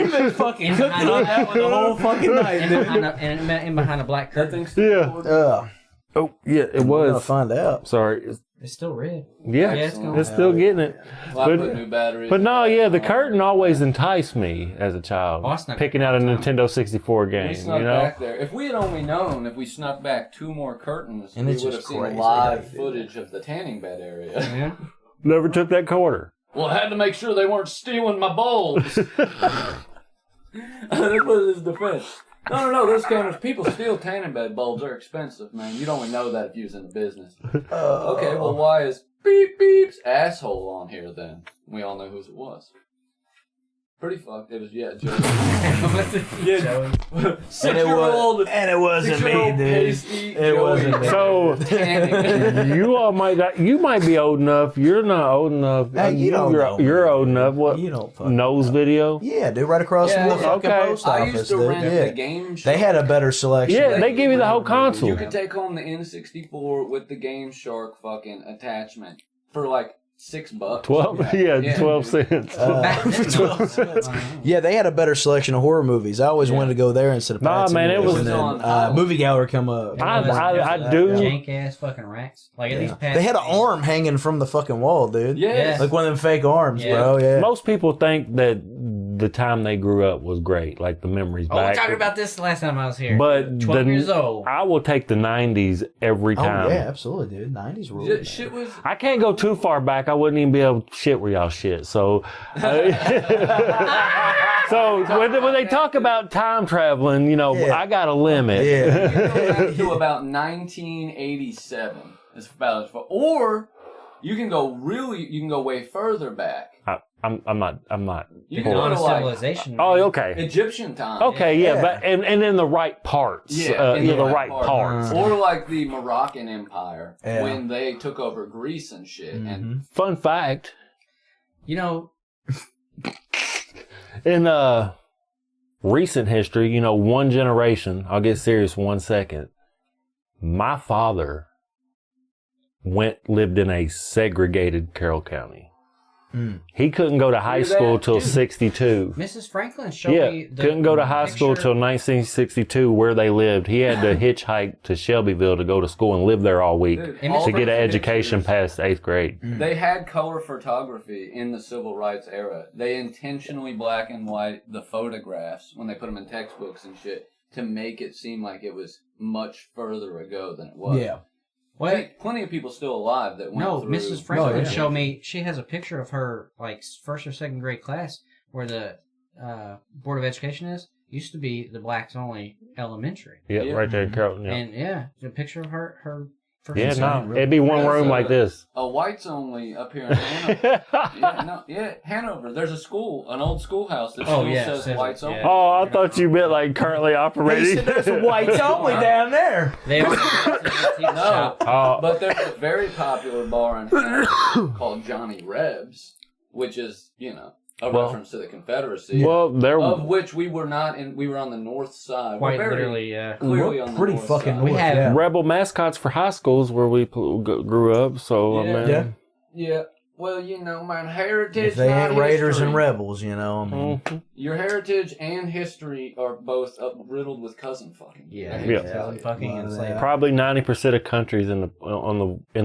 We've been fucking cooking on that one the whole fucking night, in behind a black that curtain. thing's still Yeah. recording? Oh, yeah, it We're gonna was. find out. Sorry. It's still red. Yeah, Yeah, it's going. it's still getting it. Well, I But- put new batteries. But no, yeah, the curtain always enticed me as a child. Oh, I snuck Picking out a Nintendo 64 game, We snuck you know? back there. If we had only known, if we snuck back 2 more curtains, And we it's would have just seen crazy live how they do footage of the tanning bed area. Yeah. Never took that quarter. Well, I had to make sure they weren't stealing my bulbs. That was his defense. No, those cameras, people steal tanning bed bulbs. They're expensive, man. You'd only know that if you was in the business. Okay, well, why is Beep Beep's asshole on here then? We all know whose it was. Pretty fucked. It was, yeah, Joey. Joey. And it wasn't me, dude. It wasn't me. So you all you might be old enough. You're not old enough. Hey, you don't know. You're old enough. What? You don't fucking Nose know. video? Yeah, dude, right across from the fucking post I office. used to dude. rent the game shop. They had a better selection. Yeah, they give you the whole console. You could take home the N64 with the Game Shark fucking attachment for like $6. 12, yeah, 12 cents. 12 cents. Yeah, they had a better selection of horror movies. I always wanted to go there instead of Nah, man, it was on Movie Gallery come up. I do. Jank ass fucking racks. Like at least They had an arm hanging from the fucking wall, dude. Yeah. Like one of them fake arms, bro. Yeah. Most people think that the time they grew up was great, like the memories Oh, we back. talked about this the last time I was here. But 12 years old. I will take the 90s every time. Oh, yeah, absolutely, dude. 90s rule. Shit was. I can't go too far back. I wouldn't even be able to shit where y'all shit. So, so when they talk about time traveling, you know, I got a limit. Yeah. You go back to about 1987. It's about as far. Or you can go way further back. I'm not. You can go to civilization. Oh, okay. Egyptian time. Okay, yeah, but and in the right parts. In the right parts. Or like the Moroccan Empire Yeah. when they took over Greece and shit. And Fun fact. You know, In recent history, you know, one generation, I'll get serious 1 second. My father lived in a segregated Carroll County. He couldn't go to high school till 62. Mrs. Franklin showed me the couldn't go to high school picture. till 1962 where they lived. He had to hitchhike to Shelbyville to go to school and live there all week Dude, to all get an those education pictures, past 8th grade. They had color photography in the civil rights era. They intentionally black and white the photographs when they put them in textbooks and shit to make it seem like it was much further ago than it was. Yeah. Wait, Plenty of people still alive that went through. Mrs. Franklin yeah. showed me. She has a picture of her like first or second grade class where the Board of Education used to be the blacks only elementary. Yeah, right there, Carroll. Yeah, And the picture of her first. yeah, and no, second. it'd be one room like this. A whites only up here in Hanover. Hanover. There's a school, an old schoolhouse that still says whites only. Oh, I thought you meant like currently operating. There's whites only down there. They are No, Oh. but there's a very popular bar in Hanover called Johnny Reb's, which is, a reference to the Confederacy. Well, there. Of which we were not in. We were on the north side. Quite We're very literally, clearly on the Pretty north fucking side. north. We have- yeah. Rebel mascots for high schools where we grew up. So I mean, Yeah. Yeah. Well, man, heritage. If they not ain't Raiders history. and Rebels, I mean. Your heritage and history are both riddled with cousin fucking. yeah, Yeah. fucking Yeah. enslaved. probably 90% of countries in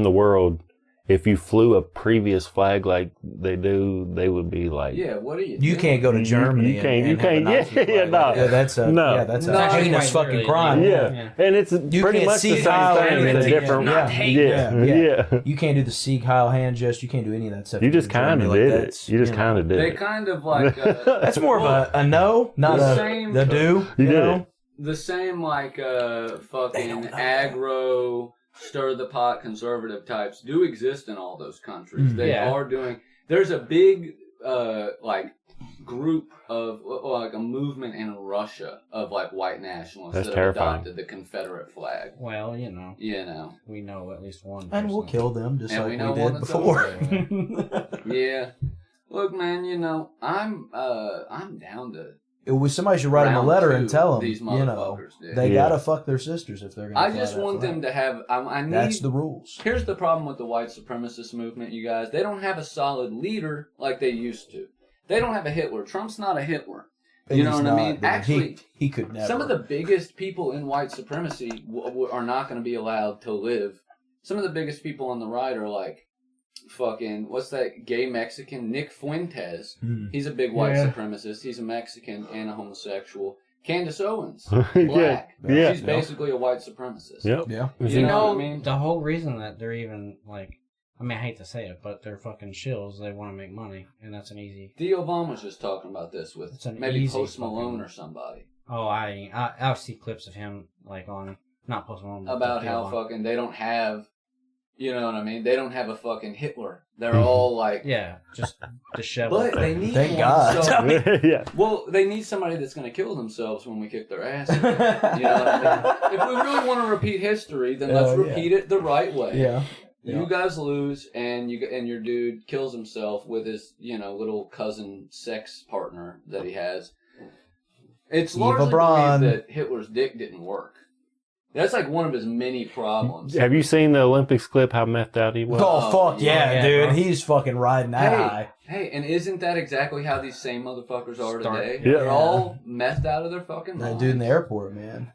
the world, if you flew a previous flag like they do, they would be like, Yeah. What are you? You doing? can't go to Germany. you can't- and you have a can't- Nazi yeah, flag. no. Yeah, that's a No. that's No, a it's heinous quite fucking literally crime. illegal. yeah. Yeah. And it's You pretty can't much the see same Kyle thing in a anything. different. Yeah. Yeah. You can't do the Sieg Heil hand gesture. You can't do any of that stuff. You just in Germany. kind of Like, did that's, it. You just you know. kind of did They it. kind of like. That's more of a no, not The a same- the do. You did know? it. The same like fucking aggro, stir the pot conservative types do exist in all those countries. They Yeah. are doing. There's a big like group of like a movement in Russia of like white nationalists That's that terrifying. have adopted the Confederate flag. Well, we know at least one. And we'll person. kill them just And like we we, know did one that's before. over Yeah. Look, man. I'm down to. It was somebody should write them a round letter two, and tell them, these motherfuckers, dude. they Yeah. gotta fuck their sisters if they're gonna. I fly just that want flag. them to have. I need. That's the rules. Here's the problem with the white supremacist movement, you guys. They don't have a solid leader like they used to. They don't have a Hitler. Trump's not a Hitler. You know He's what I not, mean? dude. Actually, he could never. some of the biggest people in white supremacy are not going to be allowed to live. Some of the biggest people on the right are like fucking, what's that gay Mexican? Nick Fuentes. He's a big white supremacist. He's a Mexican and a homosexual. Candace Owens, black. Yeah. She's basically a white supremacist. Yep. Yeah. You know what I mean? The whole reason that they're even like, I hate to say it, but they're fucking shills. They want to make money, and that's an easy. D. Obama's just talking about this with It's an maybe easy Post Malone fucking- or somebody Oh, I'll see clips of him like on not Post Malone but about the how Obama. fucking they don't have You know what I mean? They don't have a fucking Hitler. They're all like, just disheveled. but they need Thank one. God. So, yeah. well, they need somebody that's going to kill themselves when we kick their ass. You know what I mean? If we really want to repeat history, then let's repeat it the right way. Yeah. You guys lose, and your dude kills himself with his little cousin sex partner that he has. It's largely believed that Hitler's dick didn't work. That's like one of his many problems. Have you seen the Olympics clip? How methed out he was. Oh fuck yeah, dude! He's fucking riding that high. Hey, and isn't that exactly how these same motherfuckers are today? Yeah. They're all methed out of their fucking minds. That dude in the airport, man.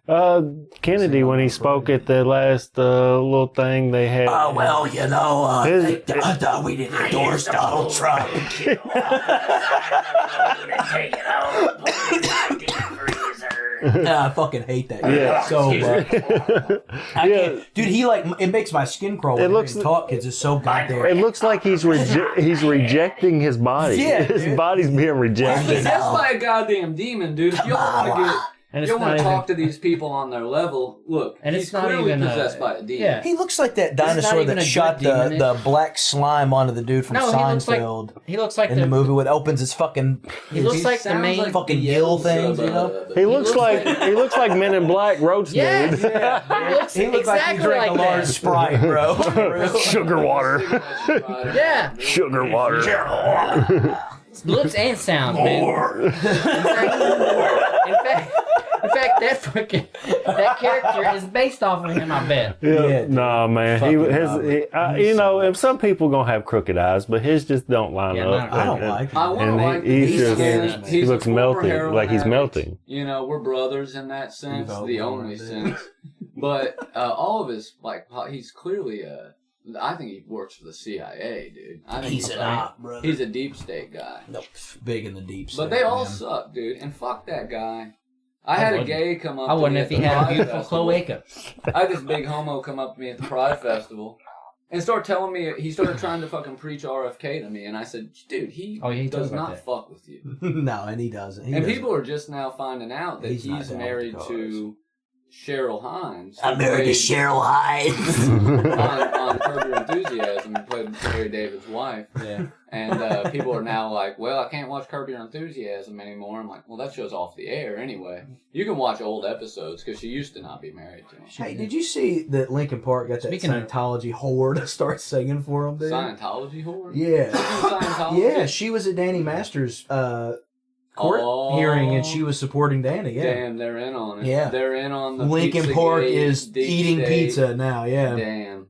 Kennedy, when he spoke at the last little thing they had. Oh well, I thought we didn't endorse Donald Trump. I fucking hate that guy so much. I can't, dude. He it makes my skin crawl when he talk because it's so goddamn. It looks like he's rejecting his body. Yeah, his dude. body's being rejected. That's by a goddamn demon, dude. If you don't want to talk to these people on their level, look, and he's clearly possessed by a demon. Yeah. He looks like that dinosaur that shot the black slime onto the dude from Seinfeld. He looks like in the movie when it opens his fucking. He looks like the main fucking Yale things, you know. He looks like Men in Black roach dude. Yeah, he looks like he drank a large Sprite, bro. Sugar water. Yeah. Sugar water. Looks and sounds, man. In fact, that character is based off of him. I bet. Yeah, nah, man. If some people gonna have crooked eyes, but his just don't line up. I don't like him. I want to like him. He looks melting, like he's melting. You know, we're brothers in that sense, the only sense. But all of his he's clearly I think he works for the CIA, dude. I think he's an op, brother. He's a deep state guy. Nope, big in the deep state. But they all suck, dude. And fuck that guy. I had a gay come up to me. I wouldn't if he had a beautiful festival. cloaca. I had this big homo come up to me at the Pride Festival and start telling me, he started trying to fucking preach RFK to me. And I said, dude, he does not fuck with you. No, and he doesn't. People are just now finding out that he's married to Cheryl Hines. I'm married to Cheryl Hines. on Curb Your Enthusiasm. He played Larry David's wife. Yeah. And people are now like, well, I can't watch Curb Your Enthusiasm anymore. I'm like, well, that show's off the air anyway. You can watch old episodes because she used to not be married to him. Hey, did you see that Linkin Park got that Scientology whore to start singing for him, dude? Scientology whore? Yeah. Scientology? Yeah, she was at Danny Master's court hearing, and she was supporting Danny. Yeah. Damn, they're in on it. Yeah. They're in on the Linkin Park is eating pizza now. Yeah. Damn.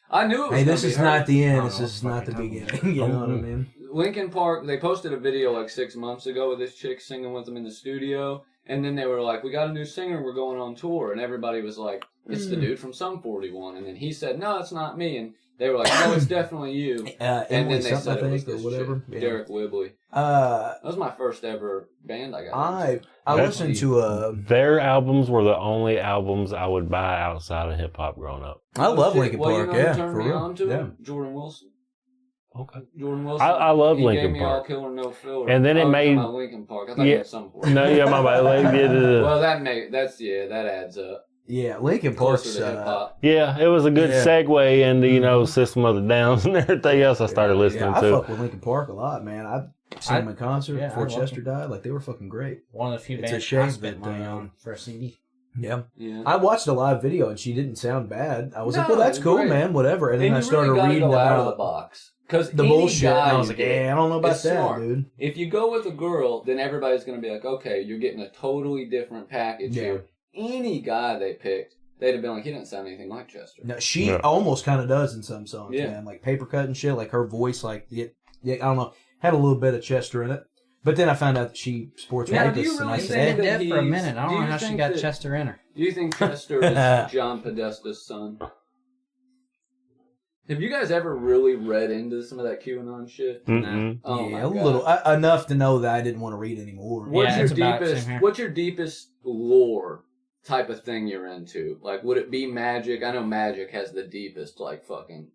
I knew it was. Hey, this is not the end. This is not the beginning. You know what I mean? Linkin Park, they posted a video like 6 months ago with this chick singing with them in the studio, and then they were like, we got a new singer, we're going on tour, and everybody was like, it's the dude from Sum 41, and then he said, no, it's not me, and they were like, no, it's definitely you. And then they said it was this chick, Derek Whibley. That was my first ever band I got. I listened to their albums were the only albums I would buy outside of hip hop growing up. I love Linkin Park. You know who turned me on to him? Jordan Wilson. Okay. Jordan Wilson. I love he Linkin gave me Park. All Killer No Filler. And then it made Linkin Park. I thought you had Sum 41. No, yeah, my bad. Well, that adds up. Yeah, Linkin Park's yeah, it was a good segue into System of the Downs and everything else I started listening to. I fuck with Linkin Park a lot, man. I've seen them in concert before Chester died. Like, they were fucking great. One of the few bands I spent money on for a CD. Yeah. I watched a live video and she didn't sound bad. I was like, well, that's cool, great. man, whatever. And then I started reading go out of the about box. Because the bullshit, and I was like, I don't know about that, smart. dude. If you go with a girl, then everybody's going to be like, okay, you're getting a totally different package here. Any guy they picked, they'd have been like, he didn't sound anything like Chester. No, she almost kind of does in some songs, man. Like Paper Cut and shit. Like her voice, I don't know, had a little bit of Chester in it. But then I found out that she sports rapists, and I said, dead for a minute. I don't know how she got Chester in her. Do you think Chester is John Podesta's son? Have you guys ever really read into some of that QAnon shit? No. Oh a little enough to know that I didn't want to read anymore. What's your deepest lore type of thing you're into? Like, would it be magic? I know magic has the deepest, like, fucking,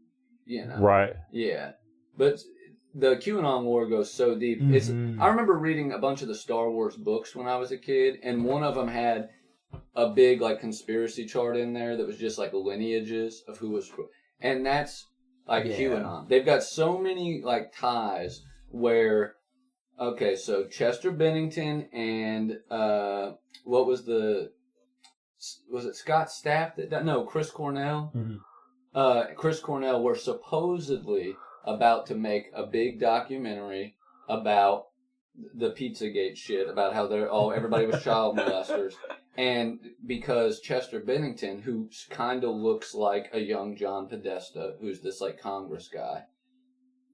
Right. Yeah. But the QAnon lore goes so deep. I remember reading a bunch of the Star Wars books when I was a kid, and one of them had a big, like, conspiracy chart in there that was just, like, lineages of who was... And that's like Yeah. QAnon. They've got so many like ties where, okay, so Chester Bennington and what was it Scott Stapp that no, Chris Cornell? Mm-hmm. Chris Cornell were supposedly about to make a big documentary about the Pizzagate shit, about how everybody was child molesters. And because Chester Bennington, who kind of looks like a young John Podesta, who's this like Congress guy,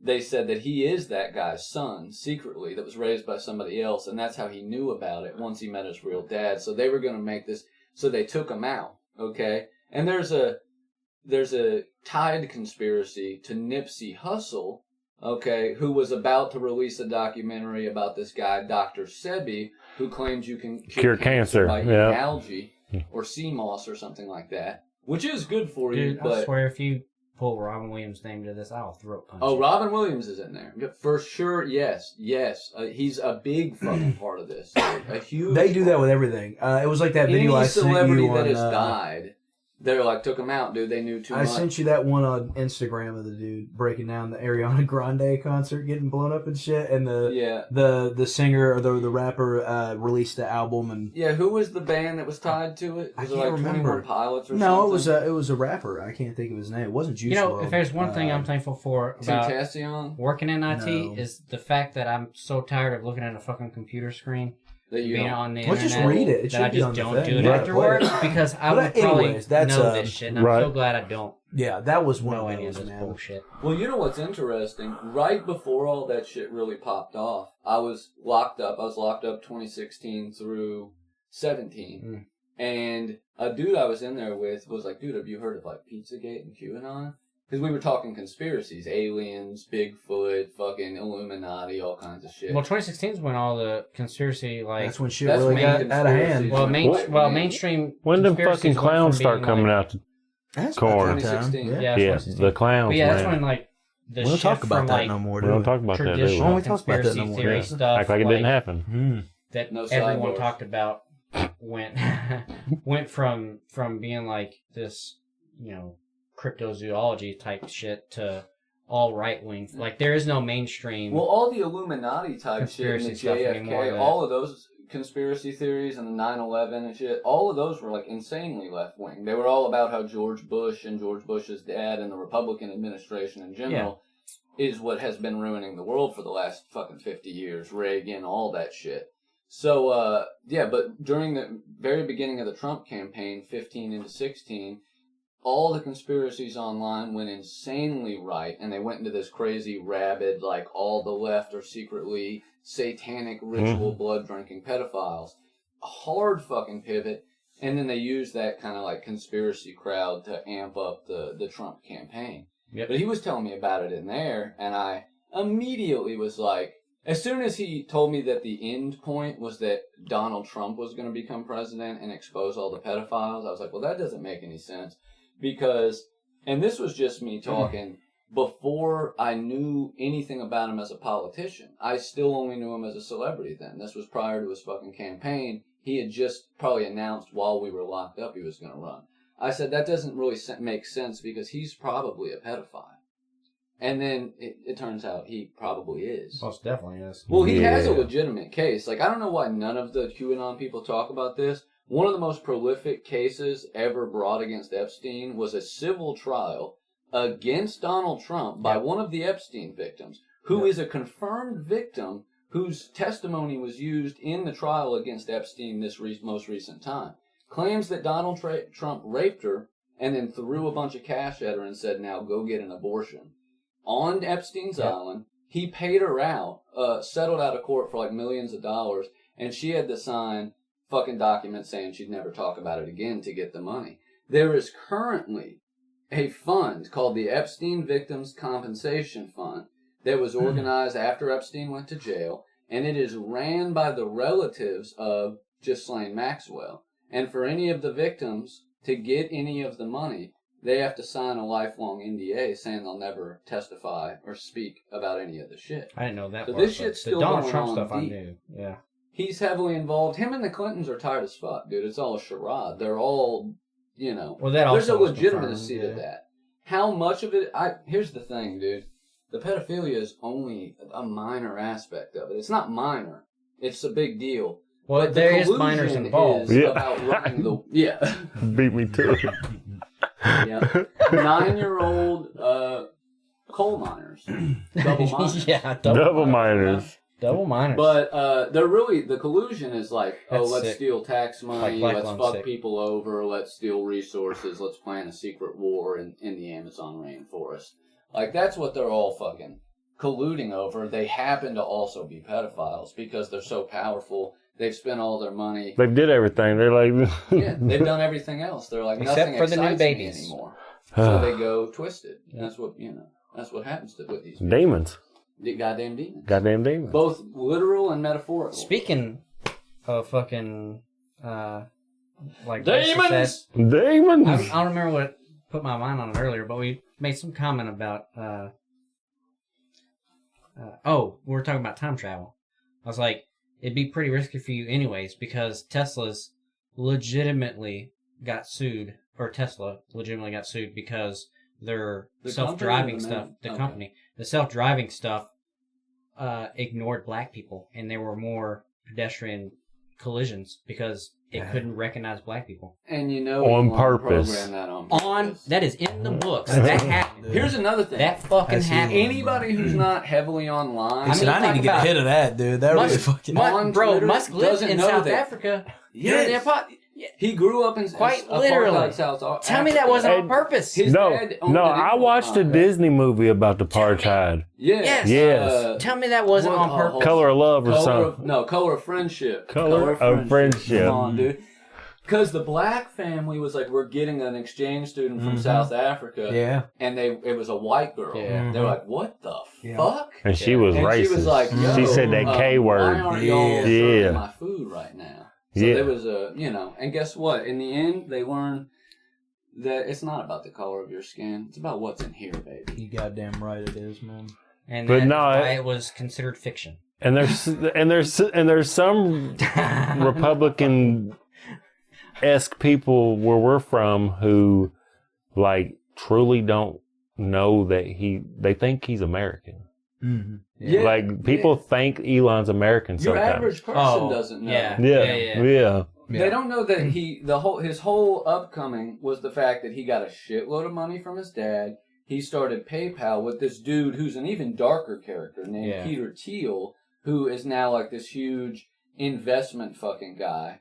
they said that he is that guy's son secretly that was raised by somebody else, and that's how he knew about it once he met his real dad. So they were going to make this, so they took him out, okay? And there's a tied conspiracy to Nipsey Hussle, okay, who was about to release a documentary about this guy, Dr. Sebi, who claims you can Cure cancer, by yeah. eating algae or sea moss or something like that, which is good for you. Dude, But I swear if you pull Robin Williams' name to this, I'll throat punch oh, you. Robin Williams is in there for sure. Yes. He's a big fucking part of this. A huge. They do that with everything. It was like that video any I sent celebrity you on. that has died. They're like, took him out, dude. They knew too much. I sent you that one on Instagram of the dude breaking down the Ariana Grande concert getting blown up and shit, and the singer or the rapper released the album and who was the band that was tied to it? Was I it can't like remember. 21 Pilots or no, something? it was a rapper. I can't think of his name. It wasn't Juice You know, WRLD. if there's one thing I'm thankful for about Tentacion? working in IT No. is the fact that I'm so tired of looking at a fucking computer screen. That you Being don't- on the Well, internet, just read it. It that I should be just on the don't thing. do it You after gotta play work it. because I But would probably anyways, that's, know this shit, and I'm right. so glad I don't Yeah, that was one know of any of those, this man. bullshit. Well, you know what's interesting? Right before all that shit really popped off, I was locked up. I was locked up 2016 through 17. And a dude I was in there with was like, dude, have you heard of like Pizzagate and QAnon? Because we were talking conspiracies, aliens, Bigfoot, fucking Illuminati, all kinds of shit. Well, 2016 is when all the conspiracy, like... That's when shit That's really main got out of hand. conspiracies. Well, mainstream When did conspiracies fucking went from clowns being, start coming like, out to That's corn? about that time. 2016. Yeah, Yeah, 2016. the clowns, But yeah, that's man. when, like, the We don't shift talk about from, that like, no more, We do don't we? talk about that, do we? traditional Oh, we talk about that conspiracy no more, theory yeah. stuff, Act like it didn't happen. that No everyone sidebars. talked about went from being like this, cryptozoology type shit to all right wing. Like there is no mainstream. Well, all the Illuminati type shit and the Conspiracy stuff anymore, JFK, that- all of those conspiracy theories and the 9/11 and shit, all of those were like insanely left wing. They were all about how George Bush and George Bush's dad and the Republican administration in general is what has been ruining the world for the last fucking 50 years. Reagan, all that shit. So, but during the very beginning of the Trump campaign, 15 into 16, all the conspiracies online went insanely right, and they went into this crazy rabid, like all the left are secretly satanic ritual blood-drinking pedophiles. A hard fucking pivot, and then they used that kind of like conspiracy crowd to amp up the Trump campaign. Yep. But he was telling me about it in there, and I immediately was like, as soon as he told me that the end point was that Donald Trump was going to become president and expose all the pedophiles, I was like, well, that doesn't make any sense. Because, and this was just me talking before I knew anything about him as a politician. I still only knew him as a celebrity then. This was prior to his fucking campaign. He had just probably announced while we were locked up he was going to run. I said, that doesn't really make sense because he's probably a pedophile. And then it turns out he probably is. Most definitely is. Well, he has a legitimate case. Like, I don't know why none of the QAnon people talk about this. One of the most prolific cases ever brought against Epstein was a civil trial against Donald Trump by one of the Epstein victims, who is a confirmed victim whose testimony was used in the trial against Epstein this most recent time. Claims that Donald Trump raped her and then threw a bunch of cash at her and said, now go get an abortion. On Epstein's island, he paid her out, settled out of court for like millions of dollars, and she had to sign fucking documents saying she'd never talk about it again to get the money. There is currently a fund called the Epstein Victims Compensation Fund that was organized after Epstein went to jail, and it is ran by the relatives of Ghislaine Maxwell. And for any of the victims to get any of the money, they have to sign a lifelong NDA saying they'll never testify or speak about any of the shit. I didn't know that. So part, this but shit's the still Donald going Trump on stuff I deep. knew. Yeah. He's heavily involved. Him and the Clintons are tired as fuck, dude. It's all a charade. They're all, Well, that there's a also was legitimacy confirmed, to that. how much of it? Here's the thing, dude. The pedophilia is only a minor aspect of it. It's not minor. It's a big deal. Well, but there the is minors collusion involved. is Yeah. about running the Beat me to it. 9-year-old coal miners, double miners. Yeah, Double minors. Double minors. But they're really, the collusion is like, That's let's sick. steal tax money, Like let's Black fuck sick. people over, let's steal resources, let's plan a secret war in the Amazon rainforest. Like, that's what they're all fucking colluding over. They happen to also be pedophiles because they're so powerful. They've spent all their money. They did everything. They're like, Yeah, they've done everything else. They're like, Except nothing for the new excites me babies. anymore. So they go twisted. That's what, that's what happens with these people. demons. The goddamn demons. Goddamn demons. Both literal and metaphorical. Speaking of fucking, like Demons! racist Demons. ass- I don't remember what put my mind on it earlier, but we made some comment about, we were talking about time travel. I was like, it'd be pretty risky for you anyways, because Tesla's legitimately got sued, or Tesla legitimately got sued because their The self-driving company or the stuff, man? the Okay. company, the self-driving stuff, ignored black people, and there were more pedestrian collisions because it couldn't recognize black people. And you know, On you wanna purpose. program that on On purpose. that is in the books. That happened. Here's another thing. That fucking That's happened. evil. Anybody who's not heavily online, He said, mean, I need talk to get about- a hit of that, dude. That really fucking... on Twitter Musk lives doesn't in know South that. Africa. Yes. He grew up in Quite apartheid literally. South Africa. Tell me that wasn't on And- purpose. His No, dad owned no, an I import watched a company. Disney movie about the apartheid. Yes. Yes. Tell me that wasn't on purpose. Color of Love or something. Color of Friendship. Color of Friendship. Come on, dude. Because the black family was like, we're getting an exchange student from South Africa. Yeah. And it was a white girl. Yeah. They were like, what the Yeah. fuck? And she was And racist. she was like, yo, she said that K why word. aren't y'all Yeah. serving Yeah. my food right now? So Yeah. there was and guess what? In the end, they learned that it's not about the color of your skin. It's about what's in here, baby. You goddamn right it is, man. And But that's no, why it was considered fiction. And there's some Republican-esque people where we're from who like truly don't know that they think he's American. Mm-hmm. Yeah. Like people think Elon's American Your sometimes. average person doesn't know. Yeah. Yeah. They don't know that his whole upcoming was the fact that he got a shitload of money from his dad. He started PayPal with this dude who's an even darker character named Peter Thiel, who is now like this huge investment fucking guy.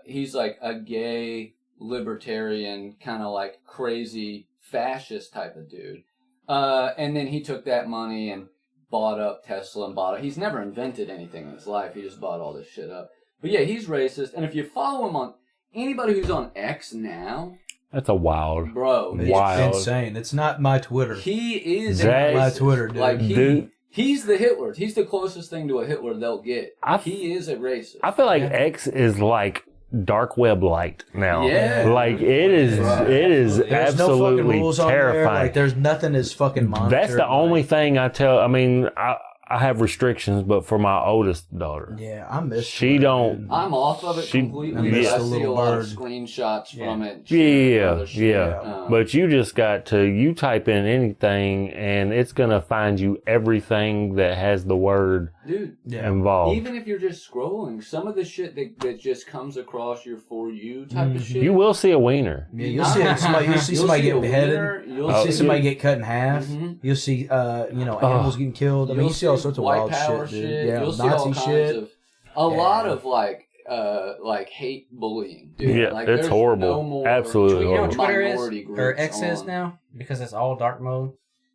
He's like a gay libertarian, kind of like crazy fascist type of dude. And then he took that money and bought up Tesla and bought it. He's never invented anything in his life. He just bought all this shit up. But yeah, he's racist. And if you follow him on anybody who's on X now, That's a wild. bro, It's Wild. insane. It's not my Twitter. he is That- my racist. Twitter, dude. Like Dude. he's the Hitler. He's the closest thing to a Hitler they'll get. He is a racist. I feel like X is like dark web light now. Yeah. Like it is There's no fucking absolutely rules on there. terrifying. Like there's nothing is fucking monitored. That's the only thing I tell. I mean, I have restrictions, but for my oldest daughter, Yeah, I miss. she Twitter, don't. dude. I'm off of it She- completely. I miss But I the see a little lot of bird. screenshots from it. Yeah, other shit. yeah. But you just got to you type in anything, and it's gonna find you everything that has the word Dude, Yeah. involved. even if you're just scrolling, some of the shit that just comes across your For You type of shit. You will see a wiener. Yeah, you'll see somebody. You'll see You'll somebody see get a beheaded. winner, You'll You'll see see somebody get cut in half. Mhm. You'll see, animals getting killed. I mean, You'll you see all sorts of white wild power shit, dude. Yeah, You'll see Nazi all kinds shit. of a lot of like hate bullying, dude. Yeah, like, it's there's horrible. No more Absolutely You know what horrible. Twitter is? minority Or groups X is on- now? Because it's all dark mode.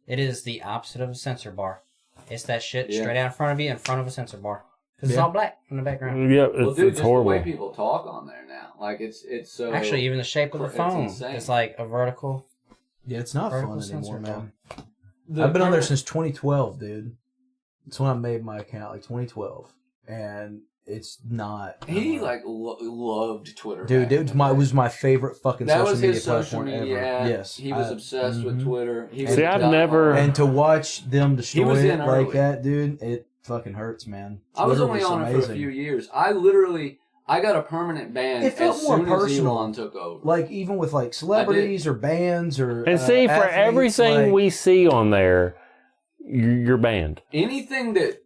It is the opposite of a censor bar. It's that shit Yeah. straight out in front of you, in front of a censor bar. Because it's Yeah. all black in the background. Yeah, Well, it's, dude, it's just horrible. the way people talk on there now, like it's so. Actually, even the shape of the It's phone. insane. It's like a vertical. Yeah, it's not Vertical fun sensor anymore, man. The I've been on there current- since 2012, dude. That's when I made my account, like 2012, and it's not. He like loved Twitter. dude, back it in was the my day. it was my favorite fucking That social was media his social platform media ever. app. Yes, He was obsessed with Twitter. He See, was I've diehard. never- And to watch them destroy was it in like early. that, dude, it fucking hurts, man. I was Twitter only on it for a amazing. few years. I literally, I got a permanent ban It felt as more soon personal. as Elon took over. Like even with like celebrities or bands or And see, for athletes, everything like, we see on there, you're banned. Anything that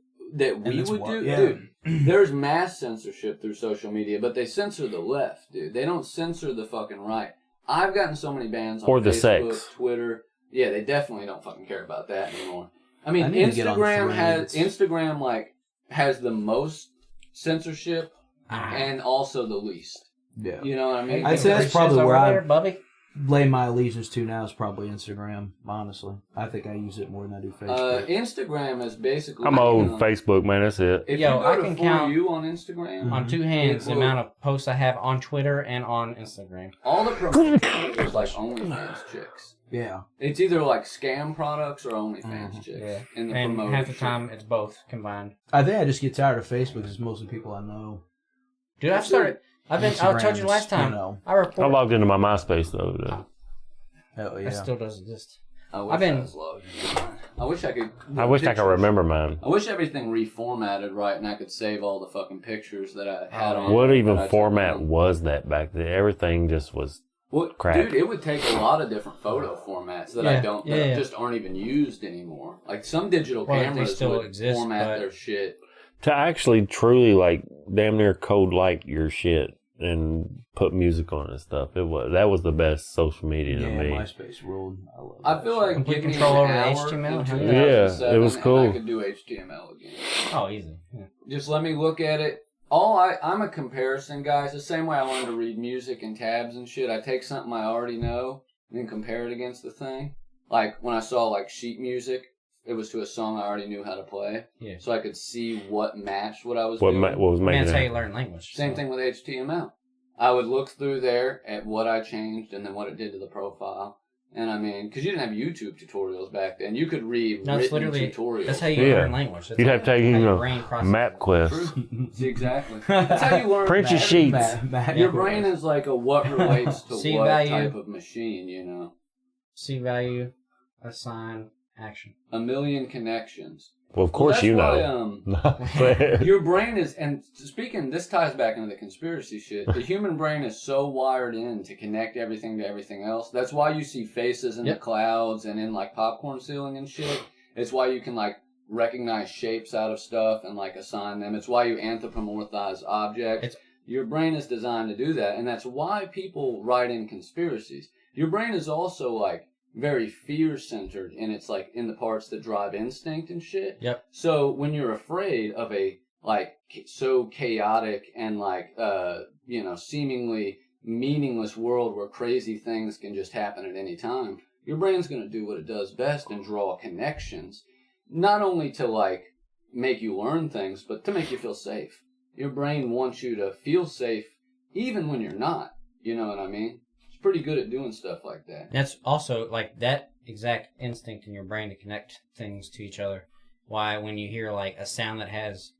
we that's would what- do, yeah. dude. There's mass censorship through social media, but they censor the left, dude. They don't censor the fucking right. I've gotten so many bans on Or the Facebook, sex. Twitter. Yeah, they definitely don't fucking care about that anymore. I mean, I need to get on Instagram like has the most censorship Ah. and also the least. Yeah. You know what I mean? I'd say that's Shit's probably over where I there, Bubby. lay my allegiance to now is probably Instagram. Honestly, I think I use it more than I do Facebook. Instagram is basically. I'm old Facebook, man. That's it. If Yo, you go I to can For count You on Instagram, On two hands, the It will- amount of posts I have on Twitter and on Instagram. all the promotions is like OnlyFans chicks. Yeah. It's either like scam products or OnlyFans chicks. Yeah. In the And promoted half the shit. time, it's both combined. I think I just get tired of Facebook because mostly people I know. Dude, I've started. I told you last time. You know, I I report. logged into my MySpace the other day. hell yeah. It still does exist. I wish I've been- I was logged in. I wish I could. I wish I could remember mine. I wish everything reformatted right and I could save all the fucking pictures that I had on. What that even I took format on. was that back then? Everything just was. Well, crap? dude, it would take a lot of different photo formats that I Yeah, don't, yeah, that yeah. just aren't even used anymore. Like some digital Well, they cameras still would exist, format but- their shit. To actually truly like damn near code like your shit and put music on it and stuff. That was the best social media to Yeah, me. MySpace ruled. I love I that feel shit. like Complete give me control an over the hour HTML, in huh? 2007 Yeah, it was and cool. I could do HTML again. Oh, easy. Yeah. Just let me look at it. I'm a comparison guy. It's the same way I learned to read music and tabs and shit. I take something I already know and then compare it against the thing. Like when I saw like sheet music, it was to a song I already knew how to play. Yeah. So I could see what matched what I was What doing. what was I mean, making that's how you it? learn language. Same so. thing with HTML. I would look through there at what I changed and then what it did to the profile. And I mean, because you didn't have YouTube tutorials back then. You could read No, it's written literally tutorials. that's how you Yeah. learn language. That's You'd how- have to take how your you brain know processes it. MapQuest. True. See, exactly. That's how you learn. Print your math. sheets. Your brain is like a what relates to C what value. type of machine, you know. C value, assign, action. A million connections. Well, of course that's you why, know. your brain is, and speaking, this ties back into the conspiracy shit. The human brain is so wired in to connect everything to everything else. That's why you see faces in the Yep. clouds and in like popcorn ceiling and shit. It's why you can like recognize shapes out of stuff and like assign them. It's why you anthropomorphize objects. It's- Your brain is designed to do that, and that's why people write in conspiracies. Your brain is also like very fear centered, and it's like in the parts that drive instinct and shit. Yep. So when you're afraid of a like so chaotic and like seemingly meaningless world where crazy things can just happen at any time, your brain's going to do what it does best and draw connections, not only to like make you learn things, but to make you feel safe. Your brain wants you to feel safe even when you're not. You know what I mean? It's pretty good at doing stuff like that. That's also like that exact instinct in your brain to connect things to each other. Why when you hear like a sound that has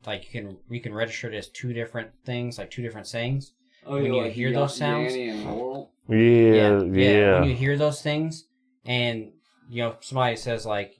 like you can register it as two different things, like two different sayings. Oh, When you're you like hear those sounds- Yanny and Laurel? Yeah. When you hear those things, and somebody says like,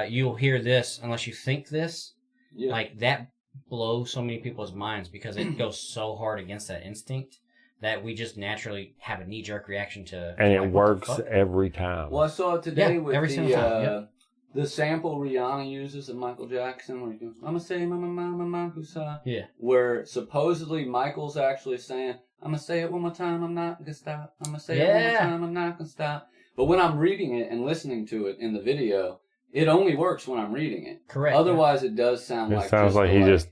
"You'll hear this unless you think this," Yeah. like that blows so many people's minds because it goes so hard against that instinct that we just naturally have a knee-jerk reaction to. And it like, what the works fuck? every time. Well, I saw it today Yeah, with every single time, yep. the sample Rihanna uses of Michael Jackson, where he goes, "I'ma say mama mama mama who saw," Yeah. where supposedly Michael's actually saying, "I'ma say it one more time, I'm not gonna stop. I'ma say it one more Yeah. time, I'm not gonna stop." But when I'm reading it and listening to it in the video, it only works when I'm reading it. Correct. Otherwise, it does sound It like sounds just like he just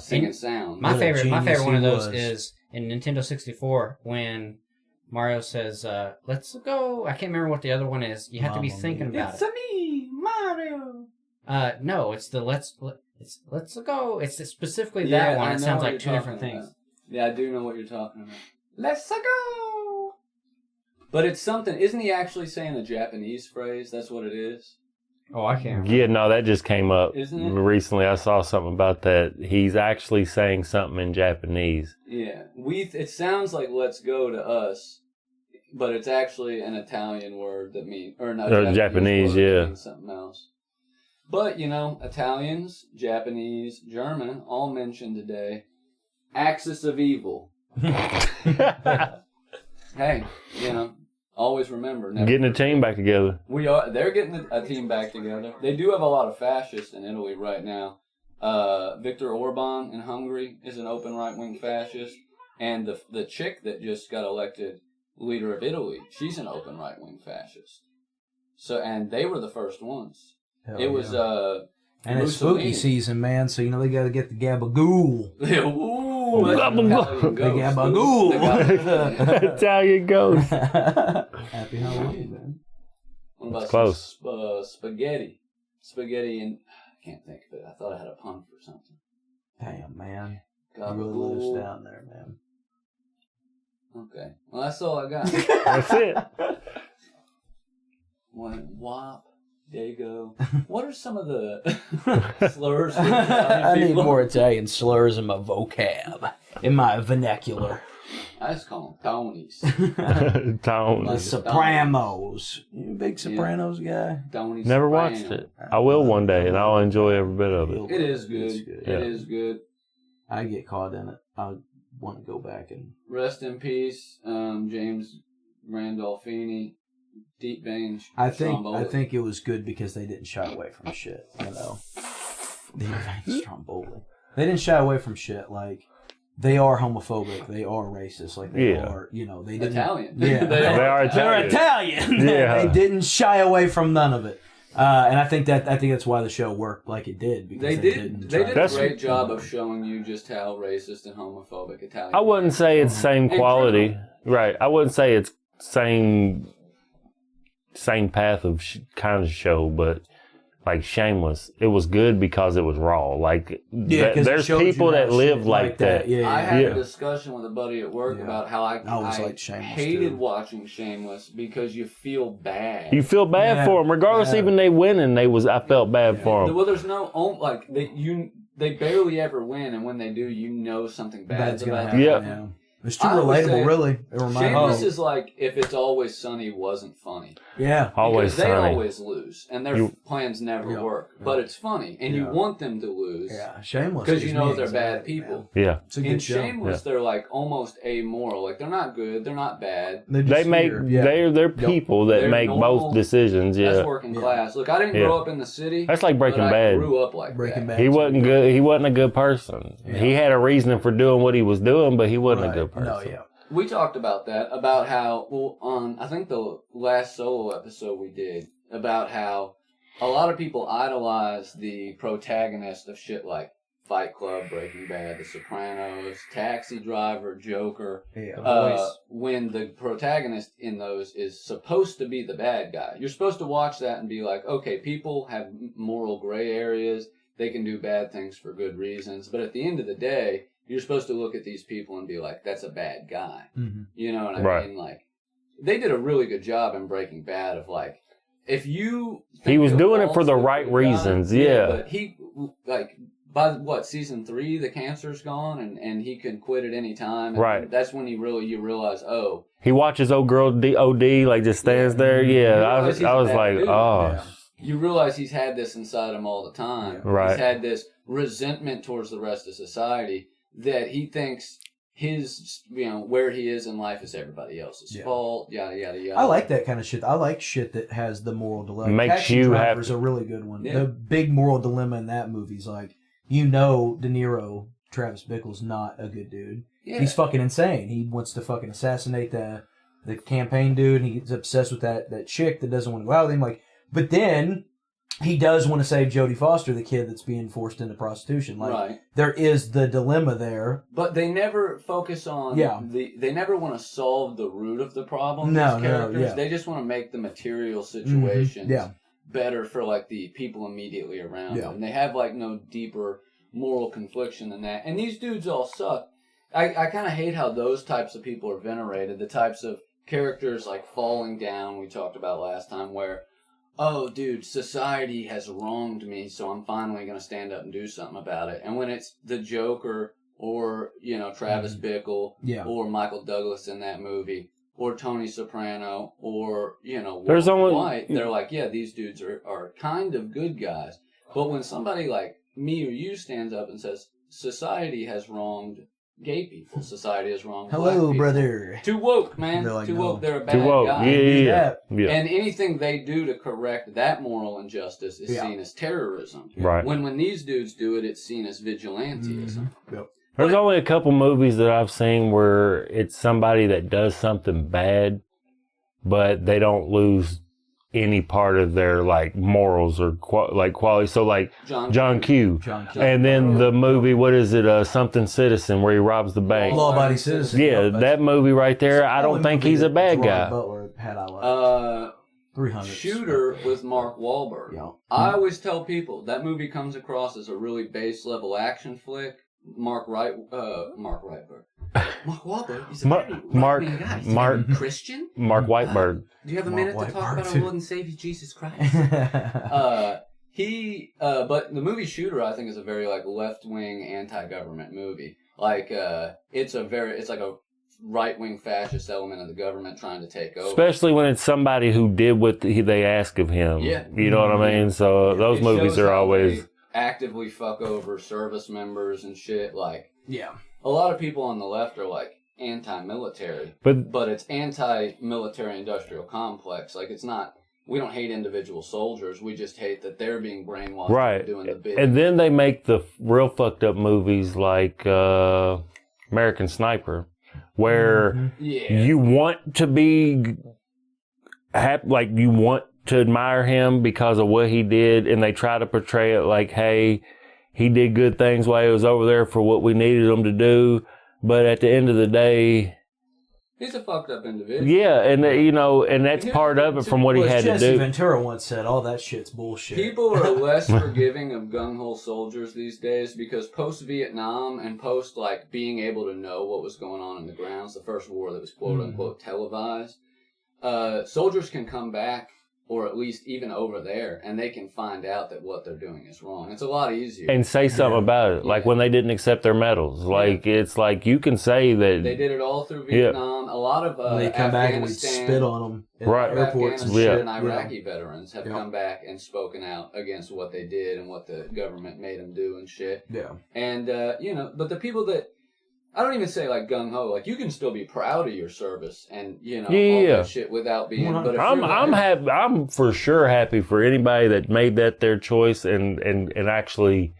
singing sound. My What a favorite genius one of he those was. is in Nintendo 64 when Mario says, "Let's go." I can't remember what the other one is. You have to be Mamma thinking mia. about It's a me, Mario. it. No, it's the let's go. It's specifically Yeah, that one. I It know sounds what like you're two different talking things. about. Yeah, I do know what you're talking about. Let's go. But it's something. Isn't he actually saying a Japanese phrase? That's what it is. Oh, I can't. Yeah, no, that just came up Isn't it? recently. I saw something about that. He's actually saying something in Japanese. Yeah, it sounds like "let's go" to us, but it's actually an Italian word that means, or not Japanese, word that yeah. means something else. But Italians, Japanese, German, all mentioned today. axis of evil. Hey, always remember. Never Getting a team back together. They're getting a team back together. They do have a lot of fascists in Italy right now. Viktor Orban in Hungary is an open right-wing fascist. And the chick that just got elected leader of Italy, she's an open right-wing fascist. So, and they were the first ones. Hell it was, and it's spooky season, man, so they gotta get the gabagool. Ooh, the gabagool. Italian ghost. Happy Halloween, man. What about close. Spaghetti? Spaghetti and I can't think of it. I thought I had a pun for something. Damn, man. Gabagool. You really let us down there, man. Okay. Well, that's all I got. That's it. Wop. Dago. What are some of the slurs? I need more Italian slurs in my vocab, in my vernacular. I just call them Tonys. The Sopranos. You a big Sopranos guy? Tony Never Soprano. watched it. I will one day, and I'll enjoy every bit of it. It is good. It is good. I get caught in it. I want to go back and... Rest in peace, James Randolphini. Deep vein. I think it was good because they didn't shy away from shit. Deep vein Stromboli. They didn't shy away from shit. Like, they are homophobic. They are racist. Like, they are, they didn't... Italian. Yeah. They are Italian. They're Italian. Yeah. They didn't shy away from none of it. And I think that's why the show worked like it did. Because they did a That's- great job of showing you just how racist and homophobic Italian. I wouldn't say it's same quality. true. Right. I wouldn't say it's same path of kind of show, but like Shameless, it was good because it was raw. Like there's people that live like that. I had a discussion with a buddy at work about how I like Shameless hated too. watching Shameless because you feel bad. You feel bad for them, regardless. Even they winning, I felt bad for them. Well, there's no they barely ever win, and when they do, something bad's about to happen. Yeah. It's too relatable, really. It reminds Shameless is like if It's Always Sunny wasn't funny. Yeah. Always Because they Sunny. always lose, and their plans never work. But it's funny, and you want them to lose. Yeah, Shameless. Because they're bad people. Man. Yeah. It's a good In show. Shameless, they're like almost amoral. Like they're not good, they're not bad. They're people that They're make normal. both decisions. Yeah. That's working class. Look, I didn't grow up in the city. That's like Breaking but Bad. I grew up like Breaking that. Bad. He wasn't good. He wasn't a good person. Yeah. He had a reason for doing what he was doing, but he wasn't a good person. No, yeah. We talked about that, about how, on I think the last solo episode we did, about how a lot of people idolize the protagonist of shit like Fight Club, Breaking Bad, The Sopranos, Taxi Driver, Joker, when the protagonist in those is supposed to be the bad guy. You're supposed to watch that and be like, okay, people have moral gray areas, they can do bad things for good reasons, but at the end of the day, you're supposed to look at these people and be like, that's a bad guy. Mm-hmm. You know what I mean? Like, they did a really good job in Breaking Bad of like, if you... He was doing it for the right reasons, yeah. But he, like, by season 3, the cancer's gone and he can quit at any time. And right. That's when you realize, oh. He watches old girl OD, like just stands there. Yeah, I was like, dude. oh. Yeah. You realize he's had this inside him all the time. Yeah. Right. He's had this resentment towards the rest of society that he thinks his, where he is in life is everybody else's fault, yada, yada, yada. I like that kind of shit. I like shit that has the moral dilemma. Makes Taxi you Driver's happy. a really good one. Yeah. The big moral dilemma in that movie is like, De Niro, Travis Bickle's not a good dude. Yeah. He's fucking insane. He wants to fucking assassinate the campaign dude, and he's obsessed with that chick that doesn't want to go out with him. Like, but then he does want to save Jodie Foster, the kid that's being forced into prostitution. Like, there is the dilemma there. But they never focus on they never want to solve the root of the problem. They just want to make the material situations better for like the people immediately around them. And they have like no deeper moral confliction than that. And these dudes all suck. I kind of hate how those types of people are venerated. The types of characters like Falling Down we talked about last time, where, oh, dude, society has wronged me, so I'm finally going to stand up and do something about it. And when it's the Joker or, Travis Bickle or Michael Douglas in that movie or Tony Soprano or, Walter White, they're like, yeah, these dudes are kind of good guys. But when somebody like me or you stands up and says, society has wronged gay people. Society is wrong with Hello, black people. brother. Too woke, man. They're like, Too no. woke. They're a bad Too woke. guy. Yeah. And anything they do to correct that moral injustice is seen as terrorism. Right. When these dudes do it, it's seen as vigilantism. Yep. There's only a couple movies that I've seen where it's somebody that does something bad, but they don't lose any part of their like morals or quality. So like John Q. And then the movie, what is it? Something Citizen, where he robs the bank. Law-abiding citizen. Yeah, that movie right there. I don't think he's a bad guy. Butler had I liked. 300. Shooter with Mark Wahlberg. Yeah. I always tell people that movie comes across as a really base level action flick. Mark Wahlberg. He's a very right-wing guy. He's very Christian. Mark Whiteberg. Do you have a minute to talk about our Lord and Savior Jesus Christ? But the movie Shooter, I think, is a very like left-wing anti-government movie. Like it's like a right-wing fascist element of the government trying to take over. Especially when it's somebody who did what they ask of him. Yeah. You know what I mean? So those movies are always actively fuck over service members and shit. Like, Yeah. a lot of people on the left are like anti-military, but it's anti-military industrial complex. Like, it's not. We don't hate individual soldiers. We just hate that they're being brainwashed right. and doing the bidding. And then they make the real fucked up movies like American Sniper, where you want to be happy, like you want to admire him because of what he did, and they try to portray it like, hey, he did good things while he was over there for what we needed him to do. But at the end of the day, he's a fucked up individual. yeah, and and that's part of it from what he had to Jesse do. Ventura once said, "All that shit's bullshit." People are less forgiving of gung-ho soldiers these days because post-Vietnam and post like being able to know what was going on in the grounds, the first war that was quote-unquote televised, soldiers can come back, or at least even over there, and they can find out that what they're doing is wrong. It's a lot easier. And say something about it. Like when they didn't accept their medals. Like, it's like you can say that. They did it all through Vietnam. A lot of they come back and we spit on them in right. airports. Afghanistan and Iraqi veterans have come back and spoken out against what they did and what the government made them do and shit. Yeah. And, but the people that, I don't even say like gung-ho, like you can still be proud of your service and, all that shit without being, but if I'm happy, I'm for sure happy for anybody that made that their choice and actually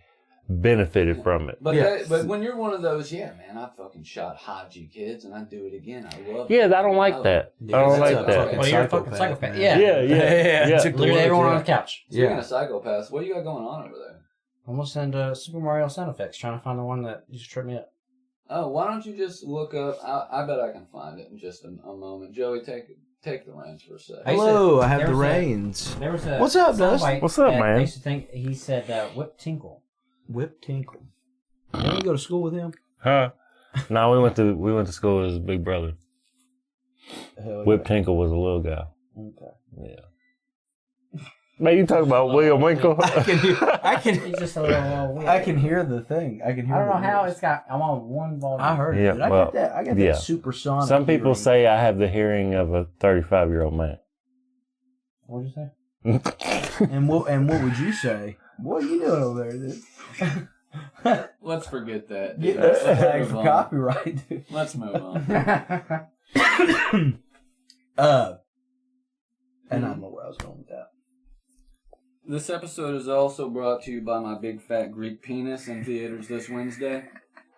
benefited from it. But when you're one of those, man, I fucking shot Haji kids and I'd do it again. I love it. Yeah, I don't like that. I don't like that. Well, you're a fucking psychopath. Yeah. Look at everyone on the couch. Speaking of psychopaths, what do you got going on over there? I'm listening to Super Mario sound effects, trying to find the one that just tripped me up. Oh, why don't you just look up? I bet I can find it in just a moment. Joey, take the reins for a second. Hello, I have the reins. There was a What's up, Dustin? What's up, man? I used to think he said Whip Tinkle. Whip Tinkle. Didn't you go to school with him? Huh? No, we went to school with his big brother. Whip Tinkle was a little guy. Okay. Yeah. Man, you talking about William Winkle? I can He's just a little weird. I can hear the thing. I can hear. I don't know the how noise. it's got. I'm on one volume. I heard it. Yeah, Dude. I got that. I got that supersonic. Some people hearing. say I have the hearing of a 35-year-old man. What'd you say? And what would you say? What are you doing over there, dude? Let's forget that. Get Dude. that Let's flag move for on. copyright, dude. Let's move on. And I don't know where I was going with that. This episode is also brought to you by my big fat Greek penis in theaters this Wednesday.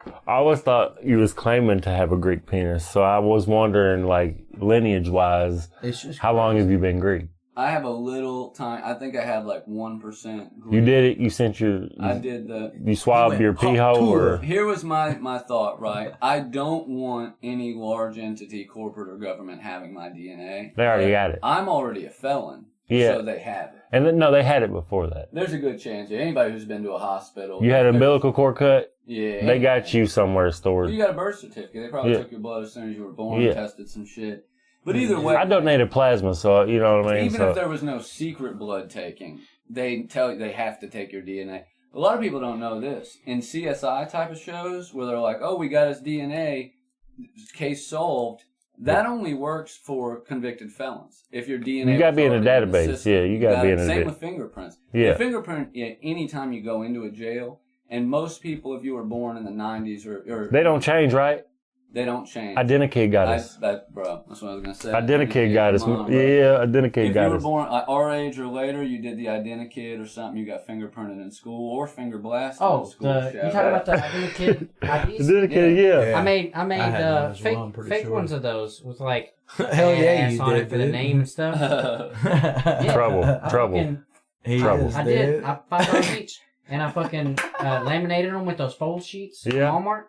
I always thought you was claiming to have a Greek penis, so I was wondering, like, lineage-wise, It's just how long have you been Greek? I have a little time. I think I have like 1% Greek. You did it? You sent your... I did the... You swabbed your pee hole? Or? Here was my thought, right? I don't want any large entity, corporate or government, having my DNA. They already got it. I'm already a felon, Yeah. so they have it. And then, no, they had it before that. There's a good chance. Anybody who's been to a hospital... You had an umbilical cord cut? Yeah. They got you somewhere stored. Well, you got a birth certificate. They probably took your blood as soon as you were born and tested some shit. But either way... I donated plasma, so you know what I mean? Even if there was no secret blood taking, they tell you they have to take your DNA. A lot of people don't know this. In CSI type of shows where they're like, oh, we got his DNA, case solved, that only works for convicted felons. If your DNA... You got to be in a the database. system. Yeah, you got to be in a database. Same with fingerprints. Yeah. The fingerprint, anytime you go into a jail And most people, if you were born in the 90s or They don't change, right? they don't change. Identikid got us. Bro, that's what I was going to say. Identikid got us. Come on, bro. Yeah, Identikid If got you were us. born our age or later, you did the Identikid or something, you got fingerprinted in school or finger blasted in school. You talking about the Identikid IDs? Identikid, yeah. I made I had one as well, I'm fake pretty sure. ones of those with like Hell yeah, ass you on did, it for the dude. name and stuff. Yeah, Trouble. I fucking- Trouble. I did. $5 each, and I fucking laminated them with those fold sheets. Yeah. At Walmart.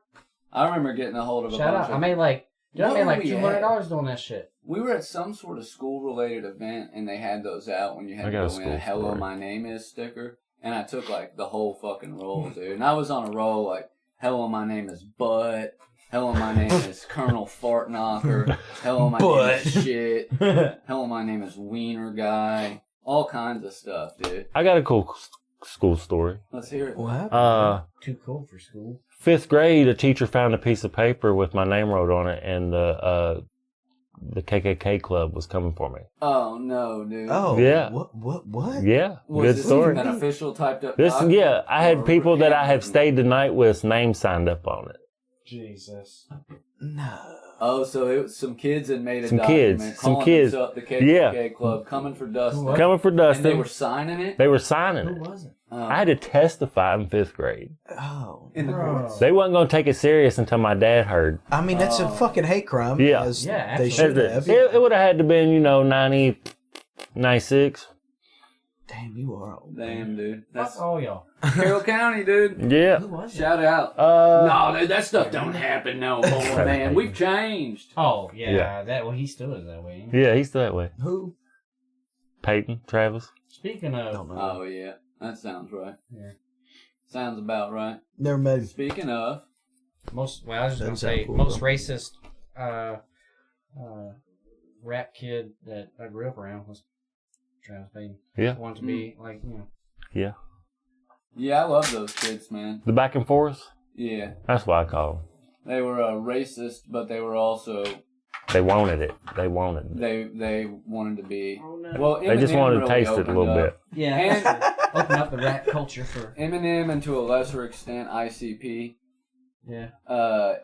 I remember getting a hold of a Shout bunch out! of I made like What were we $200 doing that shit. We were at some sort of school-related event, and they had those out when you had I to got a go in school a "Hello, story. my name is" sticker, and I took like the whole fucking roll, dude. And I was on a roll like, "Hello, my name is Butt." "Hello, my name is Colonel Fart Knocker." "Hello, my name is Shit." "Hello, my name is Wiener Guy." All kinds of stuff, dude. I got a cool school story. Let's hear it. What happened? Too cool for school. 5th grade, a teacher found a piece of paper with my name wrote on it, and the KKK club was coming for me. Oh no, dude. Oh, Yeah. What? Yeah, Was good this story. an official typed up? This, document? yeah, I had Or people that I have handwritten? stayed the night with name signed up on it. Jesus. No. Oh, so it was some kids that made a Some document kids, some calling kids. themselves the KKK club coming for Dustin. What? Coming for And they Dustin. were signing it? They were signing Who it. was it? I had to testify in 5th grade. Oh. in the Bro. courts. They wasn't going to take it serious until my dad heard. I mean, that's a fucking hate crime. Yeah. as Yeah, they absolutely. should have. It would have had to been, 90, 96. Damn, you are old. Damn, dude. That's Fuck all y'all. Carroll County, dude. Yeah. Who was it? Shout out. No, dude, that stuff don't happen no more, man. We've changed. Oh yeah, Yeah. he still is that way. Yeah, he's still that way. Who? Peyton, Travis. Speaking of, Don't know. Oh, yeah. That sounds right. Yeah. Sounds about right. Never met him. Speaking of, I was just gonna Doesn't say sound cool, most though. racist rap kid that I grew up around was Travis Payton. Yeah. Wanted to be like Yeah. yeah, I love those kids, man. The back and forth. Yeah. That's what I call them. They were racist, but they were also, They wanted it. They wanted it. they wanted to be, Oh, no. well, They just Eminem wanted to really taste it a opened little up. bit. Yeah, And open up the rap culture for Eminem, and to a lesser extent, ICP,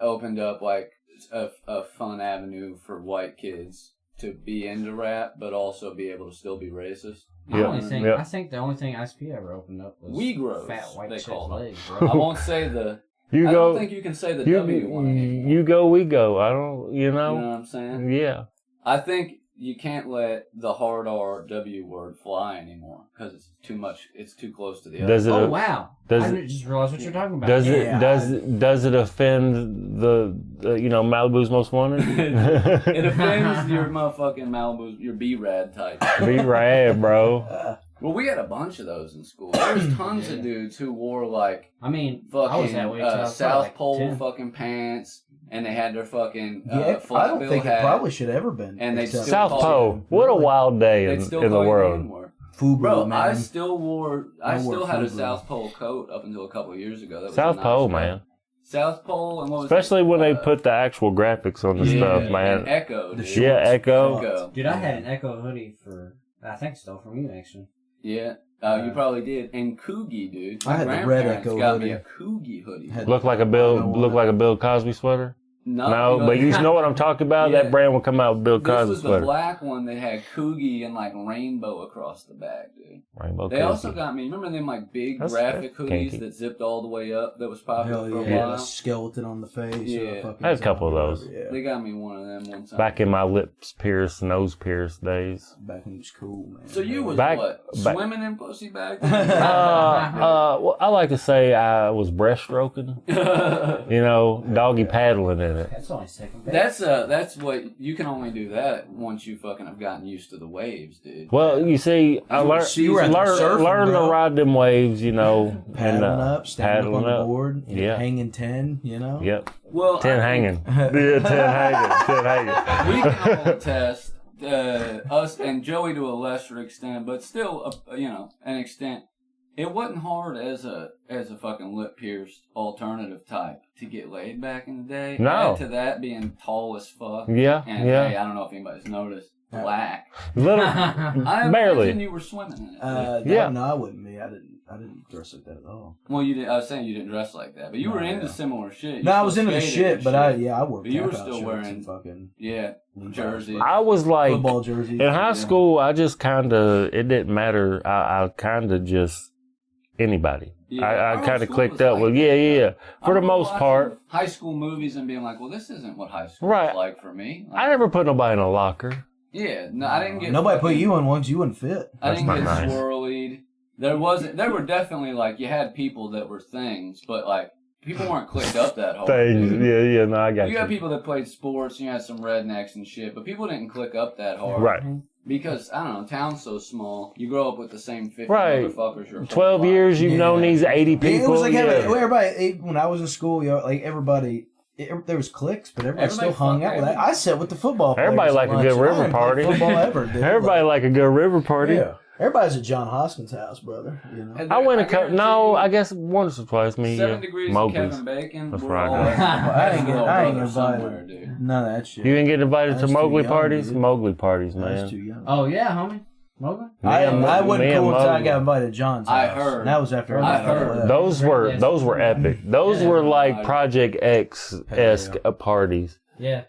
opened up like a fun avenue for white kids to be into rap, but also be able to still be racist. Yeah. I think the only thing ISP ever opened up was Weegros, fat white they chick's call them. legs, bro. I won't say the. You I go. don't think you can say the W one anymore. You go, we go. I don't, You know what I'm saying? Yeah. I think you can't let the hard R W word fly anymore because it's too much. It's too close to the other. Does it? Oh wow! does I it- didn't just realized what you're talking about. Does Yeah. does it offend the Malibu's most wanted? It offends your motherfucking Malibu, your B-Rad type. Be rad, bro. Well, we had a bunch of those in school. There was tons of dudes who wore like I mean, fucking I was that way till I was South like Pole 10. fucking pants, and they had their fucking Yeah, I flat don't bill think hat. it probably should ever been. And they except- still South call Pole. What a wild day They'd in still the call you world. N-word. Fubu, Bro, man. I still wore. I I wore still had a Fubu. South Pole coat up until a couple of years ago. That was South a nice Pole, coat. man. South Pole, and what was Especially it? when they put the actual graphics on the yeah, stuff, and man. Echo, The dude. shorts. Yeah, Echo. Echo. Dude, I had an Echo hoodie for I think still from you actually. Yeah, you probably did. And Coogie, dude. I My had the red grandparents Echo got me hoodie. a Coogie hoodie. Had- Look like a Bill Cosby sweater. No, but you know what I'm talking about. Yeah. That brand will come out with Bill This Cosby was the sweater. black one that had Coogie and like rainbow across the back, dude. Rainbow They Cookie. also got me. Remember them like big That's graphic kinky. hoodies that zipped all the way up? That was popular Hell for a yeah, while. a skeleton on the face. Or Yeah. a fucking I had a couple of those. zombie, Yeah. They got me one of them one time. Back in my lips pierced, nose pierced days. Back when he was cool, man. So you was Back- what? back- Swimming in pussy back then? Well, I like to say I was breaststroking. Doggy paddling in it. That's only second base. That's what you can only do that once you fucking have gotten used to the waves, dude. Well, you see, I You were out there surfing, learn to bro. ride them waves, and Paddling up, standing up on the up. board, Yeah. hanging 10, Yep, Well, 10 I think hanging. Yeah, 10 hanging. We can all attest, us and Joey to a lesser extent, but still, an extent. It wasn't hard as a fucking lip pierced alternative type to get laid back in the day. No. Add to that being tall as fuck. Yeah, And yeah. hey, I don't know if anybody's noticed, black. Little, I barely. imagine you were swimming in it. I Yeah. don't know, I wouldn't be. I didn't. I didn't dress like that at all. Well, you did. I was saying you didn't dress like that, but you were into similar shit. No, I was into the shit, but I wore But you were cap-out still shirts wearing and fucking jerseys. I was like football jerseys. in high school. I just kind of it didn't matter. I kind of just anybody. Yeah, I kind of clicked up with for the most part. High school movies and being like, well, this isn't what high school Right. was like for me. Like, I never put nobody in a locker. Yeah, no, I didn't get. Nobody put you in ones you wouldn't fit. I didn't That's get not nice. swirlied. There were definitely like you had people that were things, but like people weren't clicked up that hard. Things, dude. no, I got you. You had people that played sports, and you had some rednecks and shit, but people didn't click up that hard. Right. Because, I don't know, town's so small. You grow up with the same 50 Right. motherfuckers. Your 12 whole years, life. you've known these 80 people. It was like everybody. When I was in school, like everybody. There was cliques, but everybody still hung out with that. I sat with the football players. Everybody like a at good lunch, and I river didn't play party. Football ever, dude. Everybody like a good river party. Yeah. Everybody's at John Hoskins' house, brother. You know? I went a couple. guarantee No, you, I guess once or twice. Me, 7 degrees of Mowgli's. Kevin Bacon. That's we're right. all I ain't brothers somewhere, invited. dude. None of that shit. You didn't get invited I to was too Mowgli young, parties? dude. Mowgli parties, I was man. too young. Oh yeah, homie. Mowgli? I wasn't me and cool until I Mowgli. got invited to John's house. I heard. And that was after I everybody heard. left. Those were epic. Those were like Yeah. Project X-esque parties. Yeah.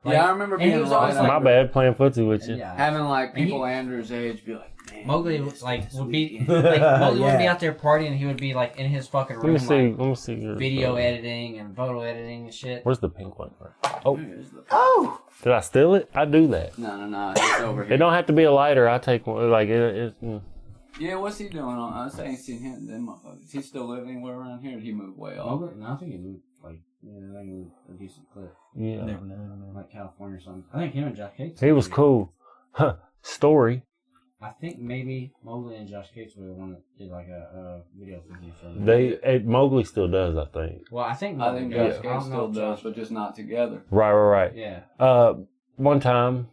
Yeah, I remember and he being was right always on- My bad, playing footsie with you. Yeah. having like And people Andrew's age be like, man, Mowgli this like this would be weekend. like Mowgli would be Yeah. out there partying and he would be like in his fucking Let room me see. like Let me see your video editing and photo editing and shit. Where's the pink one? Oh, Here's the- Oh! did I steal it? I do that. No, it's over It here. don't have to be a lighter. I take one. Like it. Yeah, what's he doing on? I ain't seen him. Them motherfuckers. Is he still living anywhere around here? Or did he move way off? Mowgli? No, I think he moved like I think he moved a decent clip. Yeah. Never know, man. Like California or something. I think him and Josh Cates. He was cool. Huh. Story. I think maybe Mowgli and Josh Cates were the one that did like a video for you. Mowgli still does, I think. Well, I think I think Mowgli Josh does. I Gates don't still know if does, Josh- but just not together. Right. Yeah. One time,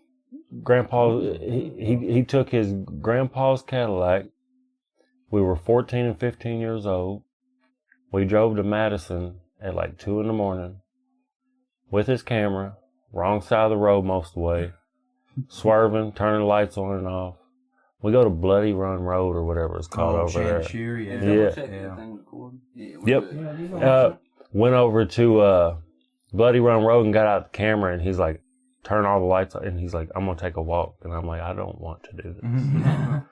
Grandpa he took his grandpa's Cadillac. We were 14 and 15 years old. We drove to Madison at like 2 a.m. with his camera, wrong side of the road most of the way, swerving, turning the lights on and off. We go to Bloody Run Road or whatever it's called over there. Shear, yeah. Double check Yeah. that thing recording. Yeah, we're Yep. good. Yeah, these are Went over to Bloody Run Road and got out the camera, and he's like, turn all the lights on, and he's like, I'm gonna take a walk, and I'm like, I don't want to do this.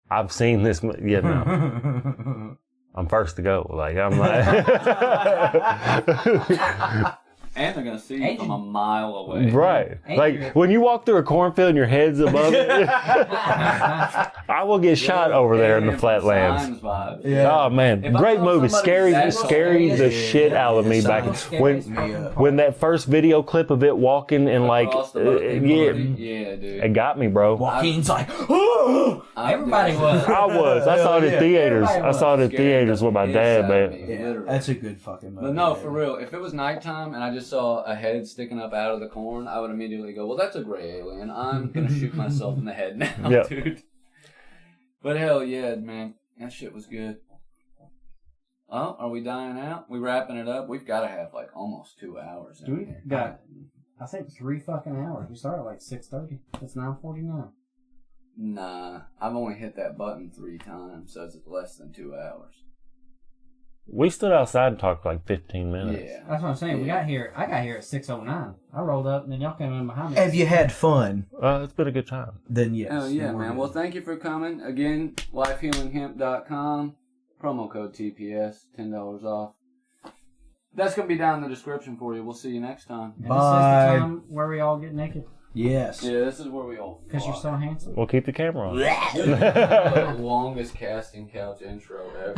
I've seen this. Yeah, no. I'm first to go. Like I'm like, And they're gonna see you from a mile away. right. Like when you walk through a cornfield and your head's above it, I will get shot over there in the flatlands. Signs vibes. Yeah. Oh man, If I great saw movie. somebody that's Scary okay, the yeah, shit yeah, out of me yeah, back sounds when that first video clip of it walking and like Across the birthday yeah, party. Yeah, dude. it got me, bro. Joaquin's like, oh! Everybody was. I saw it in Yeah. theaters. Everybody I saw it in Scared theaters the with my piss dad, out of man. me, Yeah, literally. that's a good fucking movie. But no, man. for real. If it was nighttime and I just saw a head sticking up out of the corn, I would immediately go, "Well, that's a gray alien. I'm gonna shoot myself in the head now, Yep. dude." But hell yeah, man, that shit was good. Oh, are we dying out? We wrapping it up? We've got to have like almost 2 hours. in We here. got, I think 3 fucking hours. We started at like 6:30. It's 9:49. Nah, I've only hit that button 3 times, so it's less than 2 hours. We stood outside and talked for like 15 minutes. Yeah. That's what I'm saying. We got here. I got here at 6:09. I rolled up and then y'all came in behind me. Have you had fun? It's been a good time. Then yes. Oh yeah, we're man. good. Well, thank you for coming. Again, lifehealinghemp.com. Promo code TPS, $10 off. That's going to be down in the description for you. We'll see you next time. And Bye. this is the time where we all get naked Yes. Yeah, this is where we all because you're so handsome. We'll keep the camera on. The longest casting couch intro ever.